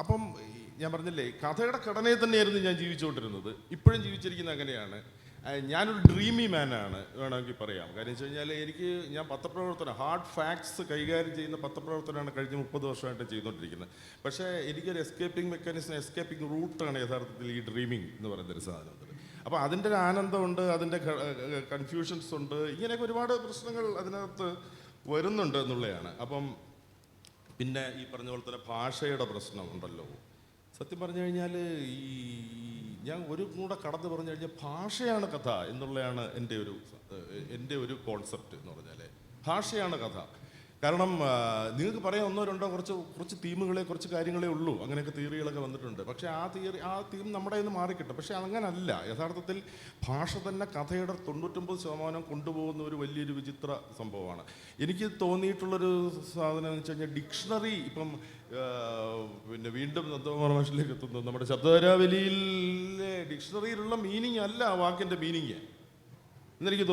അപ്പം ഞാൻ പറഞ്ഞില്ലേ, കഥയുടെ ഘടനയിൽ തന്നെയായിരുന്നു ഞാൻ ജീവിച്ചുകൊണ്ടിരുന്നത്. ഇപ്പോഴും ജീവിച്ചിരിക്കുന്നത് അങ്ങനെയാണ്. ഞാനൊരു ഡ്രീമി മാനാണ് വേണമെങ്കിൽ പറയാം. കാര്യം വെച്ച് കഴിഞ്ഞാൽ ഞാൻ പത്രപ്രവർത്തനം, ഹാർഡ് ഫാക്ട്സ് കൈകാര്യം ചെയ്യുന്ന പത്രപ്രവർത്തനമാണ് കഴിഞ്ഞ 30 വർഷമായിട്ട് ചെയ്തുകൊണ്ടിരിക്കുന്നത്. പക്ഷേ എനിക്കൊരു എസ്കേപ്പിംഗ് മെക്കാനിസം, എസ്കേപ്പിംഗ് റൂട്ടാണ് യഥാർത്ഥത്തിൽ ഈ ഡ്രീമിങ് എന്ന് പറയുന്നൊരു സാധനത്തിൽ. അപ്പോൾ അതിൻ്റെ ഒരു ആനന്ദമുണ്ട്, അതിൻ്റെ കൺഫ്യൂഷൻസ് ഉണ്ട്, ഇങ്ങനെയൊക്കെ ഒരുപാട് പ്രശ്നങ്ങൾ അതിനകത്ത് വരുന്നുണ്ട് എന്നുള്ളതാണ്. അപ്പം പിന്നെ ഈ പറഞ്ഞ പോലെ തന്നെ ഭാഷയുടെ പ്രശ്നമുണ്ടല്ലോ. സത്യം പറഞ്ഞു കഴിഞ്ഞാൽ ഞാൻ ഒരു കൂടെ കടന്ന് പറഞ്ഞു കഴിഞ്ഞാൽ ഭാഷയാണ് കഥ എന്നുള്ളതാണ് എൻ്റെ ഒരു കോൺസെപ്റ്റ് എന്ന് പറഞ്ഞാൽ. ഭാഷയാണ് കഥ. കാരണം നിങ്ങൾക്ക് പറയാം ഒന്നോ രണ്ടോ കുറച്ച് തീമുകളെ, കുറച്ച് കാര്യങ്ങളേ ഉള്ളൂ, അങ്ങനെയൊക്കെ തിയറികളൊക്കെ വന്നിട്ടുണ്ട്. പക്ഷേ ആ തീം നമ്മുടെ നിന്ന് മാറിക്കിട്ടും. പക്ഷേ അങ്ങനല്ല. യഥാർത്ഥത്തിൽ ഭാഷ തന്നെ കഥയുടെ 99% കൊണ്ടുപോകുന്ന ഒരു വലിയൊരു വിചിത്ര സംഭവമാണ്. എനിക്ക് തോന്നിയിട്ടുള്ളൊരു സാധനം എന്ന് വെച്ച് കഴിഞ്ഞാൽ ഡിക്ഷണറി, ഇപ്പം പിന്നെ വീണ്ടും നന്ദകുമാർ എത്തുന്നു, നമ്മുടെ ശബ്ദധാരാവലിയിലെ ഡിക്ഷണറിയിലുള്ള മീനിങ് അല്ല ആ വാക്കിൻ്റെ മീനിങ് എനിക്ക്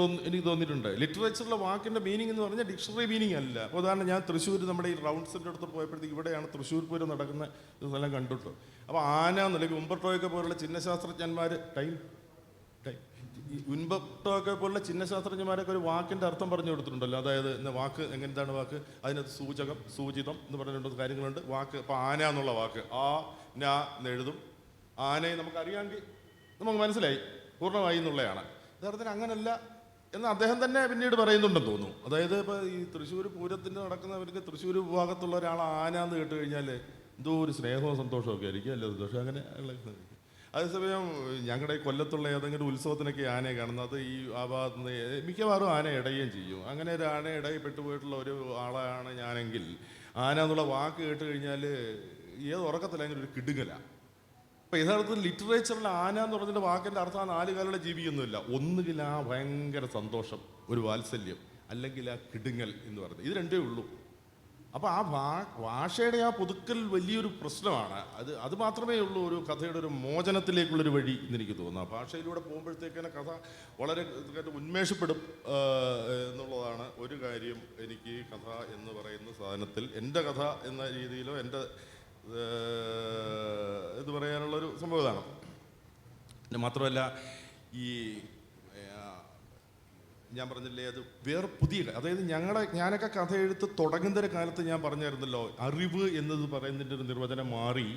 തോന്നിയിട്ടുണ്ട്. ലിറ്ററേച്ചറിലെ വാക്കിൻ്റെ മീനിങ് എന്ന് പറഞ്ഞാൽ ഡിക്ഷണറി മീനിങ് അല്ല. ഉദാഹരണം, ഞാൻ തൃശ്ശൂർ നമ്മുടെ ഈ റൗണ്ട്സിൻ്റെ അടുത്ത് പോയപ്പോഴത്തേക്ക് ഇവിടെയാണ് തൃശ്ശൂർ പൂരം നടക്കുന്ന സ്ഥലം കണ്ടിട്ടു. അപ്പോൾ ആന എന്നല്ലെങ്കിൽ ഉംബർട്ടോയൊക്കെ പോലുള്ള ചിഹ്നശാസ്ത്രജ്ഞന്മാർ ഉൻബർട്ടോയൊക്കെ പോലുള്ള ചിഹ്നശാസ്ത്രജ്ഞന്മാരൊക്കെ ഒരു വാക്കിൻ്റെ അർത്ഥം പറഞ്ഞു കൊടുത്തിട്ടുണ്ടല്ലോ. അതായത് വാക്ക് എങ്ങനത്താണ് വാക്ക്, അതിനകത്ത് സൂചകം, സൂചിതം എന്ന് പറഞ്ഞിട്ടുണ്ട് കാര്യങ്ങളുണ്ട്. വാക്ക് ഇപ്പോൾ ആന എന്നുള്ള വാക്ക് ന എന്നെഴുതും. ആനയെ നമുക്കറിയാമെങ്കിൽ നമുക്ക് മനസ്സിലായി പൂർണ്ണമായി എന്നുള്ളതാണ്. യഥാർത്ഥത്തിൽ അങ്ങനല്ല എന്ന് അദ്ദേഹം തന്നെ പിന്നീട് പറയുന്നുണ്ടെന്ന് തോന്നുന്നു. അതായത് ഇപ്പോൾ ഈ തൃശ്ശൂർ പൂരത്തിന് നടക്കുന്നവർക്ക് തൃശ്ശൂർ വിഭാഗത്തുള്ള ഒരാൾ ആന എന്ന് കേട്ട് കഴിഞ്ഞാൽ എന്തോ ഒരു സ്നേഹവും സന്തോഷമൊക്കെ ആയിരിക്കും, അല്ല സന്തോഷം അങ്ങനെ ഉള്ള. അതേസമയം ഞങ്ങളുടെ ഈ കൊല്ലത്തുള്ള ഏതെങ്കിലും ഉത്സവത്തിനൊക്കെ ആനയെ കാണുന്നത് ഈ ആ ഭാഗത്ത് നിന്ന് മിക്കവാറും ആന ഇടയുകയും ചെയ്യും. അങ്ങനെ ഒരു ആന ഇടയിൽ പെട്ടുപോയിട്ടുള്ള ഒരു ആളാണ് ഞാനെങ്കിൽ ആന എന്നുള്ള വാക്ക് കേട്ട് കഴിഞ്ഞാൽ ഏത് ഉറക്കത്തിലെങ്കിലും ഒരു കിടുങ്ങലാണ്. അപ്പോൾ യഥാർത്ഥത്തിൽ ലിറ്ററേച്ചറിൽ ആന എന്ന് പറഞ്ഞതിൻ്റെ വാക്കിൻ്റെ അർത്ഥം ആ 4 കാലുകളുടെ ജീവിയൊന്നുമില്ല. ഒന്നുകിൽ ആ ഭയങ്കര സന്തോഷം, ഒരു വാത്സല്യം, അല്ലെങ്കിൽ ആ കിടുങ്ങൽ എന്ന് പറയുന്നത്. ഇത് രണ്ടേ ഉള്ളൂ. അപ്പോൾ ആ ഭാഷയുടെ ആ പുതുക്കൽ വലിയൊരു പ്രശ്നമാണ്. അത് മാത്രമേ ഉള്ളൂ ഒരു കഥയുടെ ഒരു മോചനത്തിലേക്കുള്ളൊരു വഴി എന്നെനിക്ക് തോന്നുന്നു. ഭാഷയിലൂടെ പോകുമ്പോഴത്തേക്കിനെ കഥ വളരെ ഉന്മേഷപ്പെടും എന്നുള്ളതാണ് ഒരു കാര്യം. എനിക്ക് കഥ എന്ന് പറയുന്ന സാധനത്തിൽ എൻ്റെ കഥ എന്ന രീതിയിലോ എൻ്റെ ഇത് പറയാനുള്ളൊരു സംഭവം ഇതാണ്. പിന്നെ മാത്രമല്ല ഈ ഞാൻ പറഞ്ഞില്ലേ, അത് വേറെ പുതിയ, അതായത് ഞാനൊക്കെ കഥ എഴുത്ത് തുടങ്ങുന്ന കാലത്ത് ഞാൻ പറഞ്ഞായിരുന്നല്ലോ, അറിവ് എന്നത് പറയുന്നതിൻ്റെ ഒരു നിർവചനം മാറി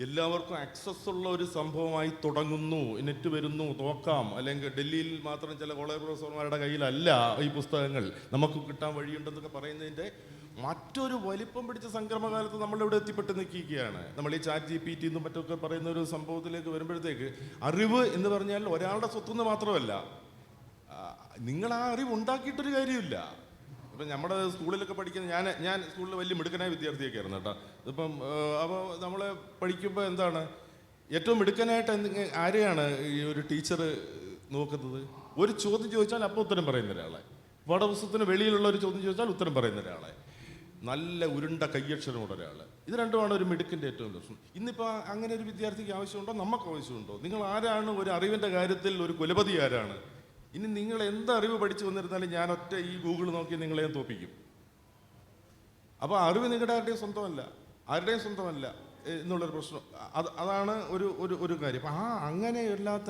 എല്ലാവർക്കും ആക്സസ് ഉള്ള ഒരു സംഭവമായി തുടങ്ങുന്നു. നെറ്റ് വരുന്നു, നോക്കാം. അല്ലെങ്കിൽ ഡൽഹിയിൽ മാത്രം ചില കോളേജ് പ്രൊഫസർമാരുടെ കയ്യിലല്ല ഈ പുസ്തകങ്ങൾ, നമുക്ക് കിട്ടാൻ വഴിയുണ്ടെന്നൊക്കെ പറയുന്നതിൻ്റെ മറ്റൊരു വലിപ്പം പിടിച്ച സംക്രമകാലത്ത് നമ്മളിവിടെ എത്തിപ്പെട്ട് നിൽക്കുകയാണ്. നമ്മൾ ഈ ചാറ്റ് GPT എന്നും മറ്റൊക്കെ പറയുന്ന ഒരു സംഭവത്തിലേക്ക് വരുമ്പോഴത്തേക്ക് അറിവ് എന്ന് പറഞ്ഞാൽ ഒരാളുടെ സ്വത്തുനിന്ന് മാത്രമല്ല, നിങ്ങൾ ആ അറിവ് ഉണ്ടാക്കിയിട്ടൊരു കാര്യമില്ല. ഇപ്പം നമ്മുടെ സ്കൂളിലൊക്കെ പഠിക്കുന്ന ഞാൻ സ്കൂളിൽ വലിയ മിടുക്കനായ വിദ്യാർത്ഥിയൊക്കെ ആയിരുന്നു കേട്ടോ. ഇപ്പം അപ്പോൾ നമ്മൾ പഠിക്കുമ്പോൾ എന്താണ് ഏറ്റവും മിടുക്കനായിട്ട് ആരെയാണ് ഈ ഒരു ടീച്ചർ നോക്കുന്നത്? ഒരു ചോദ്യം ചോദിച്ചാൽ അപ്പോൾ ഉത്തരം പറയുന്ന ഒരാളെ, പാഠപുസ്തകത്തിന് വെളിയിലുള്ള ഒരു ചോദ്യം ചോദിച്ചാൽ ഉത്തരം പറയുന്ന ഒരാളെ, നല്ല ഉരുണ്ട കയ്യക്ഷരമുള്ള ഒരാൾ. ഇത് രണ്ടുമാണ് ഒരു മിടുക്കിൻ്റെ ഏറ്റവും പ്രശ്നം. ഇന്നിപ്പോൾ അങ്ങനെ ഒരു വിദ്യാർത്ഥിക്ക് ആവശ്യമുണ്ടോ? നമുക്ക് ആവശ്യമുണ്ടോ? നിങ്ങൾ ആരാണ് ഒരു അറിവിൻ്റെ കാര്യത്തിൽ ഒരു കുലപതി ആരാണ്? ഇനി നിങ്ങൾ എന്ത് അറിവ് പഠിച്ചു വന്നിരുന്നാലും ഞാൻ ഒറ്റ ഈ ഗൂഗിൾ നോക്കി നിങ്ങളെ ഞാൻ തോപ്പിക്കും. അപ്പോൾ അറിവ് നിങ്ങളുടെ ആരുടെയും സ്വന്തമല്ല എന്നുള്ളൊരു പ്രശ്നം അതാണ് ഒരു കാര്യം. അപ്പം അങ്ങനെയല്ലാത്ത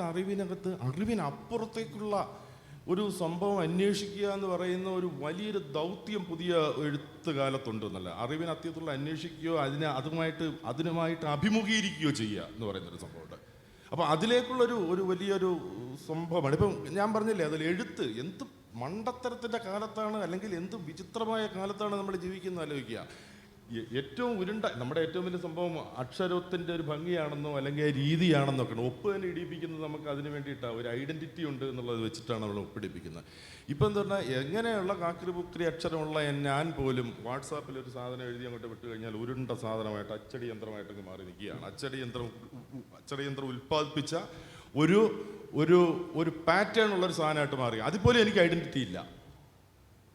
അറിവിനപ്പുറത്തേക്കുള്ള ഒരു സംഭവം അന്വേഷിക്കുക എന്ന് പറയുന്ന ഒരു വലിയൊരു ദൗത്യം പുതിയ എഴുത്തുകാലത്തുണ്ട് എന്നല്ല. അറിവിന് അത്യത്തുള്ള അന്വേഷിക്കുകയോ അതിനുമായിട്ട് അഭിമുഖീകരിക്കുകയോ ചെയ്യുക എന്ന് പറയുന്നൊരു സംഭവമുണ്ട്. അപ്പോൾ അതിലേക്കുള്ളൊരു വലിയൊരു സംഭവമാണ്. ഇപ്പം ഞാൻ പറഞ്ഞില്ലേ, അതിൽ എഴുത്ത് എന്ത് മണ്ടത്തരത്തിൻ്റെ കാലത്താണ്, അല്ലെങ്കിൽ എന്ത് വിചിത്രമായ കാലത്താണ് നമ്മൾ ജീവിക്കുന്നത് ആലോചിക്കുക. ഏറ്റവും നമ്മുടെ ഏറ്റവും വലിയ സംഭവം അക്ഷരത്തിൻ്റെ ഒരു ഭംഗിയാണെന്നോ അല്ലെങ്കിൽ ആ രീതിയാണെന്നോ ഒക്കെയാണ്. ഒപ്പ് തന്നെ ഇടിപ്പിക്കുന്നത് നമുക്ക് അതിന് വേണ്ടിയിട്ടാണ്, ഒരു ഐഡൻറ്റിറ്റി ഉണ്ട് എന്നുള്ളത് വെച്ചിട്ടാണ് നമ്മൾ ഒപ്പിടിപ്പിക്കുന്നത്. ഇപ്പം എന്താ പറഞ്ഞാൽ, എങ്ങനെയുള്ള കാക്കിരി പുക്കിരി അക്ഷരമുള്ള ഞാൻ പോലും വാട്സാപ്പിൽ ഒരു സാധനം എഴുതി അങ്ങോട്ട് വിട്ട് കഴിഞ്ഞാൽ ഉരുണ്ട സാധനമായിട്ട് അച്ചടി യന്ത്രമായിട്ടൊക്കെ മാറി നിൽക്കുകയാണ്. അച്ചടി യന്ത്രം ഉൽപ്പാദിപ്പിച്ച ഒരു പാറ്റേൺ ഉള്ളൊരു സാധനമായിട്ട് മാറി. അതിപ്പോലും എനിക്ക് ഐഡൻറ്റിറ്റി ഇല്ല.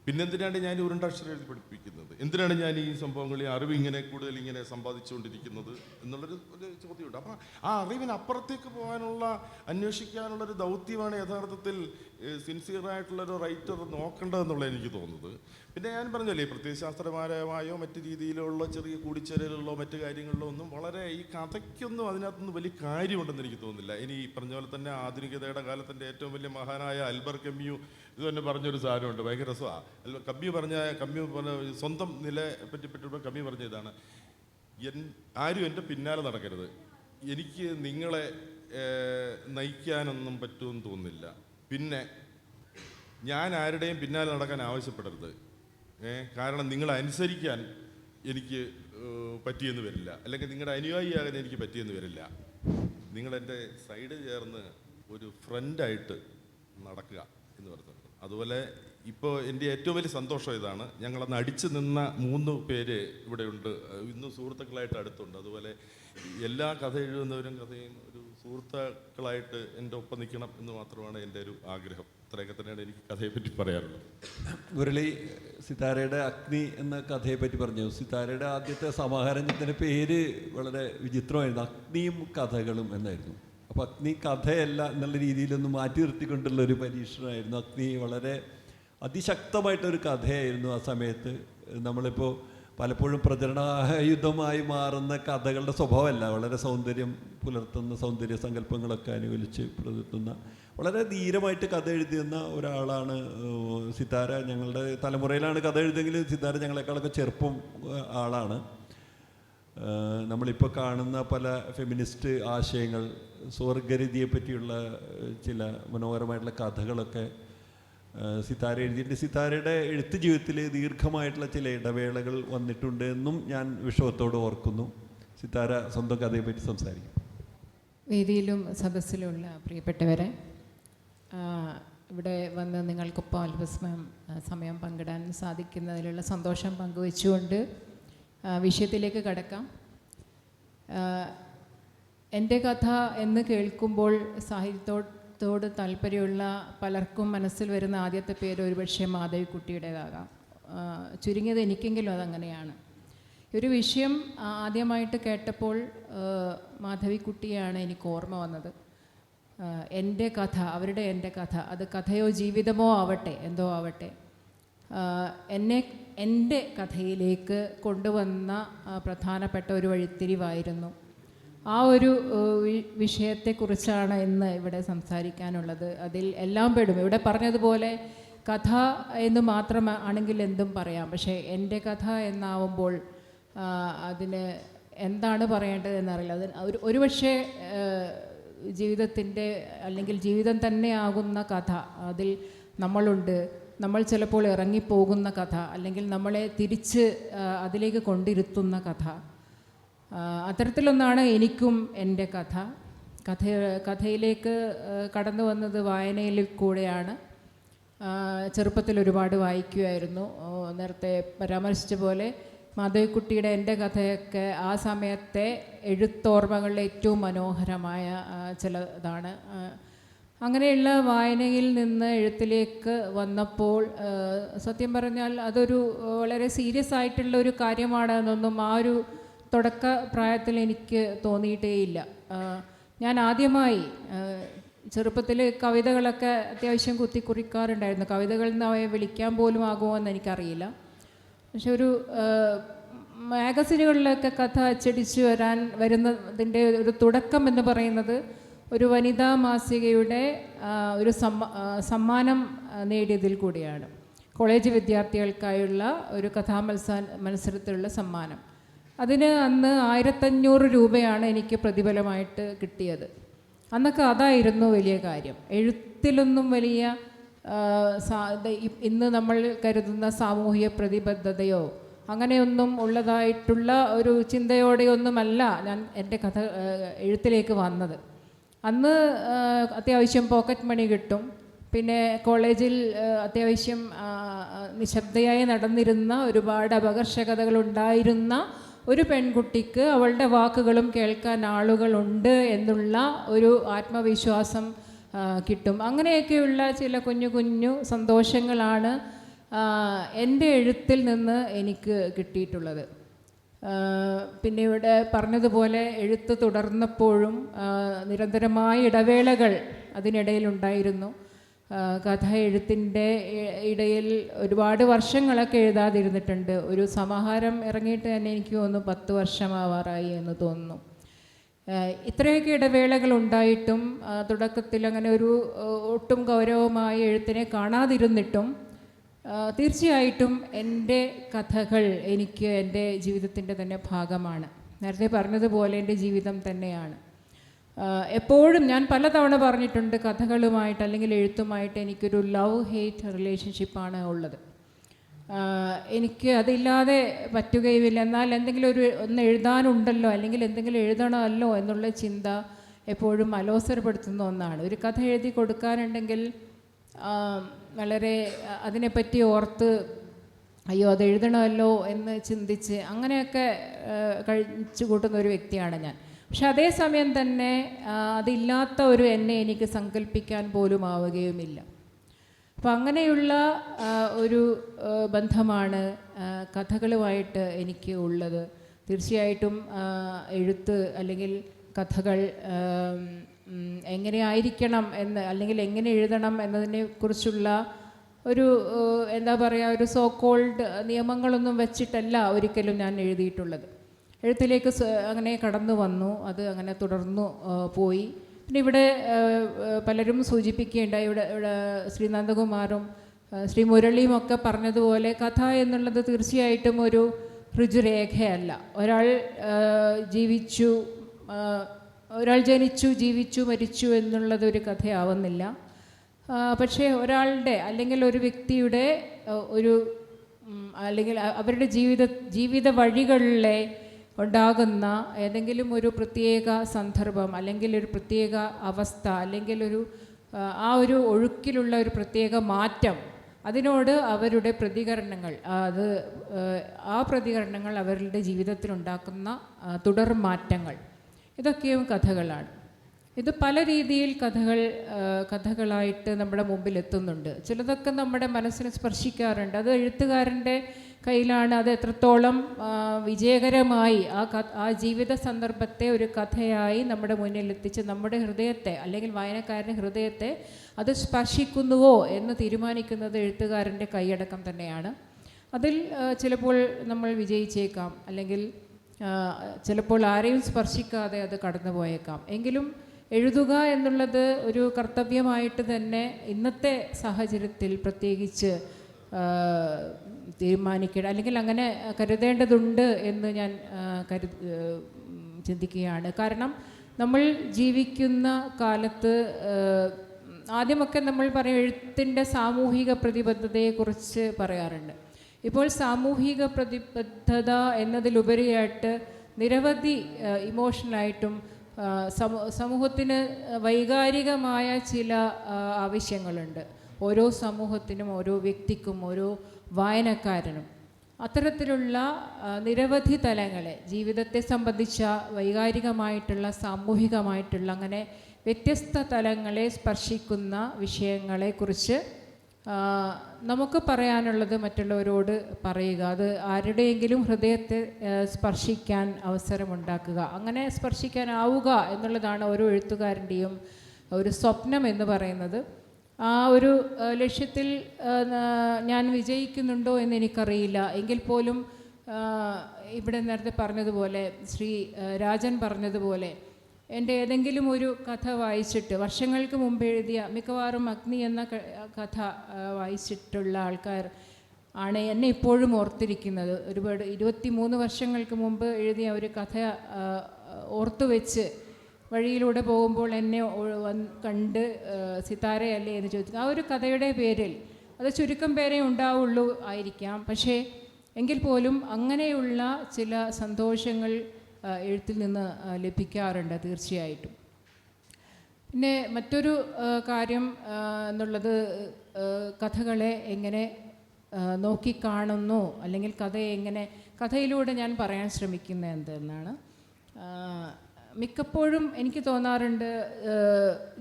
പിന്നെന്തിനാണ് ഞാൻ ഉരുണ്ടാക്ഷരം എഴുതി പഠിപ്പിക്കുന്നത്? എന്തിനാണ് ഞാൻ ഈ സംഭവങ്ങളിൽ അറിവ് കൂടുതൽ ഇങ്ങനെ സമ്പാദിച്ചുകൊണ്ടിരിക്കുന്നത് എന്നുള്ളൊരു ചോദ്യമുണ്ട്. അപ്പം ആ അറിവിനപ്പുറത്തേക്ക് പോകാനുള്ള, അന്വേഷിക്കാനുള്ളൊരു ദൗത്യമാണ് യഥാർത്ഥത്തിൽ സിൻസിയറായിട്ടുള്ളൊരു റൈറ്റർ നോക്കേണ്ടതെന്നുള്ള എനിക്ക് തോന്നുന്നത്. പിന്നെ ഞാൻ പറഞ്ഞല്ലേ, പ്രത്യയശാസ്ത്രപരമായോ മറ്റു രീതിയിലുള്ള ചെറിയ കൂടിച്ചേരലുകളോ മറ്റു കാര്യങ്ങളിലോ ഒന്നും വളരെ ഈ കഥയ്ക്കൊന്നും അതിനകത്തുനിന്ന് വലിയ കാര്യമുണ്ടെന്ന് എനിക്ക് തോന്നുന്നില്ല. ഇനി ഈ പറഞ്ഞ പോലെ തന്നെ ആധുനികതയുടെ കാലത്തിൻ്റെ ഏറ്റവും വലിയ മഹാനായ ആൽബർ കമ്യു ഇത് തന്നെ പറഞ്ഞൊരു സാധനമുണ്ട്, ഭയങ്കര രസമാണ്. കമ്യു പറഞ്ഞ സ്വന്തം നിലയെ പറ്റിയപ്പോൾ കമ്യു പറഞ്ഞ ഇതാണ്: ആരും എൻ്റെ പിന്നാലെ നടക്കരുത്, എനിക്ക് നിങ്ങളെ നയിക്കാനൊന്നും പറ്റുമെന്ന് തോന്നുന്നില്ല, പിന്നെ ഞാൻ ആരുടെയും പിന്നാലെ നടക്കാൻ ആവശ്യപ്പെടരുത്, കാരണം നിങ്ങളെ അനുസരിക്കാൻ എനിക്ക് പറ്റിയെന്ന് വരില്ല, അല്ലെങ്കിൽ നിങ്ങളുടെ അനുയായിയാകാൻ എനിക്ക് പറ്റിയെന്ന് വരില്ല, നിങ്ങളെൻ്റെ സൈഡ് ചേർന്ന് ഒരു ഫ്രണ്ടായിട്ട് നടക്കുക എന്ന് പറഞ്ഞിട്ടുണ്ട്. അതുപോലെ ഇപ്പോൾ എൻ്റെ ഏറ്റവും വലിയ സന്തോഷം ഇതാണ്, ഞങ്ങളന്ന് അടിച്ചു നിന്ന 3 പേര് ഇവിടെയുണ്ട്, ഇന്നും സുഹൃത്തുക്കളായിട്ട് അടുത്തുണ്ട്. അതുപോലെ എല്ലാ കഥ എഴുതുന്നവരും കഥയും ഒരു സുഹൃത്തുക്കളായിട്ട് എൻ്റെ ഒപ്പം നിൽക്കണം എന്ന് മാത്രമാണ് എൻ്റെ ഒരു ആഗ്രഹം. ഇത്രയൊക്കെ തന്നെയാണ് എനിക്ക് കഥയെപ്പറ്റി പറയാറുള്ളത്. മുരളി സിതാരയുടെ അഗ്നി എന്ന കഥയെപ്പറ്റി പറഞ്ഞു. സിതാരയുടെ ആദ്യത്തെ സമാഹാരത്തിൻ്റെ പേര് വളരെ വിചിത്രമായിരുന്നു, അഗ്നിയും കഥകളും എന്നായിരുന്നു. അപ്പോൾ അഗ്നി കഥയല്ല എന്നുള്ള രീതിയിലൊന്ന് മാറ്റി നിർത്തിക്കൊണ്ടുള്ള ഒരു പരീക്ഷണമായിരുന്നു. അഗ്നി വളരെ അതിശക്തമായിട്ടൊരു കഥയായിരുന്നു ആ സമയത്ത്. നമ്മളിപ്പോൾ പലപ്പോഴും പ്രചരണായുധമായി മാറുന്ന കഥകളുടെ സ്വഭാവമല്ല, വളരെ സൗന്ദര്യം പുലർത്തുന്ന സൗന്ദര്യ സങ്കല്പങ്ങളൊക്കെ അനുകൂലിച്ച് പുലർത്തുന്ന വളരെ ധീരമായിട്ട് കഥ എഴുതുന്ന ഒരാളാണ് സിതാര. ഞങ്ങളുടെ തലമുറയിലാണ് കഥ എഴുതിയെങ്കിലും സിതാര ഞങ്ങളെക്കാളൊക്കെ ചെറുപ്പം ആളാണ്. നമ്മളിപ്പോൾ കാണുന്ന പല ഫെമിനിസ്റ്റ് ആശയങ്ങൾ, സ്വർഗരതിയെ പറ്റിയുള്ള ചില മനോഹരമായിട്ടുള്ള കഥകളൊക്കെ സിതാര എഴുതിയിട്ടുണ്ട്. സിതാരയുടെ എഴുത്ത് ജീവിതത്തിൽ ദീർഘമായിട്ടുള്ള ചില ഇടവേളകൾ വന്നിട്ടുണ്ട് എന്നും ഞാൻ വിഷമത്തോട് ഓർക്കുന്നു. സിതാര സ്വന്തം കഥയെപ്പറ്റി സംസാരിക്കും. വേദിയിലും സദസ്സിലുമുള്ള പ്രിയപ്പെട്ടവരെ, ഇവിടെ വന്ന് നിങ്ങൾക്കൊപ്പം സമയം പങ്കിടാൻ സാധിക്കുന്നതിലുള്ള സന്തോഷം പങ്കുവെച്ചുകൊണ്ട് വിഷയത്തിലേക്ക് കടക്കാം. എൻ്റെ കഥ എന്ന് കേൾക്കുമ്പോൾ സാഹിത്യത്തോട് താല്പര്യമുള്ള പലർക്കും മനസ്സിൽ വരുന്ന ആദ്യത്തെ പേര് ഒരുപക്ഷെ മാധവിക്കുട്ടിയുടേതാകാം. ചുരുങ്ങിയത് എനിക്കെങ്കിലും അതങ്ങനെയാണ്. ഒരു വിഷയം ആദ്യമായിട്ട് കേട്ടപ്പോൾ മാധവിക്കുട്ടിയാണ് എനിക്ക് ഓർമ്മ വന്നത്. എൻ്റെ കഥ, എൻ്റെ കഥ, അത് കഥയോ ജീവിതമോ ആവട്ടെ, എന്തോ ആവട്ടെ, എൻ്റെ കഥയിലേക്ക് കൊണ്ടുവന്ന പ്രധാനപ്പെട്ട ഒരു വഴിത്തിരിവായിരുന്നു. ആ ഒരു വിഷയത്തെക്കുറിച്ചാണ് ഇന്ന് ഇവിടെ സംസാരിക്കാനുള്ളത്. അതിൽ എല്ലാം പെടും. ഇവിടെ പറഞ്ഞതുപോലെ കഥ എന്ന് മാത്രമാണെങ്കിൽ എന്തും പറയാം, പക്ഷേ എൻ്റെ കഥ എന്നാവുമ്പോൾ അതിന് എന്താണ് പറയേണ്ടത് എന്നറിയില്ല. അത് ഒരുപക്ഷെ ജീവിതത്തിൻ്റെ അല്ലെങ്കിൽ ജീവിതം തന്നെ ആകുന്ന കഥ അതിൽ നമ്മളുണ്ട്. നമ്മൾ ചിലപ്പോൾ ഇറങ്ങിപ്പോകുന്ന കഥ, അല്ലെങ്കിൽ നമ്മളെ തിരിച്ച് അതിലേക്ക് കൊണ്ടിരുത്തുന്ന കഥ, അത്തരത്തിലൊന്നാണ് എനിക്കും എൻ്റെ കഥയിലേക്ക് കടന്നു വന്നത് വായനയിൽ കൂടെയാണ്. ചെറുപ്പത്തിൽ ഒരുപാട് വായിക്കുമായിരുന്നു. നേരത്തെ പരാമർശിച്ച പോലെ മാധവിക്കുട്ടിയുടെ എൻ്റെ കഥയൊക്കെ ആ സമയത്തെ എഴുത്തോർമ്മകളിലെ ഏറ്റവും മനോഹരമായ ചിലതാണ്. അങ്ങനെയുള്ള വായനയിൽ നിന്ന് എഴുത്തിലേക്ക് വന്നപ്പോൾ സത്യം പറഞ്ഞാൽ അതൊരു വളരെ സീരിയസ് ആയിട്ടുള്ള ഒരു കാര്യമാണെന്നൊന്നും ആ ഒരു തുടക്ക പ്രായത്തിൽ എനിക്ക് തോന്നിയിട്ടേയില്ല. ഞാൻ ആദ്യമായി ചെറുപ്പത്തിൽ കവിതകളൊക്കെ അത്യാവശ്യം കുത്തിക്കുറിക്കാറുണ്ടായിരുന്നു. കവിതകളിൽ നിന്ന് അവയെ വിളിക്കാൻ പോലും ആകുമോ എന്ന് എനിക്കറിയില്ല. പക്ഷെ ഒരു മാഗസിനുകളിലൊക്കെ കഥ അച്ചടിച്ച് വരുന്നതിൻ്റെ ഒരു തുടക്കം എന്ന് പറയുന്നത് ഒരു വനിതാ മാസികയുടെ ഒരു സമ്മാനം നേടിയതിൽ കൂടിയാണ്. കോളേജ് വിദ്യാർത്ഥികൾക്കായുള്ള ഒരു മത്സരത്തിലുള്ള സമ്മാനം. അതിന് അന്ന് 1500 രൂപയാണ് എനിക്ക് പ്രതിഫലമായിട്ട് കിട്ടിയത്. അന്നൊക്കെ അതായിരുന്നു വലിയ കാര്യം. എഴുത്തിലൊന്നും വലിയ ഇന്ന് നമ്മൾ കരുതുന്ന സാമൂഹിക പ്രതിബദ്ധതയോ അങ്ങനെയൊന്നും ഉള്ളതായിട്ടുള്ള ഒരു ചിന്തയോടെയൊന്നുമല്ല ഞാൻ എൻ്റെ കഥ എഴുത്തിലേക്ക് വന്നത്. അന്ന് അത്യാവശ്യം പോക്കറ്റ് മണി കിട്ടും. പിന്നെ കോളേജിൽ അത്യാവശ്യം നിശബ്ദയായി നടന്നിരുന്ന ഒരുപാട് അപകർഷകതകളുണ്ടായിരുന്ന ഒരു പെൺകുട്ടിക്ക് അവളുടെ വാക്കുകളും കേൾക്കാൻ ആളുകളുണ്ട് എന്നുള്ള ഒരു ആത്മവിശ്വാസം കിട്ടും. അങ്ങനെയൊക്കെയുള്ള ചില കുഞ്ഞു കുഞ്ഞു സന്തോഷങ്ങളാണ് എൻ്റെ എഴുത്തിൽ നിന്ന് എനിക്ക് കിട്ടിയിട്ടുള്ളത്. പിന്നെ ഇവിടെ പറഞ്ഞതുപോലെ എഴുത്ത് തുടർന്നപ്പോഴും നിരന്തരമായ ഇടവേളകൾ അതിനിടയിലുണ്ടായിരുന്നു. കഥ എഴുത്തിൻ്റെ ഇടയിൽ ഒരുപാട് വർഷങ്ങളൊക്കെ എഴുതാതിരുന്നിട്ടുണ്ട്. ഒരു സമാഹാരം ഇറങ്ങിയിട്ട് തന്നെ എനിക്ക് തോന്നുന്നു 10 വർഷമാവാറായി എന്ന് തോന്നുന്നു. ഇത്രയൊക്കെ ഇടവേളകൾ ഉണ്ടായിട്ടും തുടക്കത്തിൽ അങ്ങനെ ഒരു ഒട്ടും ഗൗരവമായ എഴുത്തിനെ കാണാതിരുന്നിട്ടും തീർച്ചയായിട്ടും എൻ്റെ കഥകൾ എനിക്ക് എൻ്റെ ജീവിതത്തിൻ്റെ തന്നെ ഭാഗമാണ്. നേരത്തെ പറഞ്ഞതുപോലെ എൻ്റെ ജീവിതം തന്നെയാണ്. എപ്പോഴും ഞാൻ പലതവണ പറഞ്ഞിട്ടുണ്ട്, കഥകളുമായിട്ട് അല്ലെങ്കിൽ എഴുത്തുമായിട്ട് എനിക്കൊരു ലവ് ഹെയ്റ്റ് റിലേഷൻഷിപ്പാണ് ഉള്ളത്. എനിക്ക് അതില്ലാതെ പറ്റുകയുമില്ല. എന്നാൽ എന്തെങ്കിലും ഒന്ന് എഴുതാനുണ്ടല്ലോ അല്ലെങ്കിൽ എന്തെങ്കിലും എഴുതണമല്ലോ എന്നുള്ള ചിന്ത എപ്പോഴും അലോസരപ്പെടുത്തുന്ന ഒന്നാണ്. ഒരു കഥ എഴുതി കൊടുക്കാനുണ്ടെങ്കിൽ വളരെ അതിനെപ്പറ്റി ഓർത്ത് അയ്യോ അത് എഴുതണമല്ലോ എന്ന് ചിന്തിച്ച് അങ്ങനെയൊക്കെ കഴിച്ചു കൂട്ടുന്ന ഒരു വ്യക്തിയാണ് ഞാൻ. പക്ഷെ അതേസമയം തന്നെ അതില്ലാത്ത ഒരു എന്നെ എനിക്ക് സങ്കല്പിക്കാൻ പോലും ആവുകയുമില്ല. അപ്പം അങ്ങനെയുള്ള ഒരു ബന്ധമാണ് കഥകളുമായിട്ട് എനിക്ക് ഉള്ളത്. തീർച്ചയായിട്ടും എഴുത്ത് അല്ലെങ്കിൽ കഥകൾ എങ്ങനെയായിരിക്കണം എന്ന് അല്ലെങ്കിൽ എങ്ങനെ എഴുതണം എന്നതിനെക്കുറിച്ചുള്ള ഒരു എന്താ പറയുക, ഒരു സോ കോൾഡ് നിയമങ്ങളൊന്നും വെച്ചിട്ടല്ല ഒരിക്കലും ഞാൻ എഴുതിയിട്ടുള്ളത്. എഴുത്തിലേക്ക് അങ്ങനെ കടന്നു വന്നു, അത് അങ്ങനെ തുടർന്നു പോയി. പിന്നെ ഇവിടെ പലരും സൂചിപ്പിക്കുകയുണ്ടായി, ഇവിടെ ശ്രീ നന്ദകുമാറും ശ്രീ മുരളിയും ഒക്കെ പറഞ്ഞതുപോലെ കഥ എന്നുള്ളത് തീർച്ചയായിട്ടും ഒരു ഋജുരേഖയല്ല. ഒരാൾ ജനിച്ചു ജീവിച്ചു മരിച്ചു എന്നുള്ളത് ഒരു കഥയാവുന്നില്ല. പക്ഷേ ഒരാളുടെ അല്ലെങ്കിൽ ഒരു വ്യക്തിയുടെ ഒരു അല്ലെങ്കിൽ അവരുടെ ജീവിത വഴികളിലെ ഉണ്ടാകുന്ന ഏതെങ്കിലും ഒരു പ്രത്യേക സന്ദർഭം അല്ലെങ്കിൽ ഒരു പ്രത്യേക അവസ്ഥ അല്ലെങ്കിൽ ആ ഒരു ഒഴുക്കിലുള്ള ഒരു പ്രത്യേക മാറ്റം, അതിനോട് അവരുടെ പ്രതികരണങ്ങൾ, ആ പ്രതികരണങ്ങൾ അവരുടെ ജീവിതത്തിലുണ്ടാക്കുന്ന തുടർ മാറ്റങ്ങൾ, ഇതൊക്കെയും കഥകളാണ്. ഇത് പല രീതിയിൽ കഥകളായിട്ട് നമ്മുടെ മുമ്പിൽ എത്തുന്നുണ്ട്. ചിലതൊക്കെ നമ്മുടെ മനസ്സിനെ സ്പർശിക്കാറുണ്ട്. അത് എഴുത്തുകാരൻ്റെ കയ്യിലാണ്. അത് എത്രത്തോളം വിജയകരമായി ആ ജീവിത സന്ദർഭത്തെ ഒരു കഥയായി നമ്മുടെ മുന്നിൽ എത്തിച്ച് നമ്മുടെ ഹൃദയത്തെ അല്ലെങ്കിൽ വായനക്കാരൻ്റെ ഹൃദയത്തെ അത് സ്പർശിക്കുന്നുവോ എന്ന് തീരുമാനിക്കുന്നത് എഴുത്തുകാരൻ്റെ കൈയടക്കം തന്നെയാണ്. അതിൽ ചിലപ്പോൾ നമ്മൾ വിജയിച്ചേക്കാം, അല്ലെങ്കിൽ ചിലപ്പോൾ ആരെയും സ്പർശിക്കാതെ അത് കടന്നു പോയേക്കാം. എങ്കിലും എഴുതുക എന്നുള്ളത് ഒരു കർത്തവ്യമായിട്ട് തന്നെ ഇന്നത്തെ സാഹചര്യത്തിൽ പ്രത്യേകിച്ച് തീരുമാനിക്കണം, അല്ലെങ്കിൽ അങ്ങനെ കരുതേണ്ടതുണ്ട് എന്ന് ഞാൻ ചിന്തിക്കുകയാണ്. കാരണം നമ്മൾ ജീവിക്കുന്ന കാലത്ത് ആദ്യമൊക്കെ നമ്മൾ പറയും എഴുത്തിൻ്റെ സാമൂഹിക പ്രതിബദ്ധതയെക്കുറിച്ച് പറയാറുണ്ട്. ഇപ്പോൾ സാമൂഹിക പ്രതിബദ്ധത എന്നതിലുപരിയായിട്ട് നിരവധി ഇമോഷണലായിട്ടും സമൂഹത്തിന് വൈകാരികമായ ചില ആവശ്യങ്ങളുണ്ട്. ഓരോ സമൂഹത്തിനും ഓരോ വ്യക്തിക്കും ഓരോ വായനക്കാരനും അത്തരത്തിലുള്ള നിരവധി തലങ്ങളെ, ജീവിതത്തെ സംബന്ധിച്ച വൈകാരികമായിട്ടുള്ള സാമൂഹികമായിട്ടുള്ള അങ്ങനെ വ്യത്യസ്ത തലങ്ങളെ സ്പർശിക്കുന്ന വിഷയങ്ങളെക്കുറിച്ച് നമുക്ക് പറയാനുള്ളത് മറ്റുള്ളവരോട് പറയുക, അത് ആരുടെയെങ്കിലും ഹൃദയത്തെ സ്പർശിക്കാൻ അവസരമുണ്ടാക്കുക, അങ്ങനെ സ്പർശിക്കാനാവുക എന്നുള്ളതാണ് ഓരോ എഴുത്തുകാരൻ്റെയും ഒരു സ്വപ്നം എന്ന് പറയുന്നത്. ആ ഒരു ലക്ഷ്യത്തിൽ ഞാൻ വിജയിക്കുന്നുണ്ടോ എന്ന് എനിക്കറിയില്ല. എങ്കിൽ പോലും ഇവിടെ നേരത്തെ പറഞ്ഞതുപോലെ ശ്രീ രാജൻ പറഞ്ഞതുപോലെ എൻ്റെ ഏതെങ്കിലും ഒരു കഥ വായിച്ചിട്ട് വർഷങ്ങൾക്ക് മുമ്പ് എഴുതിയ, മിക്കവാറും അഗ്നി എന്ന കഥ വായിച്ചിട്ടുള്ള ആൾക്കാർ ആണ് എന്നെ ഇപ്പോഴും ഓർത്തിരിക്കുന്നത്. ഒരുപാട് 23 വർഷങ്ങൾക്ക് മുമ്പ് എഴുതിയ ഒരു കഥ ഓർത്തു വെച്ച് വഴിയിലൂടെ പോകുമ്പോൾ എന്നെ കണ്ട് സിതാരയല്ലേ എന്ന് ചോദിച്ചു. ആ ഒരു കഥയുടെ പേരിൽ അത് ചുരുക്കം പേരേ ഉണ്ടാവുള്ളൂ ആയിരിക്കാം, പക്ഷേ എങ്കിൽ പോലും അങ്ങനെയുള്ള ചില സന്തോഷങ്ങൾ എഴുത്തിൽ നിന്ന് ലഭിക്കാറുണ്ട് തീർച്ചയായിട്ടും. പിന്നെ മറ്റൊരു കാര്യം എന്നുള്ളത് കഥകളെ എങ്ങനെ നോക്കിക്കാണുന്നു, അല്ലെങ്കിൽ കഥയിലൂടെ ഞാൻ പറയാൻ ശ്രമിക്കുന്നത് എന്തെന്നാണ്. മിക്കപ്പോഴും എനിക്ക് തോന്നാറുണ്ട്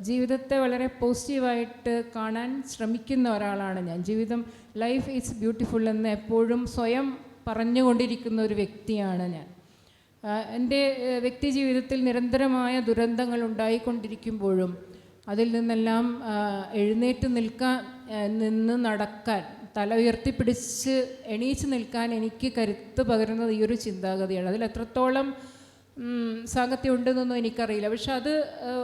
ജീവിതത്തെ വളരെ പോസിറ്റീവായിട്ട് കാണാൻ ശ്രമിക്കുന്ന ഒരാളാണ് ഞാൻ. ലൈഫ് ഈസ് ബ്യൂട്ടിഫുൾ എന്ന് എപ്പോഴും സ്വയം പറഞ്ഞുകൊണ്ടിരിക്കുന്ന ഒരു വ്യക്തിയാണ് ഞാൻ. എൻ്റെ വ്യക്തി ജീവിതത്തിൽ നിരന്തരമായ ദുരന്തങ്ങൾ ഉണ്ടായിക്കൊണ്ടിരിക്കുമ്പോഴും അതിൽ നിന്നെല്ലാം എഴുന്നേറ്റ് നിൽക്കാൻ, നിന്ന് നടക്കാൻ, തല ഉയർത്തിപ്പിടിച്ച് എണീച്ച് നിൽക്കാൻ എനിക്ക് കരുത്ത് പകരുന്നത് ഈ ഒരു ചിന്താഗതിയാണ്. അതിൽ എത്രത്തോളം സാങ്കത്യം ഉണ്ടെന്നൊന്നും എനിക്കറിയില്ല. പക്ഷെ അത്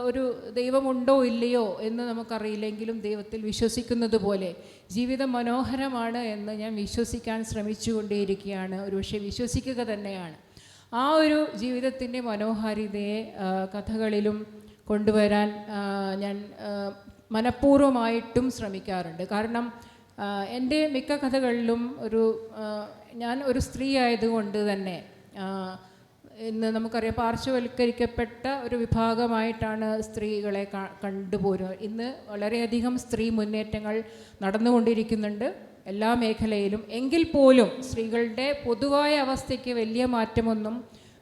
ഒരു ദൈവമുണ്ടോ ഇല്ലയോ എന്ന് നമുക്കറിയില്ലെങ്കിലും ദൈവത്തിൽ വിശ്വസിക്കുന്നത് പോലെ ജീവിതം മനോഹരമാണ് എന്ന് ഞാൻ വിശ്വസിക്കാൻ ശ്രമിച്ചുകൊണ്ടേയിരിക്കുകയാണ്. ഒരുപക്ഷെ വിശ്വസിക്കുക തന്നെയാണ്. ആ ഒരു ജീവിതത്തിൻ്റെ മനോഹാരിതയെ കഥകളിലും കൊണ്ടുവരാൻ ഞാൻ മനഃപൂർവ്വമായിട്ടും ശ്രമിക്കാറുണ്ട്. കാരണം എൻ്റെ മിക്ക കഥകളിലും ഞാൻ ഒരു സ്ത്രീ ആയതുകൊണ്ട് തന്നെ ഇന്ന് നമുക്കറിയാം പാർശ്വവൽക്കരിക്കപ്പെട്ട ഒരു വിഭാഗമായിട്ടാണ് സ്ത്രീകളെ കണ്ടുപോരുന്നത്. ഇന്ന് വളരെയധികം സ്ത്രീ മുന്നേറ്റങ്ങൾ നടന്നുകൊണ്ടിരിക്കുന്നുണ്ട് എല്ലാ മേഖലയിലും. എങ്കിൽ പോലും സ്ത്രീകളുടെ പൊതുവായ അവസ്ഥയ്ക്ക് വലിയ മാറ്റമൊന്നും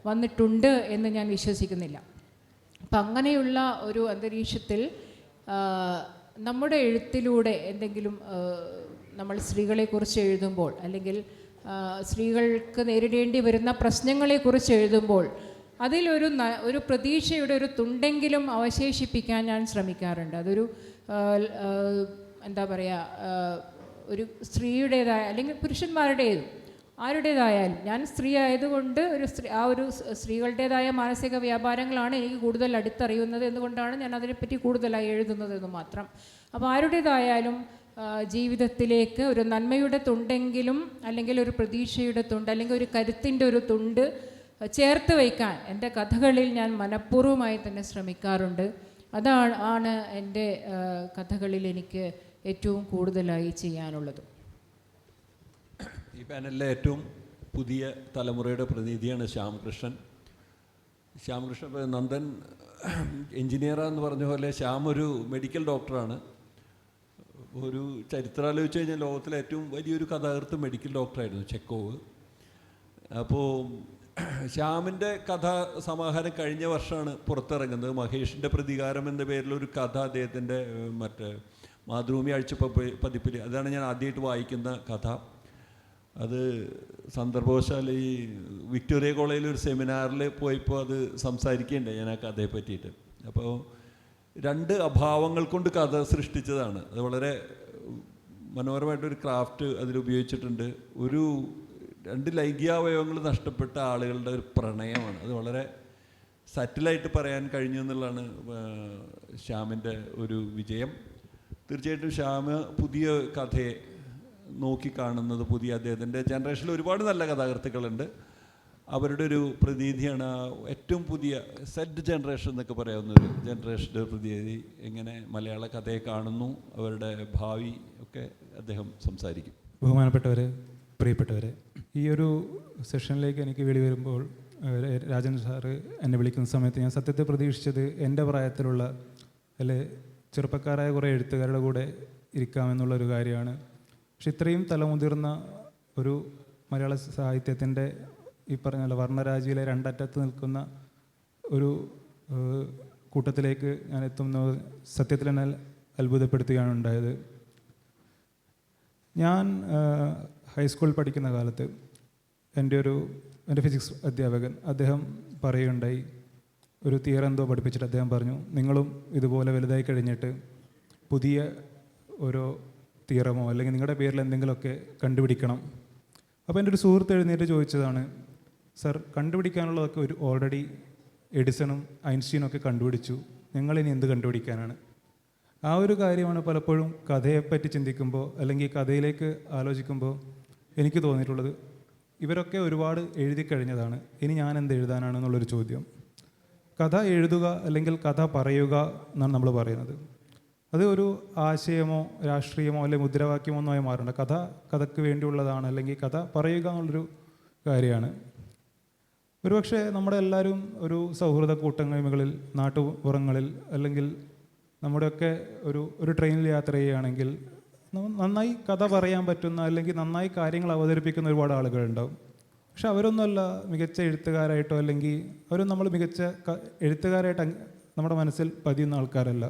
വന്നിട്ടുണ്ട് എന്ന് ഞാൻ വിശ്വസിക്കുന്നില്ല. അപ്പം അങ്ങനെയുള്ള ഒരു അന്തരീക്ഷത്തിൽ നമ്മുടെ എഴുത്തിലൂടെ എന്തെങ്കിലും നമ്മൾ സ്ത്രീകളെക്കുറിച്ച് എഴുതുമ്പോൾ, അല്ലെങ്കിൽ സ്ത്രീകൾക്ക് നേരിടേണ്ടി വരുന്ന പ്രശ്നങ്ങളെക്കുറിച്ച് എഴുതുമ്പോൾ ഒരു പ്രതീക്ഷയുടെ ഒരു തുണ്ടെങ്കിലും അവശേഷിപ്പിക്കാൻ ഞാൻ ശ്രമിക്കാറുണ്ട്. അതൊരു എന്താ പറയുക, ഒരു സ്ത്രീയുടേതായ അല്ലെങ്കിൽ പുരുഷന്മാരുടേതും ആരുടേതായാലും, ഞാൻ സ്ത്രീ ആയതുകൊണ്ട് ഒരു സ്ത്രീകളുടേതായ മാനസിക വ്യാപാരങ്ങളാണ് എനിക്ക് കൂടുതൽ അടുത്തറിയുന്നത് എന്നുകൊണ്ടാണ് ഞാൻ അതിനെപ്പറ്റി കൂടുതലായി എഴുതുന്നത് എന്ന് മാത്രം. അപ്പോൾ ആരുടേതായാലും ജീവിതത്തിലേക്ക് ഒരു നന്മയുടെ തുണ്ടെങ്കിലും, അല്ലെങ്കിൽ ഒരു പ്രതീക്ഷയുടെ തുണ്ട്, അല്ലെങ്കിൽ ഒരു കരുത്തിൻ്റെ ഒരു തുണ്ട് ചേർത്ത് വയ്ക്കാൻ എൻ്റെ കഥകളിൽ ഞാൻ മനഃപൂർവ്വമായി തന്നെ ശ്രമിക്കാറുണ്ട്. അതാണ് എൻ്റെ കഥകളിൽ എനിക്ക് ഏറ്റവും കൂടുതലായി ചെയ്യാനുള്ളത്. ഈ പാനലിലെ ഏറ്റവും പുതിയ തലമുറയുടെ പ്രതിനിധിയാണ് ശ്യാംകൃഷ്ണൻ. നന്ദൻ എൻജിനീയറാന്ന് പറഞ്ഞ പോലെ ശ്യാം ഒരു മെഡിക്കൽ ഡോക്ടറാണ്. ഒരു ചരിത്രം ആലോചിച്ച് കഴിഞ്ഞാൽ ലോകത്തിലെ ഏറ്റവും വലിയൊരു കഥാകൃത്ത് മെഡിക്കൽ ഡോക്ടറായിരുന്നു ചെക്കോവ്. അപ്പോൾ ശ്യാമിൻ്റെ കഥാ സമാഹാരം കഴിഞ്ഞ വർഷമാണ് പുറത്തിറങ്ങുന്നത്. മഹേഷിൻ്റെ പ്രതികാരം എന്ന പേരിലൊരു കഥ അദ്ദേഹത്തിൻ്റെ മാതൃഭൂമി ആഴ്ച പതിപ്പിൽ, അതാണ് ഞാൻ ആദ്യമായിട്ട് വായിക്കുന്ന കഥ. അത് സന്ദർഭവശാൽ ഈ വിക്ടോറിയ കോളേജിൽ ഒരു സെമിനാറിൽ പോയപ്പോൾ അത് സംസാരിക്കുകയുണ്ടായി ഞാൻ ആ കഥയെ പറ്റിയിട്ട്. അപ്പോൾ 2 അഭാവങ്ങൾ കൊണ്ട് കഥ സൃഷ്ടിച്ചതാണ്. അത് വളരെ മനോഹരമായിട്ടൊരു ക്രാഫ്റ്റ് അതിലുപയോഗിച്ചിട്ടുണ്ട്. 2 ലൈംഗികാവയവങ്ങൾ നഷ്ടപ്പെട്ട ആളുകളുടെ ഒരു പ്രണയമാണ്. അത് വളരെ സറ്റിലായിട്ട് പറയാൻ കഴിഞ്ഞു എന്നുള്ളതാണ് ശ്യാമിൻ്റെ ഒരു വിജയം. തീർച്ചയായിട്ടും ശ്യാം പുതിയ കഥയെ നോക്കിക്കാണുന്നത്, പുതിയ അദ്ദേഹത്തിൻ്റെ ജനറേഷനിൽ ഒരുപാട് നല്ല കഥാകൃത്തുക്കളുണ്ട്, അവരുടെ ഒരു പ്രതിനിധിയാണ്. ഏറ്റവും പുതിയ സെറ്റ് ജനറേഷൻ എന്നൊക്കെ പറയാവുന്ന ഒരു ജനറേഷൻ്റെ പ്രതിനിധി എങ്ങനെ മലയാള കഥയെ കാണുന്നു, അവരുടെ ഭാവി ഒക്കെ അദ്ദേഹം സംസാരിക്കും. ബഹുമാനപ്പെട്ടവരെ, പ്രിയപ്പെട്ടവരെ, ഈ ഒരു സെഷനിലേക്ക് എനിക്ക് വിളി വരുമ്പോൾ രാജൻ സാറ് എന്നെ വിളിക്കുന്ന സമയത്ത് ഞാൻ സത്യത്തെ പ്രതീക്ഷിച്ചത് എൻ്റെ പ്രായത്തിലുള്ള അല്ലെ ചെറുപ്പക്കാരായ കുറേ എഴുത്തുകാരുടെ കൂടെ ഇരിക്കാമെന്നുള്ളൊരു കാര്യമാണ്. പക്ഷെ ഇത്രയും തലമുതിർന്ന ഒരു മലയാള സാഹിത്യത്തിൻ്റെ ഈ പറഞ്ഞ വർണ്ണരാജിയിലെ 2 അറ്റത്ത് നിൽക്കുന്ന ഒരു കൂട്ടത്തിലേക്ക് ഞാൻ എത്തുന്നത് സത്യത്തിൽ എന്നെ അത്ഭുതപ്പെടുത്തുകയാണ് ഉണ്ടായത്. ഞാൻ ഹൈസ്കൂളിൽ പഠിക്കുന്ന കാലത്ത് എൻ്റെ ഫിസിക്സ് അധ്യാപകൻ അദ്ദേഹം പറയുകയുണ്ടായി, ഒരു തിയറം എന്തോ പഠിപ്പിച്ചിട്ട് അദ്ദേഹം പറഞ്ഞു, നിങ്ങളും ഇതുപോലെ വലുതായി കഴിഞ്ഞിട്ട് പുതിയ ഓരോ തിയറമോ അല്ലെങ്കിൽ നിങ്ങളുടെ പേരിൽ എന്തെങ്കിലുമൊക്കെ കണ്ടുപിടിക്കണം. അപ്പോൾ എൻ്റെ ഒരു സുഹൃത്ത് എഴുന്നേറ്റ് ചോദിച്ചതാണ്, സർ കണ്ടുപിടിക്കാനുള്ളതൊക്കെ ഓൾറെഡി എഡിസണും ഐൻസ്റ്റീനും ഒക്കെ കണ്ടുപിടിച്ചു, ഞങ്ങളിനി എന്ത് കണ്ടുപിടിക്കാനാണ്? ആ ഒരു കാര്യമാണ് പലപ്പോഴും കഥയെപ്പറ്റി ചിന്തിക്കുമ്പോൾ അല്ലെങ്കിൽ കഥയിലേക്ക് ആലോചിക്കുമ്പോൾ എനിക്ക് തോന്നിയിട്ടുള്ളത്. ഇവരൊക്കെ ഒരുപാട് എഴുതി കഴിഞ്ഞതാണ്, ഇനി ഞാൻ എന്ത് എഴുതാനാണെന്നുള്ളൊരു ചോദ്യം. കഥ എഴുതുക അല്ലെങ്കിൽ കഥ പറയുക എന്നാണ് നമ്മൾ പറയുന്നത്. അത് ഒരു ആശയമോ രാഷ്ട്രീയമോ അല്ലെങ്കിൽ മുദ്രാവാക്യമോ ഒന്നും ആയി മാറേണ്ട. കഥയ്ക്ക് വേണ്ടിയുള്ളതാണ്, അല്ലെങ്കിൽ കഥ പറയുക എന്നുള്ളൊരു കാര്യമാണ്. ഒരുപക്ഷെ നമ്മുടെ എല്ലാവരും ഒരു സൗഹൃദ കൂട്ടായ്മകളിൽ, നാട്ടുപുറങ്ങളിൽ, അല്ലെങ്കിൽ നമ്മുടെയൊക്കെ ഒരു ട്രെയിനിൽ യാത്ര ചെയ്യുകയാണെങ്കിൽ നന്നായി കഥ പറയാൻ പറ്റുന്ന അല്ലെങ്കിൽ നന്നായി കാര്യങ്ങൾ അവതരിപ്പിക്കുന്ന ഒരുപാട് ആളുകളുണ്ടാവും. പക്ഷെ അവരൊന്നുമല്ല മികച്ച എഴുത്തുകാരായിട്ടോ അല്ലെങ്കിൽ അവരും നമ്മൾ മികച്ച എഴുത്തുകാരായിട്ട് നമ്മുടെ മനസ്സിൽ പതിയുന്ന ആൾക്കാരല്ല.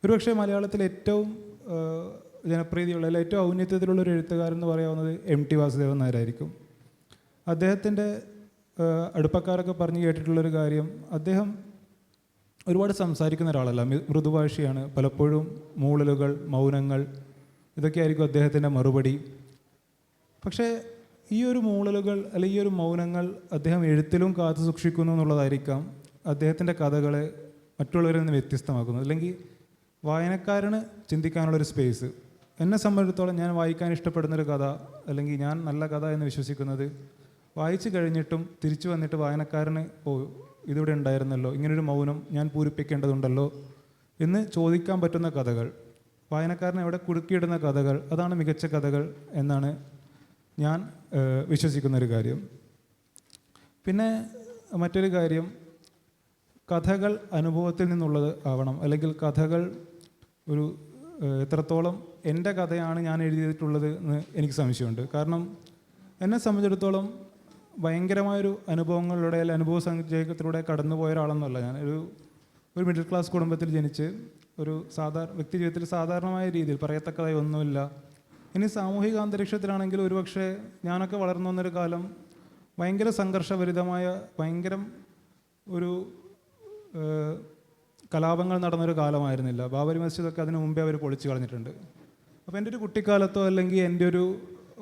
ഒരുപക്ഷെ മലയാളത്തിൽ ഏറ്റവും ജനപ്രീതിയുള്ള അല്ലെങ്കിൽ ഏറ്റവും ഔന്നത്യത്തിലുള്ളൊരു എഴുത്തുകാരെന്ന് പറയാവുന്നത് MT വാസുദേവൻ നായരായിരിക്കും. അദ്ദേഹത്തിൻ്റെ അടുപ്പക്കാരൊക്കെ പറഞ്ഞു കേട്ടിട്ടുള്ളൊരു കാര്യം, അദ്ദേഹം ഒരുപാട് സംസാരിക്കുന്ന ഒരാളല്ല, മൃദുഭാഷിയാണ്. പലപ്പോഴും മൂളലുകൾ, മൗനങ്ങൾ, ഇതൊക്കെയായിരിക്കും അദ്ദേഹത്തിൻ്റെ മറുപടി. പക്ഷേ ഈ ഒരു മൂളലുകൾ അല്ലെങ്കിൽ ഈ ഒരു മൗനങ്ങൾ അദ്ദേഹം എഴുത്തിലും കാത്തു സൂക്ഷിക്കുന്നു എന്നുള്ളതായിരിക്കാം അദ്ദേഹത്തിൻ്റെ കഥകളെ മറ്റുള്ളവരിൽ നിന്ന് വ്യത്യസ്തമാക്കുന്നത്, അല്ലെങ്കിൽ വായനക്കാരന് ചിന്തിക്കാനുള്ളൊരു സ്പേസ്. എന്നെ സംബന്ധിച്ചിടത്തോളം ഞാൻ വായിക്കാൻ ഇഷ്ടപ്പെടുന്നൊരു കഥ, അല്ലെങ്കിൽ ഞാൻ നല്ല കഥ എന്ന് വിശ്വസിക്കുന്നത്, വായിച്ചു കഴിഞ്ഞിട്ടും തിരിച്ചു വന്നിട്ട് വായനക്കാരന് ഇതിവിടെ ഉണ്ടായിരുന്നല്ലോ, ഇങ്ങനൊരു മൗനം ഞാൻ പൂരിപ്പിക്കേണ്ടതുണ്ടല്ലോ എന്ന് ചോദിക്കാൻ പറ്റുന്ന കഥകൾ, വായനക്കാരനെ എവിടെ കുടുക്കിയിടുന്ന കഥകൾ, അതാണ് മികച്ച കഥകൾ എന്നാണ് ഞാൻ വിശ്വസിക്കുന്നൊരു കാര്യം. പിന്നെ മറ്റൊരു കാര്യം, കഥകൾ അനുഭവത്തിൽ നിന്നുള്ളത് ആവണം, അല്ലെങ്കിൽ കഥകൾ ഒരു എത്രത്തോളം എൻ്റെ കഥയാണ് ഞാൻ എഴുതിയിട്ടുള്ളത് എന്ന് എനിക്ക് സംശയമുണ്ട്. കാരണം എന്നെ സംബന്ധിച്ചിടത്തോളം ഭയങ്കരമായൊരു അനുഭവങ്ങളിലൂടെ അല്ലെങ്കിൽ അനുഭവ സഞ്ചയത്തിലൂടെ കടന്നു പോയ ഒരാളൊന്നുമല്ല ഞാൻ. ഒരു മിഡിൽ ക്ലാസ് കുടുംബത്തിൽ ജനിച്ച് ഒരു വ്യക്തി ജീവിതത്തിൽ സാധാരണമായ രീതിയിൽ പറയത്തക്കതായി ഒന്നുമില്ല. ഇനി സാമൂഹിക അന്തരീക്ഷത്തിലാണെങ്കിൽ ഒരുപക്ഷെ ഞാനൊക്കെ വളർന്നു വന്നൊരു കാലം ഭയങ്കര സംഘർഷഭരിതമായ ഭയങ്കരം ഒരു കലാപങ്ങൾ നടന്നൊരു കാലമായിരുന്നില്ല. ബാബരി മസ്ജിദൊക്കെ അതിനു മുമ്പേ അവർ പൊളിച്ചു കളഞ്ഞിട്ടുണ്ട്. അപ്പോൾ എൻ്റെ ഒരു കുട്ടിക്കാലത്തോ അല്ലെങ്കിൽ എൻ്റെ ഒരു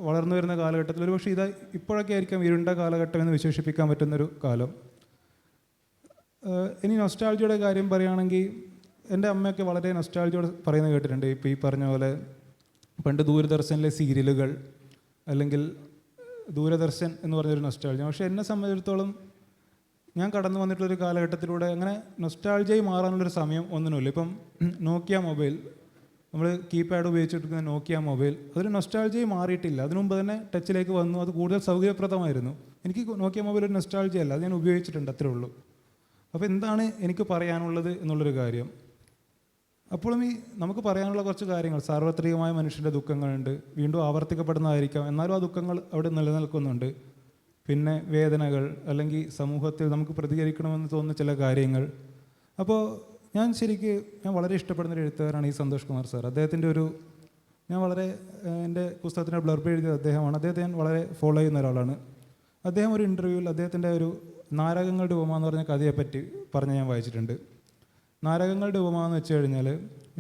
വളർന്നു വരുന്ന കാലഘട്ടത്തിൽ ഒരുപക്ഷെ ഇപ്പോഴൊക്കെ ആയിരിക്കും ഇരുണ്ട കാലഘട്ടം എന്ന് വിശേഷിപ്പിക്കാൻ പറ്റുന്നൊരു കാലം. ഇനി നൊസ്റ്റാൾജിയുടെ കാര്യം പറയുകയാണെങ്കിൽ എൻ്റെ അമ്മയൊക്കെ വളരെ നൊസ്റ്റാൾജിയോട് പറയുന്നത് കേട്ടിട്ടുണ്ട്. ഇപ്പോൾ ഈ പറഞ്ഞ പോലെ പണ്ട് ദൂരദർശനിലെ സീരിയലുകൾ, അല്ലെങ്കിൽ ദൂരദർശൻ എന്ന് പറഞ്ഞൊരു നൊസ്റ്റാൾജി. പക്ഷേ എന്നെ സംബന്ധിച്ചിടത്തോളം ഞാൻ കടന്നു വന്നിട്ടുള്ളൊരു കാലഘട്ടത്തിലൂടെ അങ്ങനെ നൊസ്റ്റാൾജിയായി മാറാനുള്ളൊരു സമയം ഒന്നിനുമില്ല. ഇപ്പം നോക്കിയ മൊബൈൽ, നമ്മൾ കീപാഡ് ഉപയോഗിച്ചിരിക്കുന്ന നോക്കിയ മൊബൈൽ, അതൊരു നൊസ്റ്റാൾജിയായി മാറിയിട്ടില്ല. അതിനു മുമ്പ് തന്നെ ടച്ചിലേക്ക് വന്നു, അത് കൂടുതൽ സൗകര്യപ്രദമായിരുന്നു. എനിക്ക് നോക്കിയ മൊബൈൽ ഒരു നൊസ്റ്റാൾജി അല്ല, അത് ഞാൻ ഉപയോഗിച്ചിട്ടുണ്ട്, അത്രേ ഉള്ളൂ. അപ്പോൾ എന്താണ് എനിക്ക് പറയാനുള്ളത് എന്നുള്ളൊരു കാര്യം, അപ്പോഴും നമുക്ക് പറയാനുള്ള കുറച്ച് കാര്യങ്ങൾ, സാർവത്രികമായ മനുഷ്യൻ്റെ ദുഃഖങ്ങളുണ്ട്, വീണ്ടും ആവർത്തിക്കപ്പെടുന്നതായിരിക്കാം, എന്നാലും ആ ദുഃഖങ്ങൾ അവിടെ നിലനിൽക്കുന്നുണ്ട്. പിന്നെ വേദനകൾ, അല്ലെങ്കിൽ സമൂഹത്തിൽ നമുക്ക് പ്രതികരിക്കണമെന്ന് തോന്നുന്ന ചില കാര്യങ്ങൾ. അപ്പോൾ ഞാൻ വളരെ ഇഷ്ടപ്പെടുന്നൊരു എഴുത്തുകാരാണ് ഈ സന്തോഷ് കുമാർ സാർ. അദ്ദേഹത്തിൻ്റെ എൻ്റെ പുസ്തകത്തിൻ്റെ ബ്ലർബ് എഴുതിയത് അദ്ദേഹമാണ്. അദ്ദേഹത്തെ ഞാൻ വളരെ ഫോളോ ചെയ്യുന്ന ഒരാളാണ്. അദ്ദേഹം ഒരു ഇൻ്റർവ്യൂവിൽ അദ്ദേഹത്തിൻ്റെ ഒരു നാരകങ്ങളുടെ ഉപമ എന്ന് പറഞ്ഞ കഥയെപ്പറ്റി ഞാൻ വായിച്ചിട്ടുണ്ട്. നാരകങ്ങളുടെ ഉപമ എന്ന് വെച്ച് കഴിഞ്ഞാൽ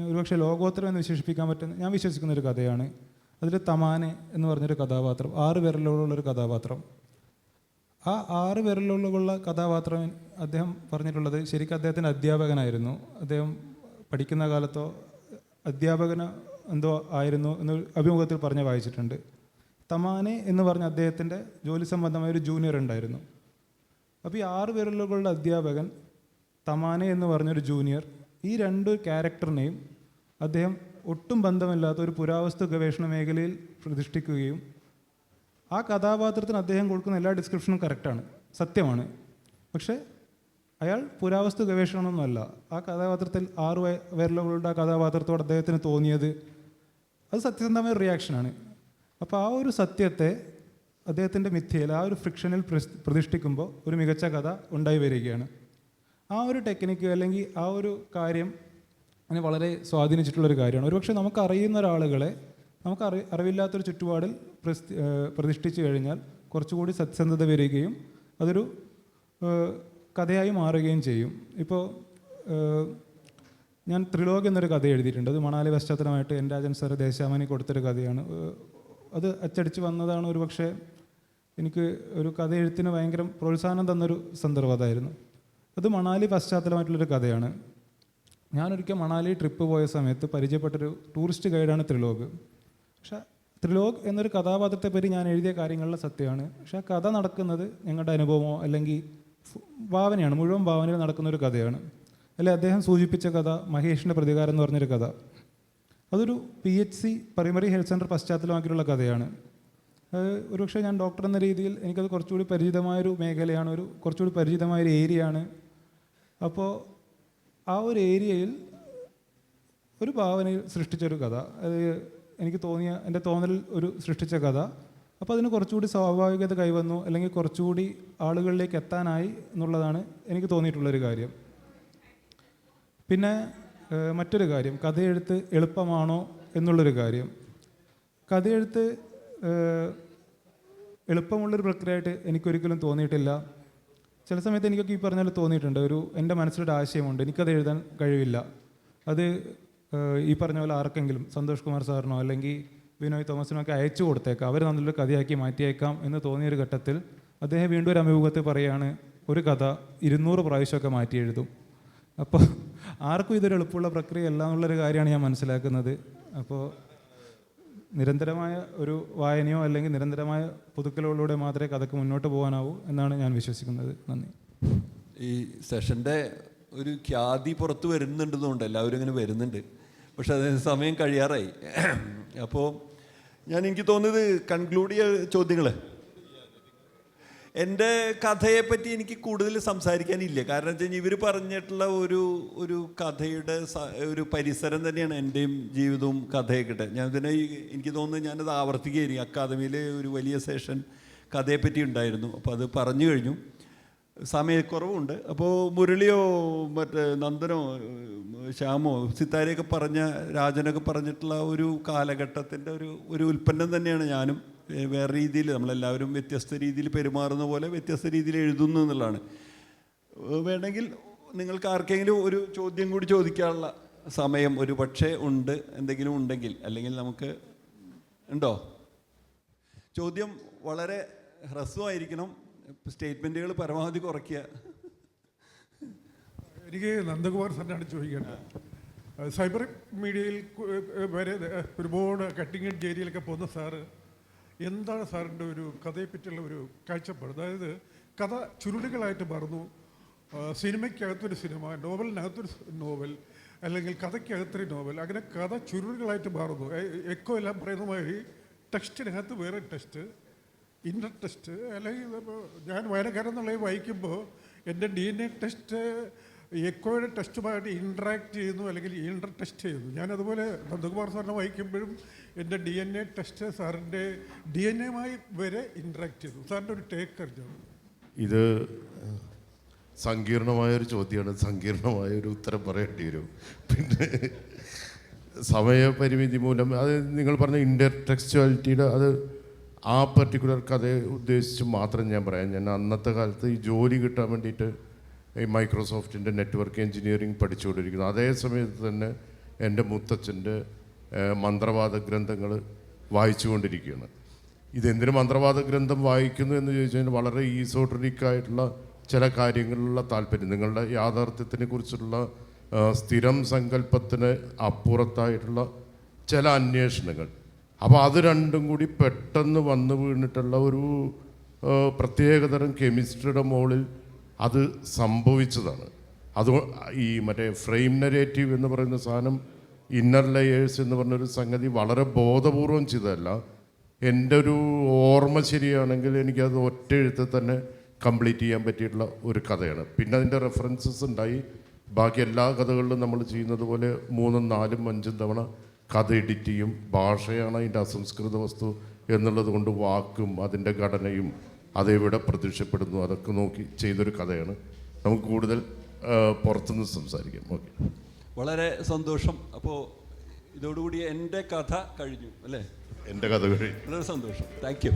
ഒരുപക്ഷെ ലോകോത്തരം എന്ന് വിശേഷിപ്പിക്കാൻ പറ്റുന്ന ഞാൻ വിശ്വസിക്കുന്നൊരു കഥയാണ്. അതിൽ തമാനെ എന്ന് പറഞ്ഞൊരു കഥാപാത്രം, 6 വിരലുകളുള്ളൊരു കഥാപാത്രം. ആ 6 വിരലുകളുള്ള കഥാപാത്രം അദ്ദേഹം പറഞ്ഞിട്ടുള്ളത് ശരിക്കും അദ്ദേഹത്തിൻ്റെ അധ്യാപകനായിരുന്നു. അദ്ദേഹം പഠിക്കുന്ന കാലത്തോ അധ്യാപകന എന്തോ ആയിരുന്നു എന്ന് അഭിമുഖത്തിൽ വായിച്ചിട്ടുണ്ട്. തമാനെ എന്ന് പറഞ്ഞ അദ്ദേഹത്തിൻ്റെ ജോലി സംബന്ധമായ ഒരു ജൂനിയർ ഉണ്ടായിരുന്നു. അപ്പോൾ ഈ 6 വിരലുകളുടെ അധ്യാപകൻ, തമാനെ എന്ന് പറഞ്ഞൊരു ജൂനിയർ, ഈ 2 ക്യാരക്ടറിനെയും അദ്ദേഹം ഒട്ടും ബന്ധമില്ലാത്ത ഒരു പുരാവസ്തു ഗവേഷണ മേഖലയിൽ പ്രതിഷ്ഠിക്കുകയും ആ കഥാപാത്രത്തിന് അദ്ദേഹം കൊടുക്കുന്ന എല്ലാ ഡിസ്ക്രിപ്ഷനും കറക്റ്റാണ്, സത്യമാണ്. പക്ഷേ അയാൾ പുരാവസ്തു ഗവേഷണമൊന്നുമല്ല. ആ കഥാപാത്രത്തിൽ 6 വിരലുകളുടെ ആ കഥാപാത്രത്തോട് അദ്ദേഹത്തിന് തോന്നിയത് അത് സത്യസന്ധമായ റിയാക്ഷനാണ്. അപ്പോൾ ആ ഒരു സത്യത്തെ അദ്ദേഹത്തിൻ്റെ മിഥ്യയിൽ, ആ ഒരു ഫ്രിക്ഷനിൽ പ്രതിഷ്ഠിക്കുമ്പോൾ ഒരു മികച്ച കഥ ഉണ്ടായി വരികയാണ്. ആ ഒരു ടെക്നിക്ക് അല്ലെങ്കിൽ ആ ഒരു കാര്യം അതിനെ വളരെ സ്വാധീനിച്ചിട്ടുള്ളൊരു കാര്യമാണ്. ഒരുപക്ഷെ നമുക്കറിയുന്ന ഒരാളുകളെ നമുക്ക് അറിവില്ലാത്തൊരു ചുറ്റുപാടിൽ പ്രതിഷ്ഠിച്ചു കഴിഞ്ഞാൽ കുറച്ചുകൂടി സത്യസന്ധത വരികയും അതൊരു കഥയായി മാറുകയും ചെയ്യും. ഇപ്പോൾ ഞാൻ ത്രിലോക് എന്നൊരു കഥ എഴുതിയിട്ടുണ്ട്. അത് മണാലി പശ്ചാത്തലമായിട്ട് എൻ രാജൻ സാർ ദേശാമാനി കൊടുത്തൊരു കഥയാണ്. അത് അച്ചടിച്ച് വന്നതാണ്. ഒരുപക്ഷെ എനിക്ക് ഒരു കഥ എഴുത്തിന് ഭയങ്കര പ്രോത്സാഹനം തന്നൊരു സന്ദർഭം അതായിരുന്നു. അത് മണാലി പശ്ചാത്തലമായിട്ടുള്ളൊരു കഥയാണ്. ഞാനൊരിക്കൽ മണാലി ട്രിപ്പ് പോയ സമയത്ത് പരിചയപ്പെട്ടൊരു ടൂറിസ്റ്റ് ഗൈഡാണ് ത്രിലോക്. പക്ഷേ ത്രിലോക് എന്നൊരു കഥാപാത്രത്തെപ്പറ്റി ഞാൻ എഴുതിയ കാര്യങ്ങളിലെ സത്യമാണ്. പക്ഷേ ആ കഥ നടക്കുന്നത് ഞങ്ങളുടെ അനുഭവമോ അല്ലെങ്കിൽ ഭാവനയാണ്, മുഴുവൻ ഭാവനയിൽ നടക്കുന്നൊരു കഥയാണ്. അല്ലെ അദ്ദേഹം സൂചിപ്പിച്ച കഥ മഹേഷിൻ്റെ പ്രതികാരം എന്ന് പറഞ്ഞൊരു കഥ, അതൊരു PHC പ്രൈമറി ഹെൽത്ത് സെൻ്റർ പശ്ചാത്തലമാക്കിയിട്ടുള്ള കഥയാണ്. ഒരുപക്ഷെ ഞാൻ ഡോക്ടർ എന്ന രീതിയിൽ എനിക്കത് കുറച്ചുകൂടി പരിചിതമായൊരു മേഖലയാണ്, കുറച്ചുകൂടി പരിചിതമായൊരു ഏരിയയാണ്. അപ്പോൾ ആ ഒരു ഏരിയയിൽ ഒരു ഭാവനയിൽ സൃഷ്ടിച്ചൊരു കഥ, അത് എനിക്ക് തോന്നിയ എൻ്റെ തോന്നൽ ഒരു സൃഷ്ടിച്ച കഥ. അപ്പോൾ അതിന് കുറച്ചുകൂടി സ്വാഭാവികത കൈവന്നു, അല്ലെങ്കിൽ കുറച്ചുകൂടി ആളുകളിലേക്ക് എത്താനായി എന്നുള്ളതാണ് എനിക്ക് തോന്നിയിട്ടുള്ളൊരു കാര്യം. പിന്നെ മറ്റൊരു കാര്യം, കഥയെഴുത്ത് എളുപ്പമാണോ എന്നുള്ളൊരു കാര്യം. കഥയെഴുത്ത് എളുപ്പമുള്ളൊരു പ്രക്രിയയായിട്ട് എനിക്കൊരിക്കലും തോന്നിയിട്ടില്ല. ചില സമയത്ത് എനിക്കൊക്കെ ഈ പറഞ്ഞ പോലെ തോന്നിയിട്ടുണ്ട്, എൻ്റെ മനസ്സിലൊരു ആശയമുണ്ട്, എനിക്കത് എഴുതാൻ കഴിവില്ല, അത് ഈ പറഞ്ഞ പോലെ ആർക്കെങ്കിലും സന്തോഷ് കുമാർ സാറിനോ അല്ലെങ്കിൽ വിനോയ് തോമസിനോ ഒക്കെ അയച്ചു കൊടുത്തേക്കാം, അവർ നല്ലൊരു കഥയാക്കി മാറ്റിയേക്കാം എന്ന് തോന്നിയൊരു ഘട്ടത്തിൽ അദ്ദേഹം വീണ്ടും ഒരു അഭിമുഖത്തിൽ പറയുകയാണ്, ഒരു കഥ 200 പ്രാവശ്യമൊക്കെ മാറ്റി എഴുതും. അപ്പോൾ ആർക്കും ഇതൊരു എളുപ്പമുള്ള പ്രക്രിയ അല്ല എന്നുള്ളൊരു കാര്യമാണ് ഞാൻ മനസ്സിലാക്കുന്നത്. അപ്പോൾ നിരന്തരമായ ഒരു വായനയോ അല്ലെങ്കിൽ നിരന്തരമായ പുതുക്കലുകളിലൂടെ മാത്രമേ കഥയ്ക്ക് മുന്നോട്ട് പോകാനാവൂ എന്നാണ് ഞാൻ വിശ്വസിക്കുന്നത്. നന്ദി. ഈ സെഷൻ്റെ ഒരു ഖ്യാതി പുറത്ത് വരുന്നുണ്ടെന്നുണ്ട്, എല്ലാവരും ഇങ്ങനെ വരുന്നുണ്ട്, പക്ഷെ അതിന് സമയം കഴിയാറായി. അപ്പോൾ എനിക്ക് തോന്നുന്നത് കൺക്ലൂഡ് ചെയ്ത ചോദ്യങ്ങൾ, എൻ്റെ കഥയെപ്പറ്റി എനിക്ക് കൂടുതൽ സംസാരിക്കാനില്ല. കാരണം വെച്ച് കഴിഞ്ഞാൽ ഇവർ പറഞ്ഞിട്ടുള്ള ഒരു കഥയുടെ ഒരു പരിസരം തന്നെയാണ് എൻ്റെയും ജീവിതവും കഥയൊക്കെ. ഞാൻ ഇതിനെ എനിക്ക് തോന്നുന്നത് ഞാനത് ആവർത്തിക്കുകയായിരിക്കും. അക്കാദമിയിൽ ഒരു വലിയ സെഷൻ കഥയെപ്പറ്റി ഉണ്ടായിരുന്നു, അപ്പോൾ അത് പറഞ്ഞു കഴിഞ്ഞു, സമയക്കുറവുണ്ട്. അപ്പോൾ മുരളിയോ മറ്റേ നന്ദനോ ശ്യാമോ സിത്താരയൊക്കെ പറഞ്ഞ രാജനൊക്കെ പറഞ്ഞിട്ടുള്ള ഒരു കാലഘട്ടത്തിൻ്റെ ഒരു ഉൽപ്പന്നം തന്നെയാണ് ഞാനും. വേറെ രീതിയിൽ നമ്മളെല്ലാവരും വ്യത്യസ്ത രീതിയിൽ പെരുമാറുന്ന പോലെ വ്യത്യസ്ത രീതിയിൽ എഴുതുന്നു എന്നുള്ളതാണ്. വേണമെങ്കിൽ നിങ്ങൾക്ക് ആർക്കെങ്കിലും ഒരു ചോദ്യം കൂടി ചോദിക്കാനുള്ള സമയം ഒരു പക്ഷേ ഉണ്ട്, എന്തെങ്കിലും ഉണ്ടെങ്കിൽ. അല്ലെങ്കിൽ നമുക്ക് ഉണ്ടോ? ചോദ്യം വളരെ ഹ്രസ്വമായിരിക്കണം, സ്റ്റേറ്റ്മെൻറ്റുകൾ പരമാവധി കുറയ്ക്കുക. എനിക്ക് നന്ദകുമാർ സാറിനാണ് ചോദിക്കേണ്ടത്. സൈബർ മീഡിയയിൽ വരെ ഒരുപാട് കട്ടിങ് എഡ്ജ് ഏരിയയിലൊക്കെ പോകുന്ന സാറ്, എന്താണ് സാറിൻ്റെ ഒരു കഥയെപ്പറ്റിയുള്ള ഒരു കാഴ്ചപ്പാട്? അതായത് കഥ ചുരുളുകളായിട്ട് മാറുന്നു, സിനിമയ്ക്കകത്തൊരു സിനിമ, നോവലിനകത്തൊരു നോവൽ, അല്ലെങ്കിൽ കഥയ്ക്കകത്തൊരു നോവൽ, അങ്ങനെ കഥ ചുരുളുകളായിട്ട് മാറുന്നു. എക്കോ എല്ലാം പറയുന്ന മാതിരി ടെക്സ്റ്റിനകത്ത് വേറെ ടെക്സ്റ്റ്, ഇന്നർ ടെസ്റ്റ്, അല്ലെങ്കിൽ ഞാൻ വായനക്കാരൻ എന്നുള്ളത് വായിക്കുമ്പോൾ എൻ്റെ DNA ടെസ്റ്റ് എക്കോയുടെ ടെസ്റ്റുമായിട്ട് ഇൻട്രാക്ട് ചെയ്യുന്നു, അല്ലെങ്കിൽ ഇൻ്റർ ടെസ്റ്റ് ചെയ്യുന്നു. ഞാനതുപോലെ നന്ദകുമാർ സാറിനെ വായിക്കുമ്പോഴും എൻ്റെ DNA ടെസ്റ്റ് സാറിൻ്റെ DNA വരെ ഇൻട്രാക്ട് ചെയ്തു. സാറിൻ്റെ ഒരു ടേക്ക് അറിഞ്ഞു. ഇത് സങ്കീർണമായൊരു ചോദ്യമാണ്, സങ്കീർണമായൊരു ഉത്തരം പറയേണ്ടി വരും. പിന്നെ സമയപരിമിതി മൂലം അത് നിങ്ങൾ പറഞ്ഞ ഇൻ്റർ ടെക്സ്റ്റുവാലിറ്റിയുടെ അത് ആ പർട്ടിക്കുലർ കഥയെ ഉദ്ദേശിച്ച് മാത്രം ഞാൻ പറയാം. ഞാൻ അന്നത്തെ കാലത്ത് ഈ ജോലി കിട്ടാൻ വേണ്ടിയിട്ട് ഈ മൈക്രോസോഫ്റ്റിൻ്റെ നെറ്റ്വർക്ക് എൻജിനീയറിംഗ് പഠിച്ചുകൊണ്ടിരിക്കുന്നു. അതേ സമയത്ത് തന്നെ എൻ്റെ മുത്തച്ഛൻ്റെ മന്ത്രവാദ ഗ്രന്ഥങ്ങൾ വായിച്ചുകൊണ്ടിരിക്കുകയാണ്. ഇതെന്തിനു മന്ത്രവാദ ഗ്രന്ഥം വായിക്കുന്നു എന്ന് ചോദിച്ചു കഴിഞ്ഞാൽ വളരെ ഈസോട്രിക്കായിട്ടുള്ള ചില കാര്യങ്ങളിലുള്ള താല്പര്യം, നിങ്ങളുടെ യാഥാർത്ഥ്യത്തിനെ കുറിച്ചുള്ള സ്ഥിരം സങ്കല്പത്തിന് അപ്പുറത്തായിട്ടുള്ള ചില അന്വേഷണങ്ങൾ. അപ്പോൾ അത് രണ്ടും കൂടി പെട്ടെന്ന് വന്നു വീണിട്ടുള്ള ഒരു പ്രത്യേകതരം കെമിസ്ട്രിയുടെ മുകളിൽ അത് സംഭവിച്ചതാണ്. അത് ഈ മറ്റേ ഫ്രെയിം നരേറ്റീവ് എന്ന് പറയുന്ന സാധനം, ഇന്നർ ലെയേഴ്സ് എന്ന് പറഞ്ഞൊരു സംഗതി വളരെ ബോധപൂർവം ചെയ്തതല്ല. എൻ്റെ ഒരു ഓർമ്മ ശരിയാണെങ്കിൽ എനിക്കത് ഒറ്റ എഴുത്തിൽ തന്നെ കംപ്ലീറ്റ് ചെയ്യാൻ പറ്റിയിട്ടുള്ള ഒരു കഥയാണ്. പിന്നെ അതിൻ്റെ റെഫറൻസസ് ഉണ്ടായി. ബാക്കി എല്ലാ കഥകളിലും നമ്മൾ ചെയ്യുന്നത് പോലെ 3, 4, 5 തവണ കഥ എഡിറ്റ് ചെയ്യും. ഭാഷയാണ് അതിൻ്റെ അസംസ്കൃത വസ്തു എന്നുള്ളത് കൊണ്ട് വാക്കും അതിൻ്റെ ഘടനയും അതെവിടെ പ്രത്യക്ഷപ്പെടുന്നു അതൊക്കെ നോക്കി ചെയ്തൊരു കഥയാണ്. നമുക്ക് കൂടുതൽ പുറത്തുനിന്ന് സംസാരിക്കാം. ഓക്കെ, വളരെ സന്തോഷം. അപ്പോൾ ഇതോടുകൂടി എൻ്റെ കഥ കഴിഞ്ഞു അല്ലേ? എൻ്റെ കഥ കഴിഞ്ഞു. വളരെ സന്തോഷം. Thank you.